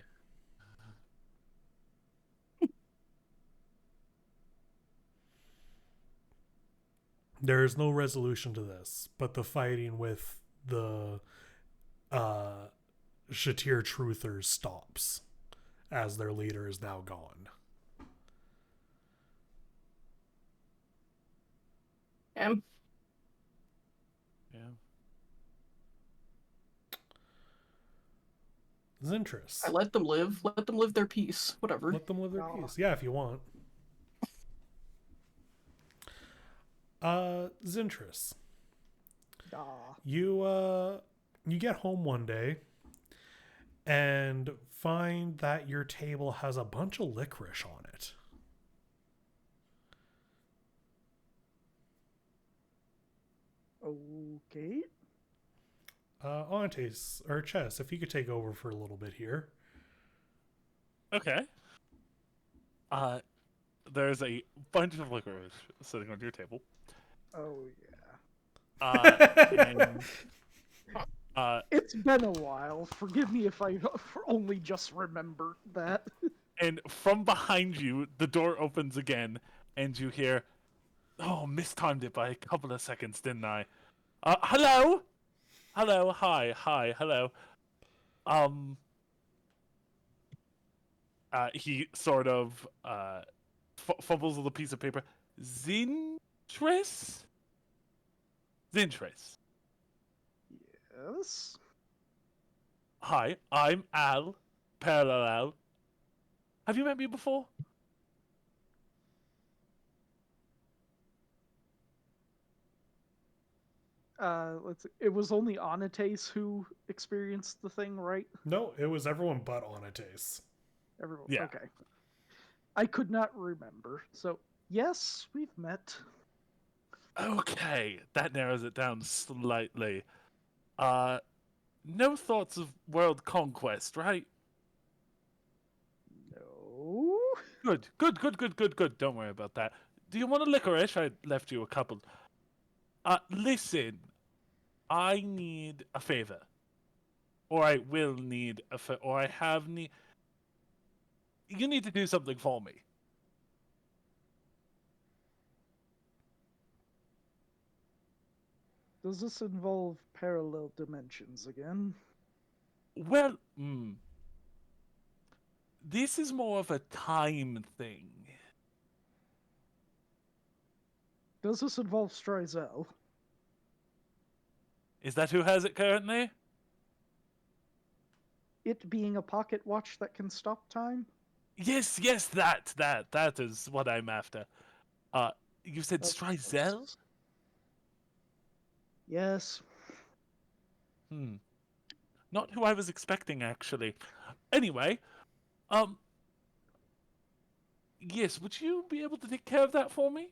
There is no resolution to this, but the fighting with the Shatir Truthers stops, as their leader is now gone. Yeah. Zintris. I let them live. Let them live their peace. Whatever. Let them live their peace. Yeah, if you want. Zintris. You get home one day and find that your table has a bunch of licorice on it. Okay. Antes, or Chess, if you could take over for a little bit here. Okay. There's a bunch of licorice sitting on your table. Oh yeah. And, It's been a while. Forgive me if I only just remembered that. and from behind you, the door opens again, and you hear, "Oh, mistimed it by a couple of seconds, didn't I? Hello, hello, hi, hello." He sort of fumbles with a piece of paper. Zintris. Yes. Hi, I'm Al. Parallel. Have you met me before? Let's see. It was only Anates who experienced the thing, right? No, it was everyone but Onates. Everyone. Yeah. Okay. I could not remember. So, yes, we've met. Okay, that narrows it down slightly. No thoughts of world conquest, right? No. Good. Don't worry about that. Do you want a licorice? I left you a couple. Listen, I need a favor. Or I will need a favor. Or I have need... You need to do something for me. Does this involve parallel dimensions again? Well, this is more of a time thing. Does this involve Strizel? Is that who has it currently? It being a pocket watch that can stop time? Yes, that is what I'm after. You said Strizel? Yes. Not who I was expecting, actually. Anyway, yes, would you be able to take care of that for me?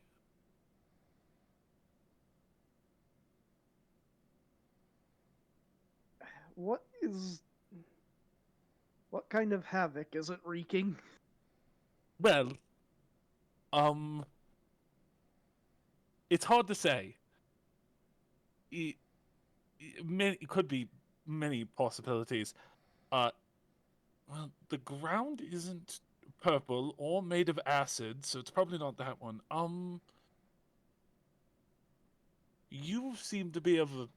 What kind of havoc is it wreaking? Well, it's hard to say. It could be many possibilities. Uh, well, the ground isn't purple or made of acid, so it's probably not that one. You seem to be of a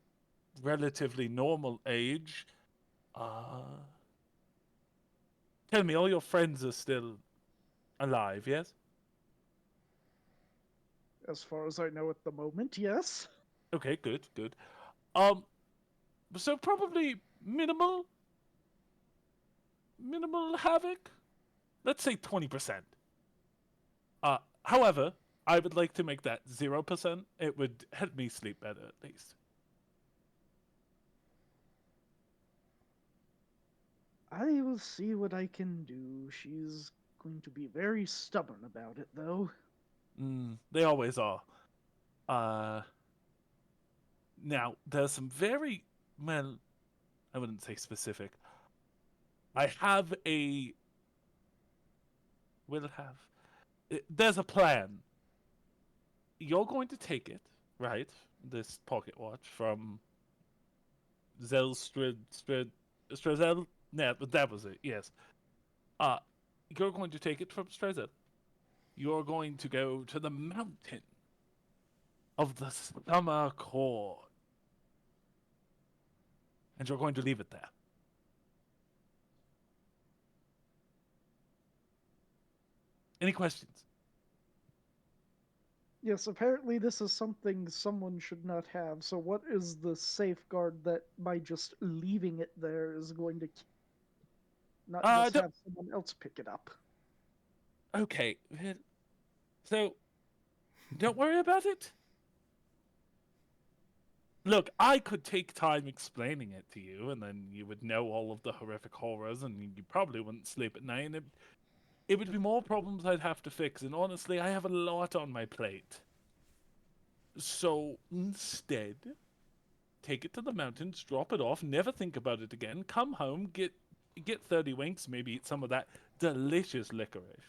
relatively normal age. Tell me, all your friends are still alive, yes? As far as I know at the moment, yes. Okay, good, good. Um, so probably minimal havoc. Let's say 20%. However, I would like to make that 0%. It would help me sleep better, at least. I will see what I can do. She's going to be very stubborn about it, though. They always are. Now, there's some very, well, I wouldn't say specific. There's a plan. You're going to take it, right? This pocket watch from Strazel? Yeah, but that was it, yes. Uh, you're going to take it from Strazel. You're going to go to the mountain of the Summer Core. And you're going to leave it there. Any questions? Yes, apparently this is something someone should not have. So what is the safeguard that by just leaving it there is going to not just Don't- have someone else pick it up? Okay. So, don't worry about it. Look, I could take time explaining it to you, and then you would know all of the horrific horrors, and you probably wouldn't sleep at night, and it would be more problems I'd have to fix, and honestly, I have a lot on my plate. So, instead, take it to the mountains, drop it off, never think about it again, come home, get 30 winks, maybe eat some of that delicious licorice.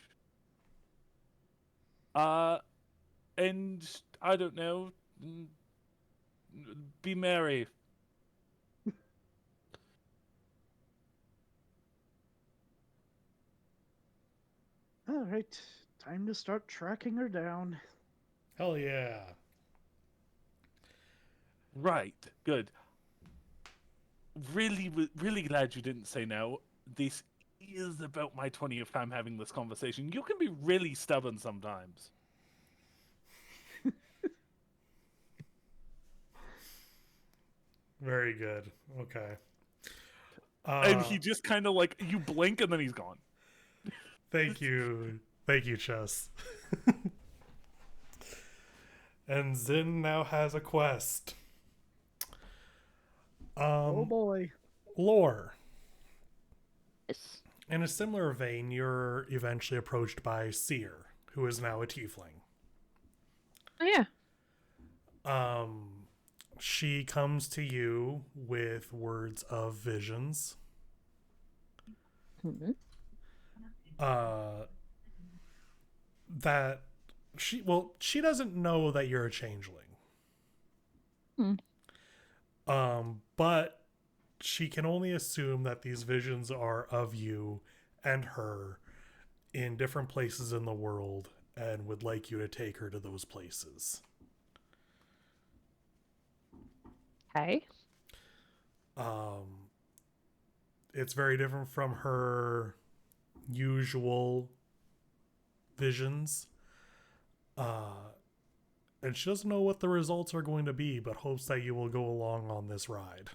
And I don't know, be merry. All right, time to start tracking her down. Hell yeah. Right, good. Really glad you didn't say no. This is about my 20th time having this conversation. You can be really stubborn sometimes. Very good. Okay. And he just kind of like, you blink and then he's gone. Thank you, Chess. And Zin now has a quest. Oh boy. Lore. Yes. In a similar vein, you're eventually approached by Seer, who is now a tiefling. Oh yeah. She comes to you with words of visions. Mm-hmm. That she doesn't know that you're a changeling. But she can only assume that these visions are of you and her in different places in the world and would like you to take her to those places. Okay. It's very different from her usual visions. And she doesn't know what the results are going to be, but hopes that you will go along on this ride.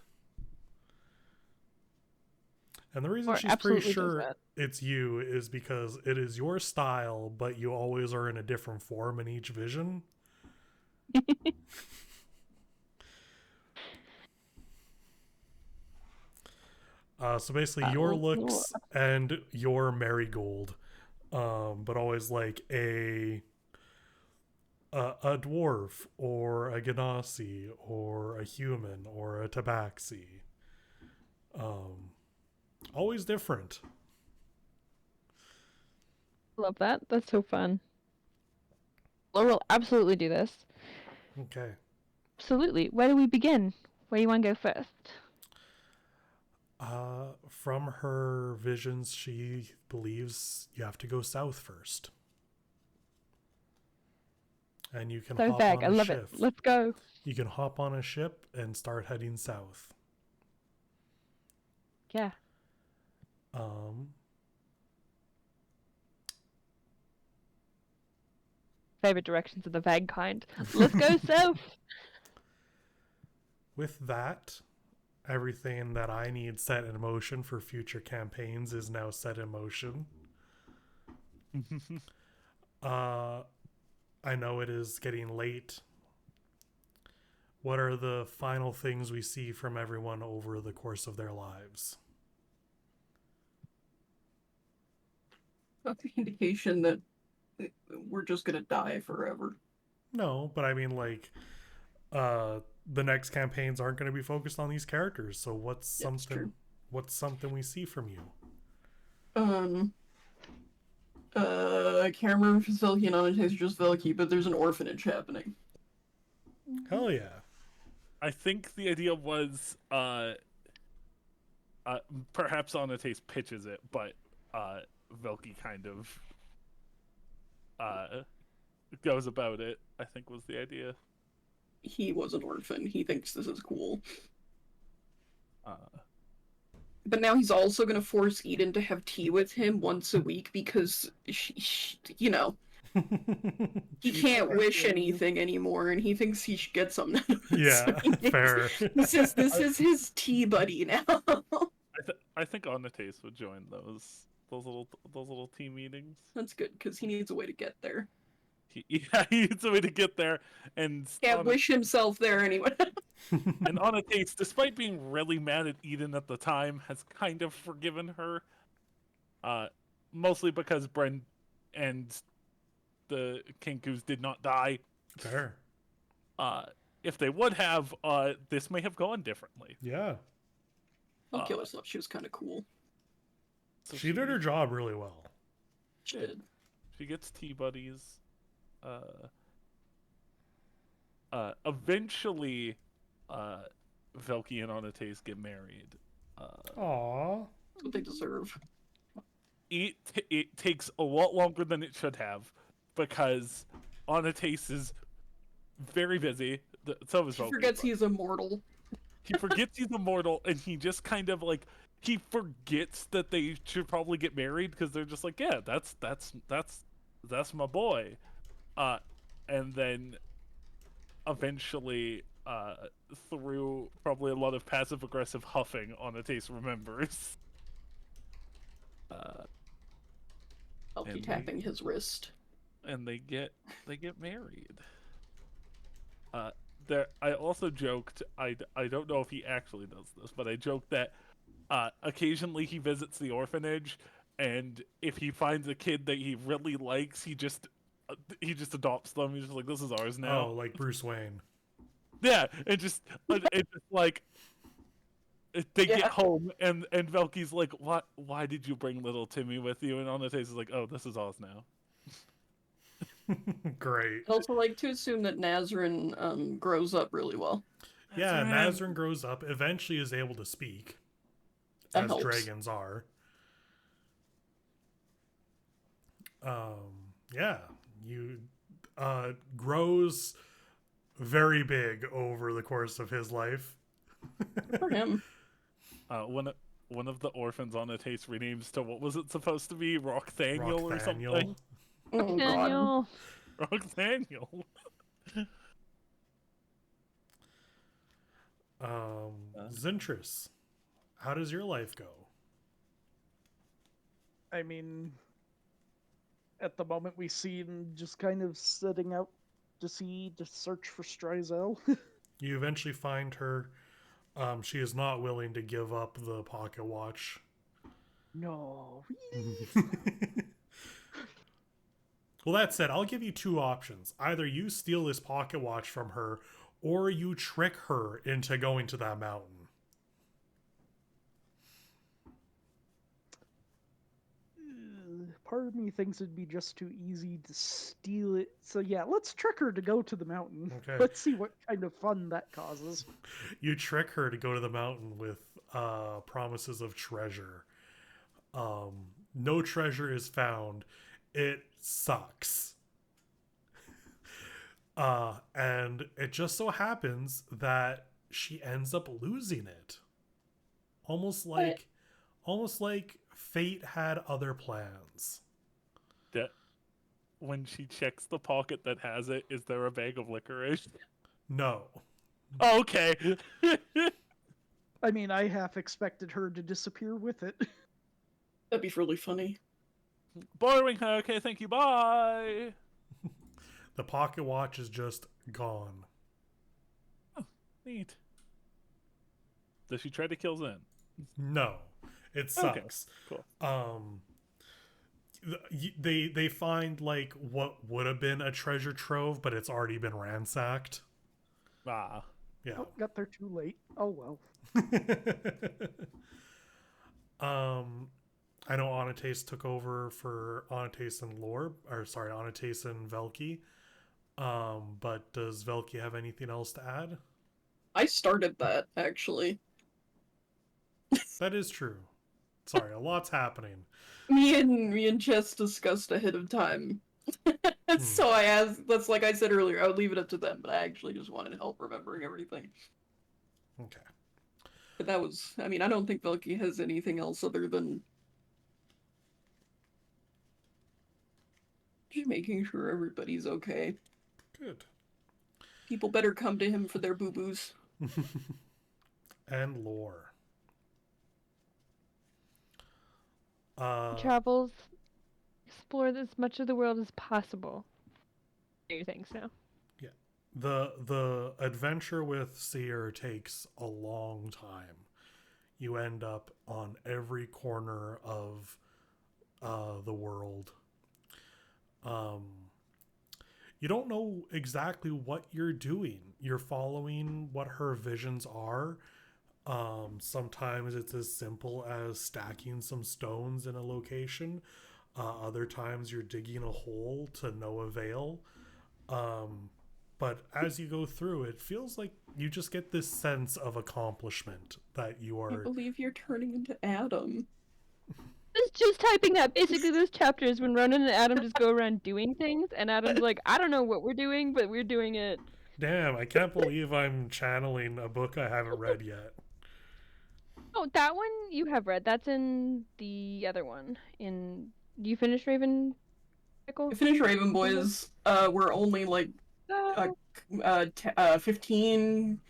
And the reason she's pretty sure it's you is because it is your style, but you always are in a different form in each vision. So basically, your looks and your marigold but always like a dwarf or a ganassi or a human or a tabaxi. Always different. Love that. That's so fun. Laura will absolutely do this. Okay. Absolutely. Where do we begin? Where do you want to go first? From her visions, she believes you have to go south first. And you can So hop vague. on I a love ship. it. Let's go. You can hop on a ship and start heading south. Yeah. Favorite directions of the vague kind. Let's go south. With that, everything that I need set in motion for future campaigns is now set in motion. I know it is getting late. What are the final things we see from everyone over the course of their lives? That's the indication that we're just gonna die forever. No, but I mean, like, the next campaigns aren't going to be focused on these characters. So what's something we see from you? I can't remember if it's Velky and Annotates or just Velky, but there's an orphanage happening. Hell yeah. I think the idea was perhaps Annotates pitches it, but Velky kind of goes about it, I think was the idea. He was an orphan. He thinks this is cool. But now he's also going to force Eden to have tea with him once a week because, you know, he can't wish anything anymore, and he thinks he should get something out of it. Yeah, So fair. This is his tea buddy now. I think Annotates would join those little team meetings. That's good, because he needs a way to get there. He needs a way to get there, and Can't wish himself there anyway. And Annotates, despite being really mad at Eden at the time, has kind of forgiven her. Mostly because Bren and the Kinkus did not die. Fair. If they would have, this may have gone differently. Yeah. Killer thought she was kind of cool. So she did her job really well. She did. She gets tea buddies. Eventually, Velky and Annotates get married. Aww. That's what they deserve. It takes a lot longer than it should have, because Annotates is very busy. So is Velky. He forgets he's immortal. He forgets he's immortal, and he just kind of like he forgets that they should probably get married because they're just like, yeah, that's my boy. And then eventually, through probably a lot of passive aggressive huffing, Annotates remembers. I'll be tapping his wrist. And they get married. I also joked, I don't know if he actually does this, but I joked that occasionally he visits the orphanage, and if he finds a kid that he really likes, he just adopts them. He's just like, this is ours now. Oh, like Bruce Wayne. Yeah, it just like they get home, and Velky's like, why did you bring little Timmy with you? And Annotates is like, oh, this is ours now. Great. I'd also like to assume that Nazrin grows up really well. Yeah, Nazrin grows up, eventually is able to speak, That as helps. dragons are. Yeah, you grows very big over the course of his life. For him. One of the orphans Annotates renames to, what was it supposed to be? Rockthaniel or something? Oh, God. Daniel. Rockthaniel. Zintris, how does your life go? I mean, at the moment we see him just kind of setting out to search for Strizel. You eventually find her. She is not willing to give up the pocket watch. No, really? Well, that said, I'll give you two options. Either you steal this pocket watch from her, or you trick her into going to that mountain. Part of me thinks it'd be just too easy to steal it. So yeah, let's trick her to go to the mountain. Okay. Let's see what kind of fun that causes. You trick her to go to the mountain with promises of treasure. No treasure is found. It sucks. And it just so happens that she ends up losing it. Almost like fate had other plans. That when she checks the pocket that has it, is there a bag of licorice? No. Oh, okay. I mean, I half expected her to disappear with it. That'd be really funny. Borrowing her. Okay, thank you. Bye. The pocket watch is just gone. Neat. Does she try to kill Zen? No. It sucks. Okay, cool. They find like what would have been a treasure trove, but it's already been ransacked. Ah. Yeah. Oh, got there too late. Oh well. I know Anates took over for Anates and Anates and Velki. But does Velki have anything else to add? I started that, actually. That is true. Sorry, a lot's happening. Me and Jess discussed ahead of time. So I asked, that's like I said earlier, I would leave it up to them, but I actually just wanted help remembering everything. Okay. But that was, I mean, I don't think Velki has anything else other than just making sure everybody's okay. Good. People better come to him for their boo-boos. And lore. Travels, explore as much of the world as possible. Do you think so? Yeah. The adventure with Seer takes a long time. You end up on every corner of the world. You don't know exactly what you're doing. You're following what her visions are. Sometimes it's as simple as stacking some stones in a location. Other times you're digging a hole to no avail. But as you go through, it feels like you just get this sense of accomplishment that you I are. believe you're turning into Adam. Just typing that. Basically, those chapters when Ronan and Adam just go around doing things, and Adam's like, I don't know what we're doing, but we're doing it. Damn, I can't believe I'm channeling a book I haven't read yet. Oh, that one you have read. That's in the other one. You finished Raven? Pickle? I finished Raven Boys. We're only like 15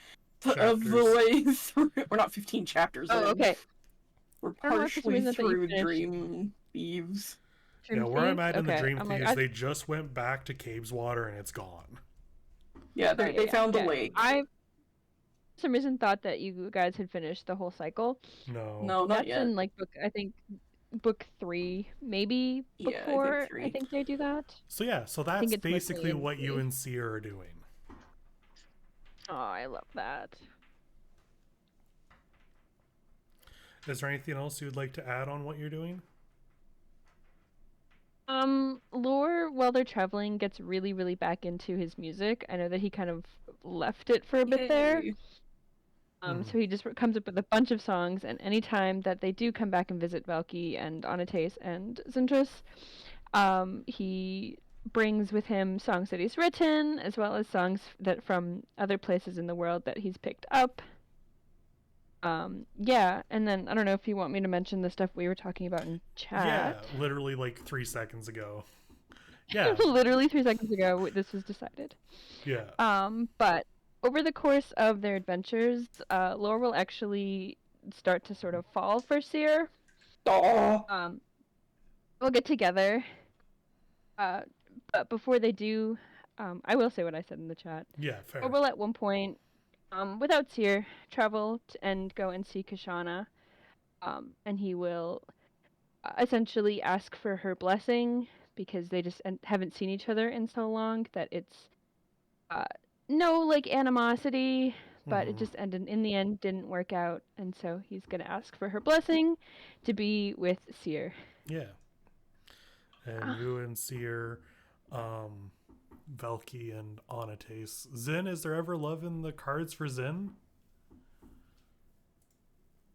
of the way through. We're not 15 chapters. Oh, okay. We're I don't know for some partially reason I thought you through finished. Dream Thieves. Yeah, where I'm at in the Okay, Dream I'm Thieves, like, they just went back to Caves Water and it's gone. Yeah, they found a lake. I, for some reason, thought that you guys had finished the whole cycle. No. No, not That's yet. in like book 3, maybe book Yeah, I think 4. 3. I think they do that. So yeah, so that's it's mostly basically in what you 3. and Seer are doing. Oh, I love that. Is there anything else you'd like to add on what you're doing? Lore, while they're traveling, gets really, really back into his music. I know that he kind of left it for a bit there. Yay. So he just comes up with a bunch of songs, and anytime that they do come back and visit Valky and Anates and Zintris, he brings with him songs that he's written, as well as songs that from other places in the world that he's picked up. Yeah, and then I don't know if you want me to mention the stuff we were talking about in chat. Yeah, literally like 3 seconds ago. Yeah. Literally 3 seconds ago, this was decided. Yeah. But over the course of their adventures, Lore will actually start to sort of fall for Seer. Oh. We'll get together. But before they do, I will say what I said in the chat. Yeah, fair. Or we'll at one point, without Seer, travel and go and see Kashana. And he will essentially ask for her blessing because they just haven't seen each other in so long that it's no like animosity, but it Mhm. just ended in the end didn't work out, and so he's gonna ask for her blessing to be with Seer. Yeah. And you and Seer, Velki and Onates. Zin, is there ever love in the cards for Zin?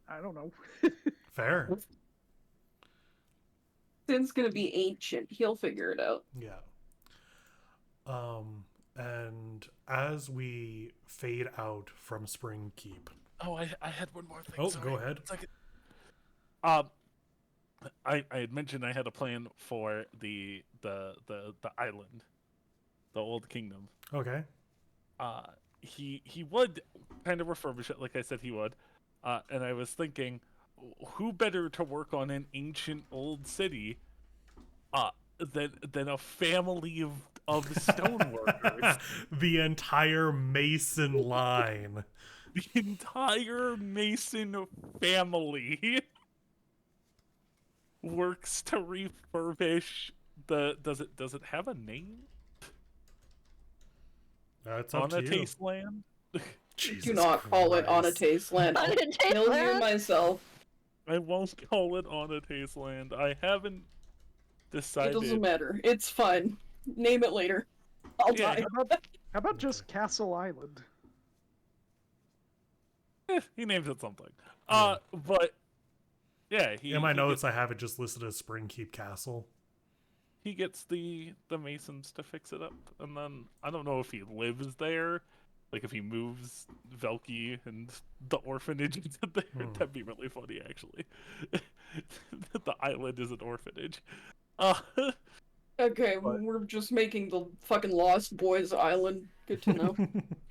I don't know. Fair. Sin's gonna be ancient. He'll figure it out. Yeah. And as we fade out from Springkeep. Oh, I had one more thing. Oh, sorry. go ahead. It's like, I had mentioned I had a plan for the island, the old kingdom. Okay. He would kind of refurbish it, like I said he would. And I was thinking, who better to work on an ancient old city, than a family of stoneworkers. The entire Mason line. The entire Mason family works to refurbish the. Does it have a name? It's up to you. Onates land. Jesus Do not call it Christ. Onates land. I'll kill you myself. I won't call it Onates land. I haven't decided. It doesn't matter. It's fine. Name it later. I'll Yeah. die. How about just Castle Island? He names it something. Yeah. But yeah, In my notes, I have it just listed as Springkeep Castle. he gets the Masons to fix it up, and then I don't know if he lives there, like if he moves Velki and the orphanage into there. That'd be really funny, actually. The island is an orphanage. Okay, But- we're just making the fucking Lost Boys Island. Good to know.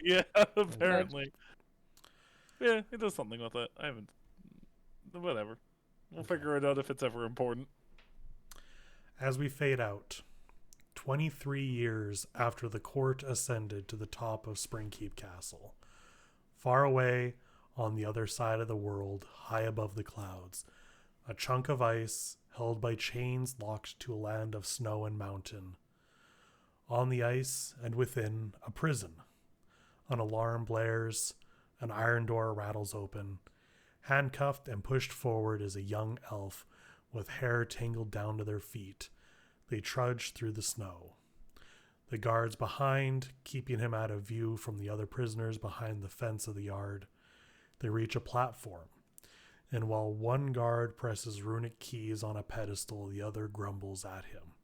Yeah, apparently. Yeah, he does something with it. I haven't. Whatever. We'll figure it out if it's ever important. As we fade out, 23 years after the court ascended to the top of Springkeep Castle, far away on the other side of the world, high above the clouds, a chunk of ice held by chains locked to a land of snow and mountain. On the ice and within, a prison. An alarm blares, an iron door rattles open. Handcuffed and pushed forward is a young elf with hair tangled down to their feet. They trudge through the snow. The guards behind, keeping him out of view from the other prisoners behind the fence of the yard. They reach a platform, and while one guard presses runic keys on a pedestal, the other grumbles at him.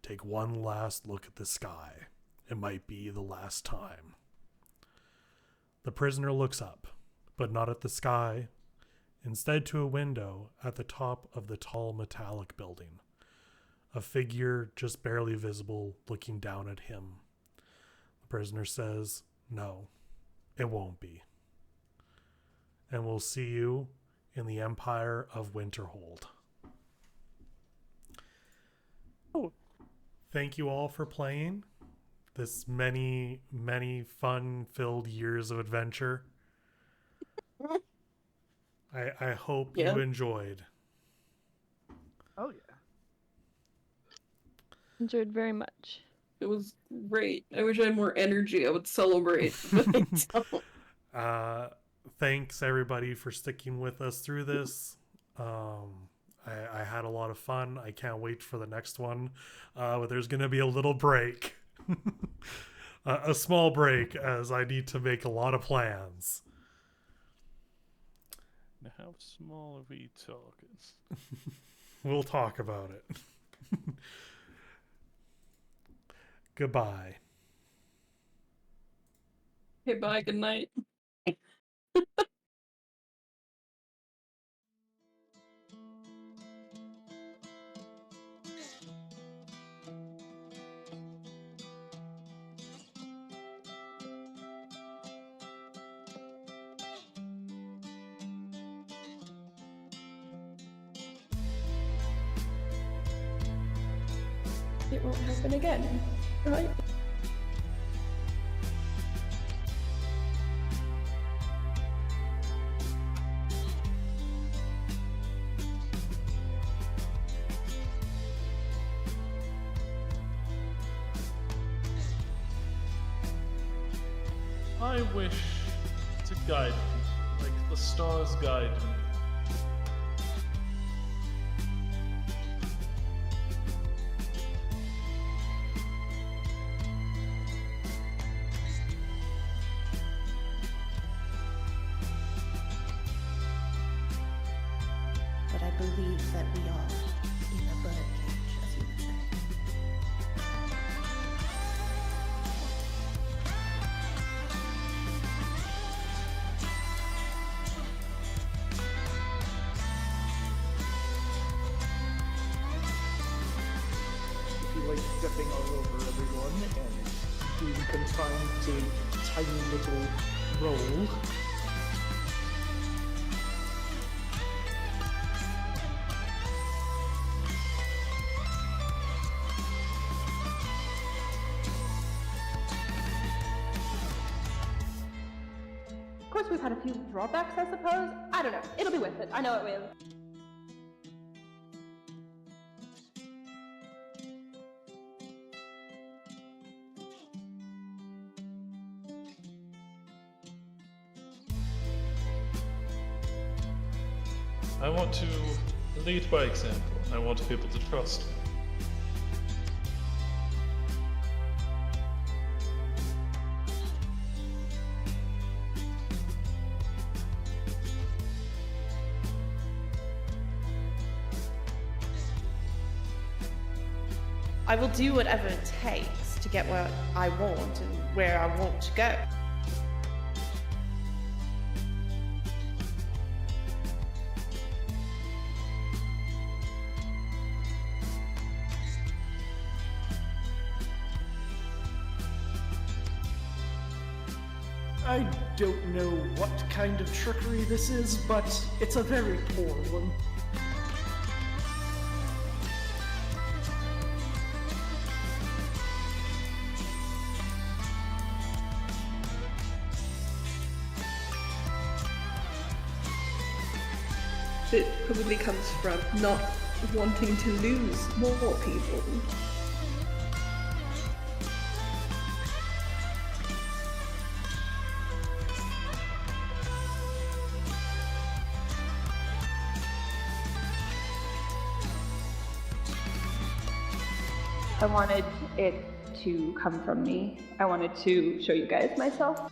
Take one last look at the sky. It might be the last time. The prisoner looks up, but not at the sky, instead to a window at the top of the tall metallic building. A figure just barely visible looking down at him. The prisoner says, "No, it won't be. And we'll see you in the Empire of Winterhold." Oh. Thank you all for playing this many, many fun-filled years of adventure. I hope you enjoyed. Oh yeah. Enjoyed very much. It was great. I wish I had more energy. I would celebrate, but I don't. Thanks everybody for sticking with us through this. I had a lot of fun. I can't wait for the next one. But there's going to be a little break. A small break as I need to make a lot of plans. Now, how small are we talking? We'll talk about it. Goodbye. Okay, bye. Good night. It won't happen again, right? I wish to guide me, like the stars guide me. But I believe that we are in a birdcage, as you would say. If you like stepping all over everyone and being confined to a tiny little roll. Of course, we've had a few drawbacks, I suppose. I don't know. It'll be worth it. I know it will. I want to lead by example. I want people to trust me. I will do whatever it takes to get where I want and where I want to go. I don't know what kind of trickery this is, but it's a very poor one. It probably comes from not wanting to lose more people. I wanted it to come from me. I wanted to show you guys myself.